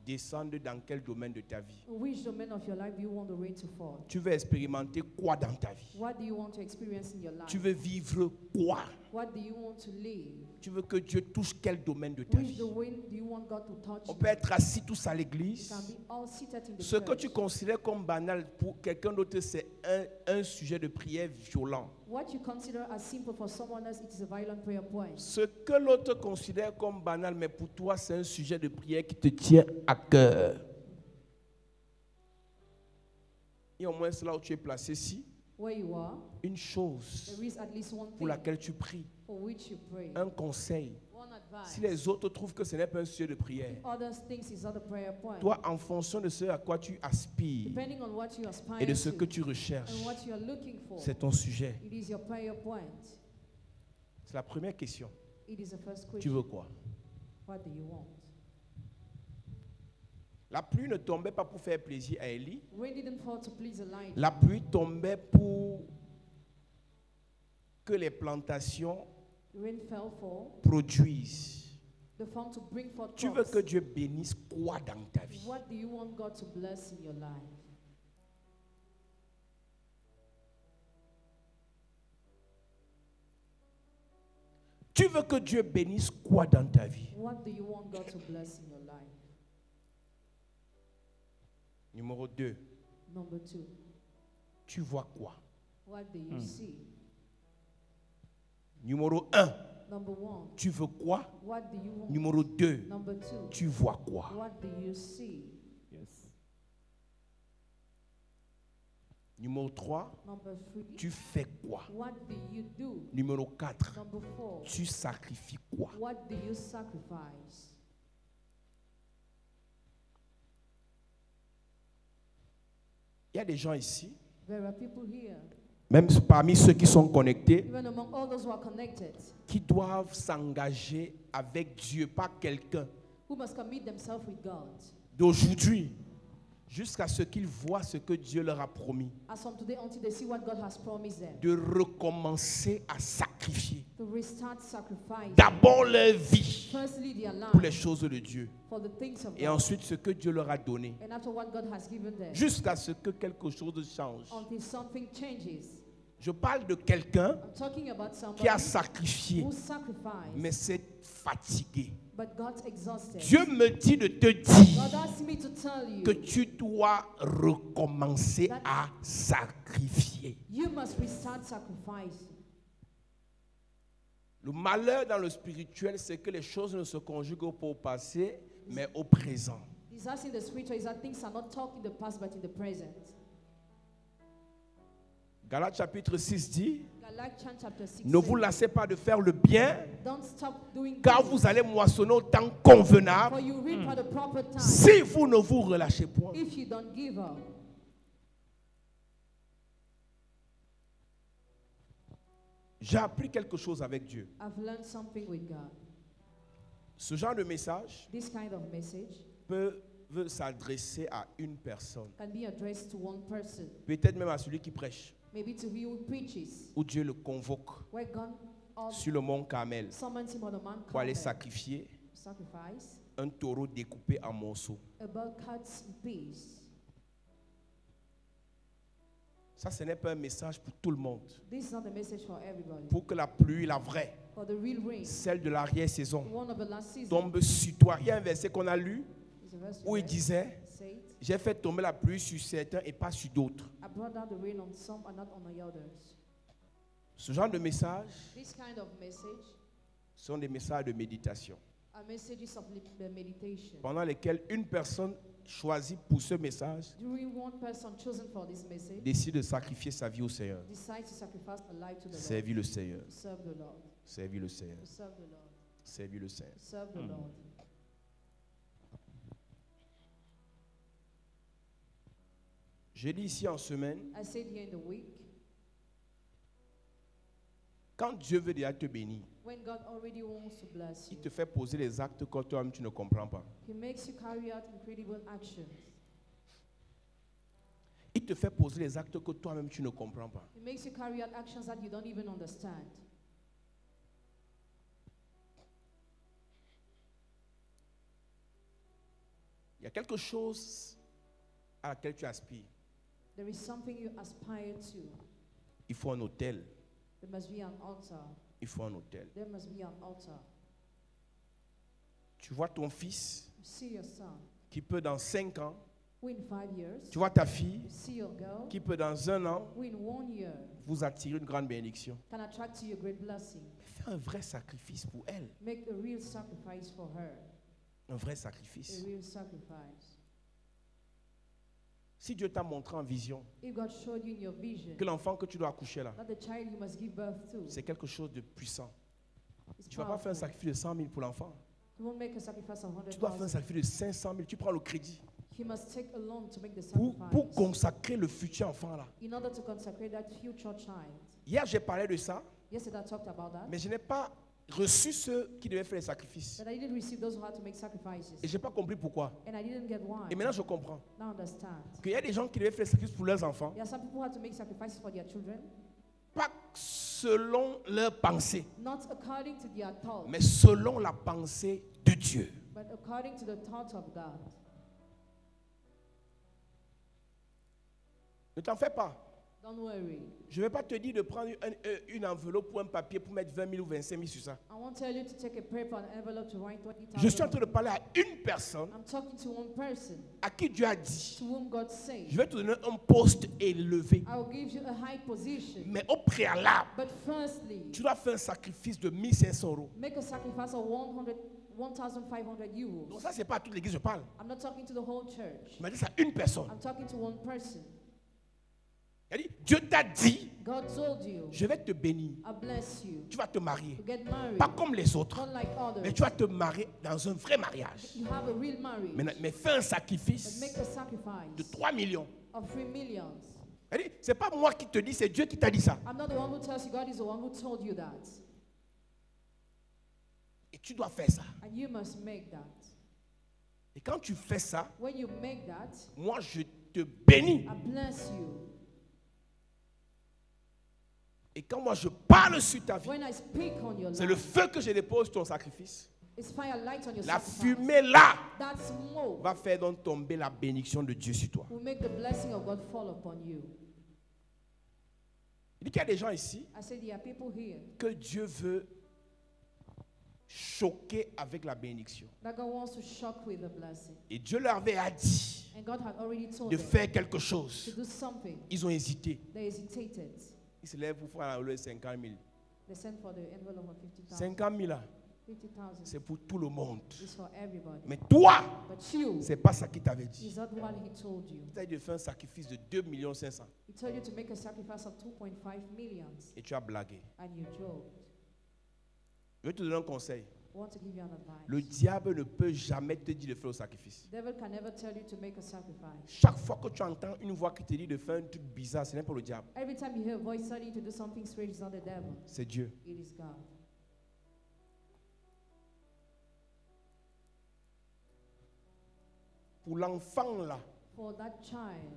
Speaker 1: descende dans quel domaine de ta vie?
Speaker 5: in which domain of your life do you want the rain to fall?
Speaker 1: Tu veux expérimenter quoi dans ta vie?
Speaker 5: What do you want to experience in your life?
Speaker 1: Tu veux vivre quoi?
Speaker 5: What do you want to live?
Speaker 1: Tu veux que Dieu touche quel domaine de ta
Speaker 5: Which
Speaker 1: vie?
Speaker 5: domain do you want God to touch?
Speaker 1: On
Speaker 5: you?
Speaker 1: peut être assis tous à
Speaker 5: You
Speaker 1: l'église.
Speaker 5: can be all seated in the
Speaker 1: Ce que
Speaker 5: church.
Speaker 1: tu considères comme banal pour quelqu'un d'autre, c'est un sujet de prière violent.
Speaker 5: What you consider as simple for someone else, it is a violent prayer point.
Speaker 1: Ce que l'autre considère comme banal, mais pour toi, c'est un sujet de prière qui te tient à cœur. Et au moins, c'est là où tu es placé ici,
Speaker 5: Where you are,
Speaker 1: une chose
Speaker 5: there is at least one
Speaker 1: pour
Speaker 5: thing
Speaker 1: laquelle tu pries,
Speaker 5: for which you pray.
Speaker 1: un conseil.
Speaker 5: One advice.
Speaker 1: Si les autres trouvent que ce n'est pas un sujet de prière,
Speaker 5: Others thinks it's not a prayer point.
Speaker 1: toi, en fonction de ce à quoi tu aspires
Speaker 5: Depending on what you aspire
Speaker 1: et de ce
Speaker 5: to
Speaker 1: que tu recherches,
Speaker 5: and what you are looking for,
Speaker 1: c'est ton sujet.
Speaker 5: it is your prayer point.
Speaker 1: C'est la première question.
Speaker 5: It is the first
Speaker 1: Tu
Speaker 5: question.
Speaker 1: veux quoi?
Speaker 5: What do you want?
Speaker 1: La pluie ne tombait pas pour faire plaisir à Élie.
Speaker 5: Rain didn't fall to please Elijah.
Speaker 1: La pluie tombait pour que les plantations
Speaker 5: Rain fell for
Speaker 1: produisent.
Speaker 5: the farm to bring forth
Speaker 1: Tu veux
Speaker 5: crops.
Speaker 1: que Dieu bénisse quoi dans ta vie?
Speaker 5: What do you want God to bless in your life?
Speaker 1: Tu veux que Dieu bénisse quoi dans ta vie?
Speaker 5: What do you want God to bless in your life?
Speaker 1: Numéro 2.
Speaker 5: Number 2,
Speaker 1: Tu vois quoi?
Speaker 5: what do you see?
Speaker 1: Numéro 1.
Speaker 5: Number 1,
Speaker 1: Tu veux quoi?
Speaker 5: what do you want?
Speaker 1: Numéro 2.
Speaker 5: Number 2,
Speaker 1: Tu vois quoi?
Speaker 5: what do you see?
Speaker 4: Yes.
Speaker 1: Numéro 3.
Speaker 5: Number 3,
Speaker 1: Tu fais quoi?
Speaker 5: what do you do?
Speaker 1: Numéro 4.
Speaker 5: Number 4,
Speaker 1: Tu sacrifies quoi?
Speaker 5: what do you sacrifice?
Speaker 1: Il y a des gens ici,
Speaker 5: There are people here,
Speaker 1: même parmi ceux qui sont connectés,
Speaker 5: even among all those who are connected,
Speaker 1: qui doivent s'engager avec Dieu, pas quelqu'un,
Speaker 5: who must commit themselves with God.
Speaker 1: d'aujourd'hui jusqu'à ce qu'ils voient ce que Dieu leur a promis,
Speaker 5: As from today until they see what God has promised them,
Speaker 1: de recommencer à sacrifier
Speaker 5: to restart sacrifice.
Speaker 1: d'abord leur vie
Speaker 5: Firstly, their
Speaker 1: pour les
Speaker 5: life
Speaker 1: choses de Dieu
Speaker 5: for the things of
Speaker 1: et
Speaker 5: God,
Speaker 1: ensuite ce que Dieu leur a donné,
Speaker 5: and after what God has given them,
Speaker 1: jusqu'à ce que quelque chose change.
Speaker 5: until something changes.
Speaker 1: Je parle de quelqu'un
Speaker 5: I'm talking about somebody
Speaker 1: qui a sacrifié,
Speaker 5: who sacrificed,
Speaker 1: mais c'est fatigué.
Speaker 5: but God's exhausted.
Speaker 1: Dieu me dit de te dire
Speaker 5: God asked me to tell you
Speaker 1: que tu dois recommencer à sacrifier.
Speaker 5: you must restart sacrificing.
Speaker 1: Le malheur dans le spirituel, c'est que les choses ne se conjuguent pas au passé, mais au présent.
Speaker 5: Disaster in the spiritual is that things are not talked in the past but in the present.
Speaker 1: Galates chapitre 6 dit,
Speaker 5: Galatians chapter 6
Speaker 1: ne vous
Speaker 5: says,
Speaker 1: lassez pas de faire le bien,
Speaker 5: don't stop doing
Speaker 1: car
Speaker 5: good,
Speaker 1: vous allez moissonner au temps
Speaker 5: for
Speaker 1: convenable
Speaker 5: you reap at the proper time
Speaker 1: si vous ne vous relâchez point.
Speaker 5: if you don't give up.
Speaker 1: J'ai appris quelque chose avec Dieu.
Speaker 5: I've learned something with God.
Speaker 1: Ce genre de message
Speaker 5: This kind of message
Speaker 1: peut s'adresser à une personne,
Speaker 5: can be addressed to one person,
Speaker 1: peut-être même à celui qui prêche,
Speaker 5: maybe to he who preaches,
Speaker 1: où Dieu le convoque
Speaker 5: where God
Speaker 1: sur le mont Carmel
Speaker 5: summons him on the Mount
Speaker 1: pour aller
Speaker 5: Carmel,
Speaker 1: sacrifier
Speaker 5: sacrifice,
Speaker 1: un taureau découpé en morceaux.
Speaker 5: a bull cuts in peace.
Speaker 1: Ça, ce n'est pas un message pour tout le monde.
Speaker 5: This is not a message for everybody.
Speaker 1: Pour que la pluie, la vraie,
Speaker 5: For the real rain,
Speaker 1: celle de l'arrière-saison,
Speaker 5: one of the last season,
Speaker 1: tombe sur toi. Il y a un verset qu'on a lu
Speaker 5: is a verse
Speaker 1: où il
Speaker 5: read,
Speaker 1: disait,
Speaker 5: said,
Speaker 1: j'ai fait tomber la pluie sur certains et pas sur d'autres.
Speaker 5: I brought down the rain on some and not on the others.
Speaker 1: Ce genre de messages
Speaker 5: This kind of message
Speaker 1: sont des messages de méditation,
Speaker 5: are messages of meditation.
Speaker 1: pendant lesquels une personne choisie pour ce message
Speaker 5: During one person chosen for this message,
Speaker 1: décide de sacrifier sa vie au Seigneur.
Speaker 5: decides to sacrifice a life to the Lord.
Speaker 1: Servir le Seigneur.
Speaker 5: To serve the Lord.
Speaker 1: Servir le Seigneur.
Speaker 5: To serve the Lord.
Speaker 1: Servir le Seigneur.
Speaker 5: To serve the Lord.
Speaker 1: Je dis ici en semaine,
Speaker 5: I said here in the week,
Speaker 1: quand Dieu veut déjà te bénir,
Speaker 5: when God already wants to bless
Speaker 1: il
Speaker 5: you,
Speaker 1: te fait poser les actes que toi-même tu ne comprends pas.
Speaker 5: He makes you carry out incredible actions.
Speaker 1: Il te fait poser les actes que toi-même tu ne comprends pas.
Speaker 5: He makes you carry out actions that you don't even understand.
Speaker 1: Il y a quelque chose à laquelle tu aspires.
Speaker 5: There is something you aspire to.
Speaker 1: Il faut un hôtel.
Speaker 5: There must be an altar.
Speaker 1: Il faut un hôtel.
Speaker 5: There must be an altar.
Speaker 1: Tu vois ton fils
Speaker 5: You see your son,
Speaker 1: qui peut dans 5 ans,
Speaker 5: who in 5 years,
Speaker 1: tu vois ta fille
Speaker 5: you see your girl,
Speaker 1: qui peut dans 1 an
Speaker 5: who in 1 year
Speaker 1: vous attirer une grande bénédiction.
Speaker 5: can attract to you a great blessing.
Speaker 1: Fais un vrai sacrifice pour elle.
Speaker 5: Make a real sacrifice for her.
Speaker 1: Un vrai
Speaker 5: A
Speaker 1: sacrifice.
Speaker 5: real sacrifice.
Speaker 1: Si Dieu t'a montré en vision
Speaker 5: If God showed you in your vision
Speaker 1: que l'enfant que tu dois accoucher là,
Speaker 5: that the child you must give birth to
Speaker 1: c'est quelque chose de puissant.
Speaker 5: is
Speaker 1: Tu ne vas pas faire un
Speaker 5: powerful,
Speaker 1: sacrifice de 100 000 pour l'enfant.
Speaker 5: you won't make a sacrifice of
Speaker 1: Tu dois faire un
Speaker 5: 100,000.
Speaker 1: sacrifice de 500 000. Tu prends le crédit
Speaker 5: He must take a loan to make the
Speaker 1: pour
Speaker 5: sacrifice
Speaker 1: consacrer le futur enfant là.
Speaker 5: in order to consecrate that future child.
Speaker 1: Hier, j'ai parlé de ça,
Speaker 5: Yesterday I talked about that,
Speaker 1: mais je n'ai pas reçu ceux qui devaient faire les sacrifices.
Speaker 5: but I didn't receive those who had to make sacrifices.
Speaker 1: Et je n'ai pas compris pourquoi.
Speaker 5: And I didn't get why.
Speaker 1: Et maintenant, je comprends.
Speaker 5: Now understand.
Speaker 1: Qu'il y a des gens qui devaient faire les sacrifices pour leurs enfants,
Speaker 5: There are some people who had to make sacrifices for their children,
Speaker 1: pas selon leur pensée,
Speaker 5: not according to their thoughts,
Speaker 1: mais selon la pensée de Dieu.
Speaker 5: but according to the thoughts of God.
Speaker 1: Ne t'en fais pas.
Speaker 5: Don't worry.
Speaker 1: Je ne vais pas te dire de prendre une enveloppe ou un papier pour mettre 20 000 ou 25 000 sur ça.
Speaker 5: I won't tell you to take a paper and envelope to write 20,000.
Speaker 1: Je suis en train de parler à une personne
Speaker 5: I'm talking to one person
Speaker 1: à qui Dieu a dit,
Speaker 5: to whom God said,
Speaker 1: je vais te donner un poste élevé.
Speaker 5: I will give you a high position.
Speaker 1: Mais au préalable,
Speaker 5: But firstly,
Speaker 1: tu dois faire un sacrifice de 1 500 euros.
Speaker 5: make a sacrifice of 1,500 euros.
Speaker 1: Donc ça, ce n'est pas à toute l'église que je parle.
Speaker 5: I'm not talking to the whole church.
Speaker 1: Je m'a dit ça à une personne.
Speaker 5: I'm talking to one person.
Speaker 1: Il a dit, Dieu t'a dit,
Speaker 5: God told you,
Speaker 1: je vais te bénir.
Speaker 5: I bless you
Speaker 1: Tu vas te marier.
Speaker 5: to get married,
Speaker 1: Pas comme les autres,
Speaker 5: not like
Speaker 1: mais
Speaker 5: others.
Speaker 1: tu vas te marier dans un vrai mariage.
Speaker 5: You have a real marriage,
Speaker 1: Mais fais un
Speaker 5: but
Speaker 1: sacrifice
Speaker 5: make a
Speaker 1: de
Speaker 5: sacrifice
Speaker 1: 3 millions.
Speaker 5: of 3 millions.
Speaker 1: Il a dit, c'est pas moi qui te dis, c'est Dieu qui t'a dit ça.
Speaker 5: I'm not the one who tells you, God is the one who told you that.
Speaker 1: Et tu dois faire ça.
Speaker 5: And you must make that.
Speaker 1: Et quand tu fais ça,
Speaker 5: When you make that,
Speaker 1: moi je te bénis.
Speaker 5: I bless you.
Speaker 1: Et quand moi je parle sur ta vie,
Speaker 5: When I speak on your
Speaker 1: c'est le
Speaker 5: life,
Speaker 1: feu que je dépose sur ton sacrifice.
Speaker 5: it's firelight on your
Speaker 1: La
Speaker 5: sacrifice.
Speaker 1: fumée là
Speaker 5: That smoke
Speaker 1: va faire donc tomber la bénédiction de Dieu sur toi.
Speaker 5: will make the blessing of God fall upon you.
Speaker 1: Il dit qu'il y a des gens ici
Speaker 5: I said there are people here
Speaker 1: que Dieu veut choquer avec la bénédiction.
Speaker 5: that God wants to shock with the blessing.
Speaker 1: Et Dieu leur avait dit
Speaker 5: And God had already told
Speaker 1: de
Speaker 5: them
Speaker 1: faire quelque
Speaker 5: to
Speaker 1: chose.
Speaker 5: do something.
Speaker 1: Ils ont hésité.
Speaker 5: They hesitated.
Speaker 1: Ils se lèvent pour faire le 50 000.
Speaker 5: They sent for the envelope of 50,000.
Speaker 1: 50 000 là,
Speaker 5: 50,000
Speaker 1: c'est pour tout le monde.
Speaker 5: is for everybody.
Speaker 1: Mais toi,
Speaker 5: But you,
Speaker 1: c'est pas ça qu'il t'avait dit.
Speaker 5: is that what he told you?
Speaker 1: Il t'a dit de faire un sacrifice de 2 500 000
Speaker 5: He told you to make a sacrifice of 2.5 millions,
Speaker 1: et tu as blagué.
Speaker 5: and you joked.
Speaker 1: Je vais te donner un conseil.
Speaker 5: I want to give you an advice.
Speaker 1: Le diable ne peut jamais te dire de faire le sacrifice.
Speaker 5: The devil can never tell you to make a sacrifice.
Speaker 1: Chaque fois que tu entends une voix qui te dit de faire un truc bizarre, ce n'est pas le diable,
Speaker 5: Every time you hear a voice telling you to do something strange, it's not the devil.
Speaker 1: c'est Dieu.
Speaker 5: It is God.
Speaker 1: Pour l'enfant là,
Speaker 5: For that child,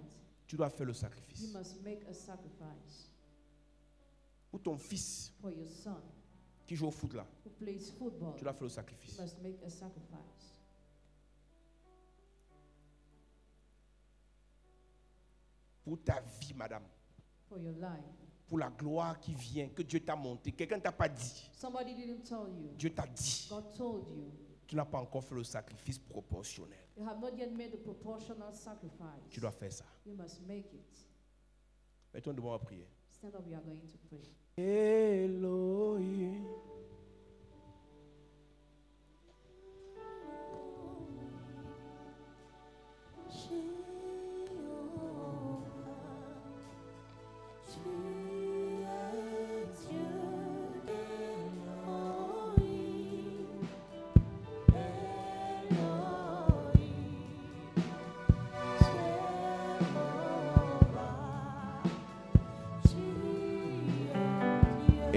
Speaker 1: tu dois faire le
Speaker 5: you
Speaker 1: sacrifice.
Speaker 5: must make a sacrifice.
Speaker 1: Pour ton fils
Speaker 5: For your son
Speaker 1: qui joue au foot là,
Speaker 5: who plays football,
Speaker 1: tu dois faire le
Speaker 5: you
Speaker 1: sacrifice.
Speaker 5: must make a sacrifice.
Speaker 1: Pour ta vie, madame,
Speaker 5: for your life.
Speaker 1: Pour la gloire qui vient, que Dieu t'a monté. Quelqu'un ne t'a pas dit.
Speaker 5: Somebody didn't tell you.
Speaker 1: Dieu t'a dit.
Speaker 5: God told you.
Speaker 1: Tu n'as pas encore fait le sacrifice proportionnel.
Speaker 5: You have not yet made the proportional sacrifice.
Speaker 1: Tu dois faire ça.
Speaker 5: You must make it.
Speaker 1: Mettons devant à prier.
Speaker 5: Stand up, we are going to pray.
Speaker 1: Elohim.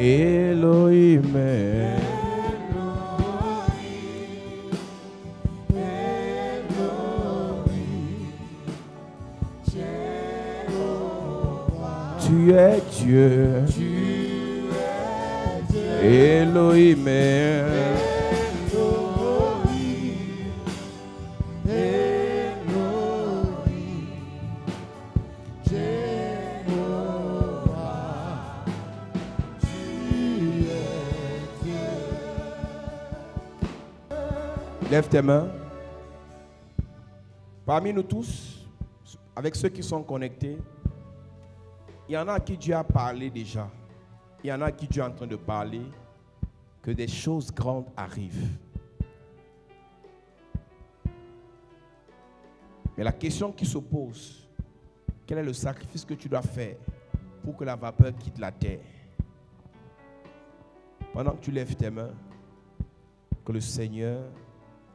Speaker 1: Elohim. Tu es Dieu. Elohim. Lève tes mains. Parmi nous tous, avec ceux qui sont connectés, il y en a à qui Dieu a parlé déjà. Il y en a à qui Dieu est en train de parler que des choses grandes arrivent. Mais la question qui se pose, quel est le sacrifice que tu dois faire pour que la vapeur quitte la terre? Pendant que tu lèves tes mains, que le Seigneur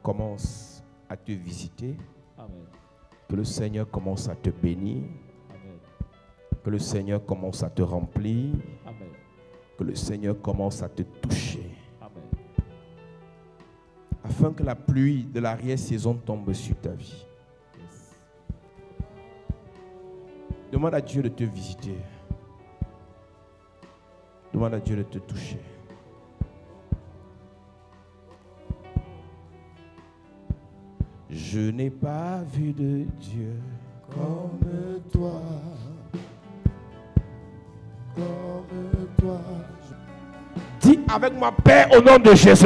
Speaker 1: commence à te visiter.
Speaker 4: Amen.
Speaker 1: Que le Seigneur commence à te bénir.
Speaker 4: Amen.
Speaker 1: Que le Seigneur commence à te remplir.
Speaker 4: Amen.
Speaker 1: Que le Seigneur commence à te toucher.
Speaker 4: Amen.
Speaker 1: Afin que la pluie de l'arrière-saison tombe sur ta vie.
Speaker 4: Yes.
Speaker 1: Demande à Dieu de te visiter. Demande à Dieu de te toucher. Je n'ai pas vu de Dieu
Speaker 2: Comme toi, comme toi.
Speaker 1: Dis avec moi, Père, au nom de Jésus,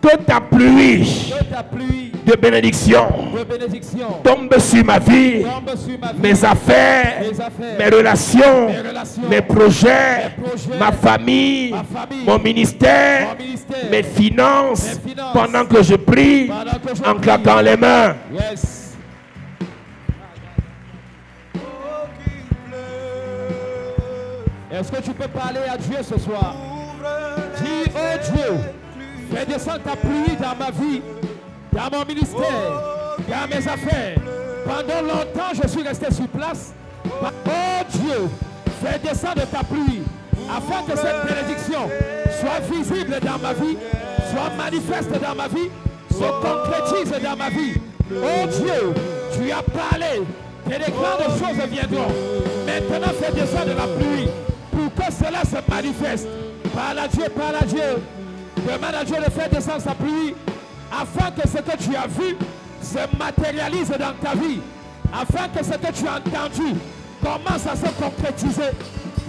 Speaker 1: que ta pluie
Speaker 4: Que ta pluie
Speaker 1: de bénédiction
Speaker 4: de bénédiction
Speaker 1: tombe sur ma vie,
Speaker 4: tombe sur ma vie,
Speaker 1: mes affaires,
Speaker 4: affaires,
Speaker 1: mes relations,
Speaker 4: relations,
Speaker 1: mes projets,
Speaker 4: mes projets,
Speaker 1: ma famille,
Speaker 4: ma famille,
Speaker 1: mon ministère,
Speaker 4: mon ministère,
Speaker 1: mes finances,
Speaker 4: mes finances,
Speaker 1: pendant que je prie,
Speaker 4: pendant que je
Speaker 1: en
Speaker 4: prie.
Speaker 1: claquant les mains.
Speaker 4: Yes. Est-ce que tu peux parler à Dieu ce soir? Dis, oh Dieu, fais descendre ta pluie dans ma vie, dans mon ministère, dans mes affaires. Pendant longtemps, je suis resté sur place. Oh Dieu, fais descendre ta pluie afin que cette bénédiction soit visible dans ma vie, soit manifeste dans ma vie, se concrétise dans ma vie. Oh Dieu, tu as parlé que les grandes choses viendront. Maintenant, fais descendre la pluie pour que cela se manifeste. Parle à Dieu, parle à Dieu. Demande à Dieu de faire descendre sa pluie afin que ce que tu as vu se matérialise dans ta vie. Afin que ce que tu as entendu commence à se concrétiser.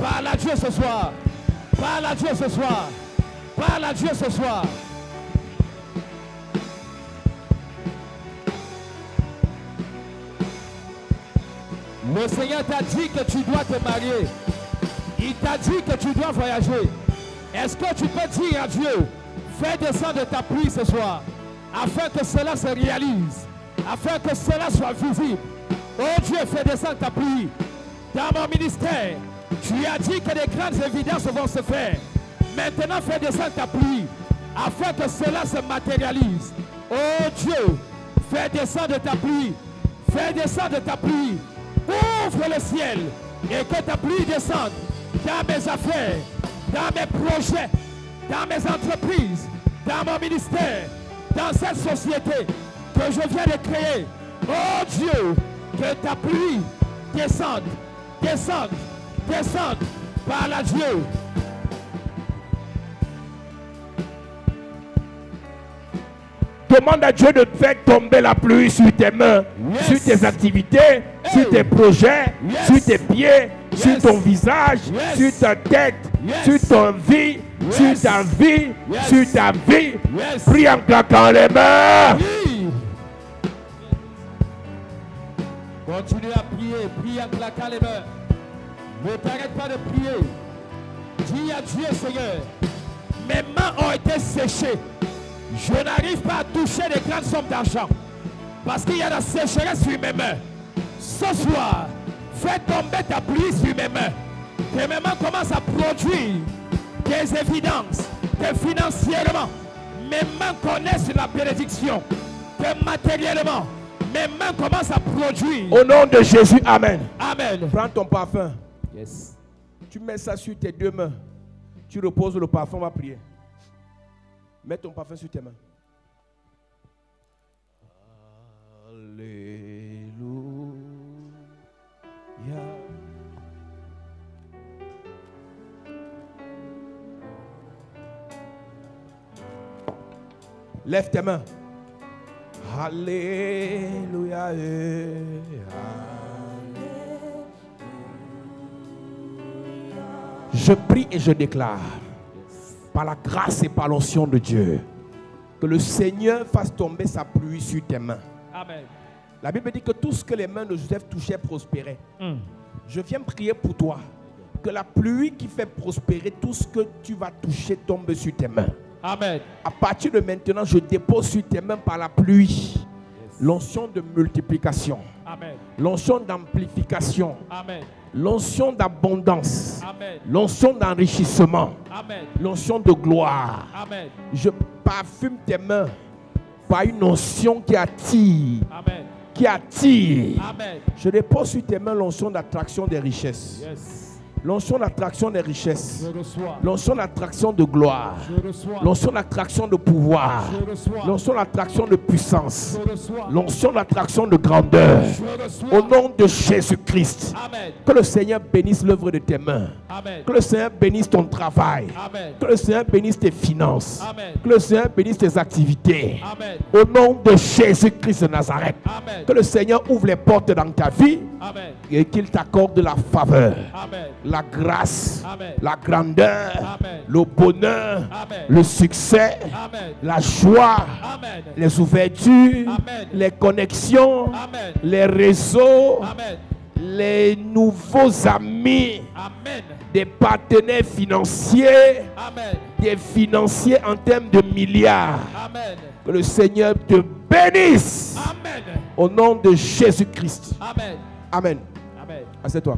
Speaker 4: Parle à Dieu ce soir. Parle à Dieu ce soir. Parle à Dieu ce soir. Le Seigneur t'a dit que tu dois te marier. Il t'a dit que tu dois voyager. Est-ce que tu peux dire à Dieu, fais descendre ta pluie ce soir, afin que cela se réalise, afin que cela soit visible. Oh Dieu, fais descendre ta pluie. Dans mon ministère, tu as dit que des grandes évidences vont se faire. Maintenant, fais descendre ta pluie, afin que cela se matérialise. Oh Dieu, fais descendre ta pluie. Fais descendre ta pluie. Ouvre le ciel et que ta pluie descende dans mes affaires, dans mes projets, dans mes entreprises, dans mon ministère, dans cette société que je viens de créer. Oh Dieu, que ta pluie descende, descende, descende par la Dieu.
Speaker 1: Demande à Dieu de faire tomber la pluie sur tes mains,
Speaker 4: Yes.
Speaker 1: sur tes activités, sur tes projets,
Speaker 4: Yes.
Speaker 1: sur tes pieds, sur ton visage, sur ta tête, sur ton vie, sur ta vie, sur ta vie. Prie en claquant les mains.
Speaker 4: Oui. Continue à prier, prie en claquant les mains. Ne t'arrête pas de prier. Dis à Dieu, Seigneur, mes mains ont été séchées. Je n'arrive pas à toucher les grandes sommes d'argent. Parce qu'il y a la sécheresse sur mes mains. Ce soir, fais tomber ta pluie sur mes mains. Que mes mains commencent à produire des évidences. Que financièrement, mes mains connaissent la bénédiction. Que matériellement, mes mains commencent à produire.
Speaker 1: Au nom de Jésus, amen.
Speaker 4: Amen.
Speaker 1: Prends ton parfum.
Speaker 4: Yes.
Speaker 1: Tu mets ça sur tes deux mains. Tu reposes le parfum, on va prier. Mets ton parfum sur tes mains. Alléluia. Lève tes mains. Alléluia. Je prie et je déclare, par la grâce et par l'onction de Dieu, que le Seigneur fasse tomber sa pluie sur tes mains.
Speaker 4: Amen.
Speaker 1: La Bible dit que tout ce que les mains de Joseph touchaient prospérait. Je viens prier pour toi, que la pluie qui fait prospérer tout ce que tu vas toucher tombe sur tes mains.
Speaker 4: Amen.
Speaker 1: À partir de maintenant, je dépose sur tes mains par la pluie l'onction de multiplication,
Speaker 4: Amen.
Speaker 1: l'onction d'amplification,
Speaker 4: Amen.
Speaker 1: l'onction d'abondance,
Speaker 4: Amen.
Speaker 1: l'onction d'enrichissement,
Speaker 4: Amen.
Speaker 1: l'onction de gloire.
Speaker 4: Amen.
Speaker 1: Je parfume tes mains par une onction qui attire,
Speaker 4: Amen.
Speaker 1: qui attire.
Speaker 4: Amen.
Speaker 1: Je dépose sur tes mains l'onction d'attraction des richesses,
Speaker 4: Yes.
Speaker 1: l'onction d'attraction des richesses,
Speaker 4: Je reçois.
Speaker 1: l'onction d'attraction de gloire,
Speaker 4: Je reçois.
Speaker 1: l'onction d'attraction de pouvoir,
Speaker 4: Je reçois.
Speaker 1: l'onction d'attraction de puissance,
Speaker 4: Je reçois.
Speaker 1: l'onction d'attraction de grandeur.
Speaker 4: Je reçois.
Speaker 1: Au nom de Jésus-Christ,
Speaker 4: Amen.
Speaker 1: que le Seigneur bénisse l'œuvre de tes mains,
Speaker 4: Amen.
Speaker 1: que le Seigneur bénisse ton travail,
Speaker 4: Amen.
Speaker 1: que le Seigneur bénisse tes finances,
Speaker 4: Amen.
Speaker 1: que le Seigneur bénisse tes activités.
Speaker 4: Amen.
Speaker 1: Au nom de Jésus-Christ de Nazareth,
Speaker 4: Amen.
Speaker 1: que le Seigneur ouvre les portes dans ta vie
Speaker 4: Amen.
Speaker 1: et qu'il t'accorde la faveur,
Speaker 4: Amen.
Speaker 1: la grâce,
Speaker 4: Amen.
Speaker 1: la grandeur,
Speaker 4: Amen.
Speaker 1: le bonheur,
Speaker 4: Amen.
Speaker 1: le succès,
Speaker 4: Amen.
Speaker 1: la joie,
Speaker 4: Amen.
Speaker 1: les ouvertures,
Speaker 4: Amen.
Speaker 1: les connexions,
Speaker 4: Amen.
Speaker 1: les réseaux,
Speaker 4: Amen.
Speaker 1: les nouveaux amis,
Speaker 4: Amen.
Speaker 1: des partenaires financiers,
Speaker 4: Amen.
Speaker 1: des financiers en termes de milliards.
Speaker 4: Amen.
Speaker 1: Que le Seigneur te bénisse
Speaker 4: Amen.
Speaker 1: au nom de Jésus-Christ.
Speaker 4: Amen.
Speaker 1: Amen.
Speaker 4: Amen.
Speaker 1: Assieds-toi.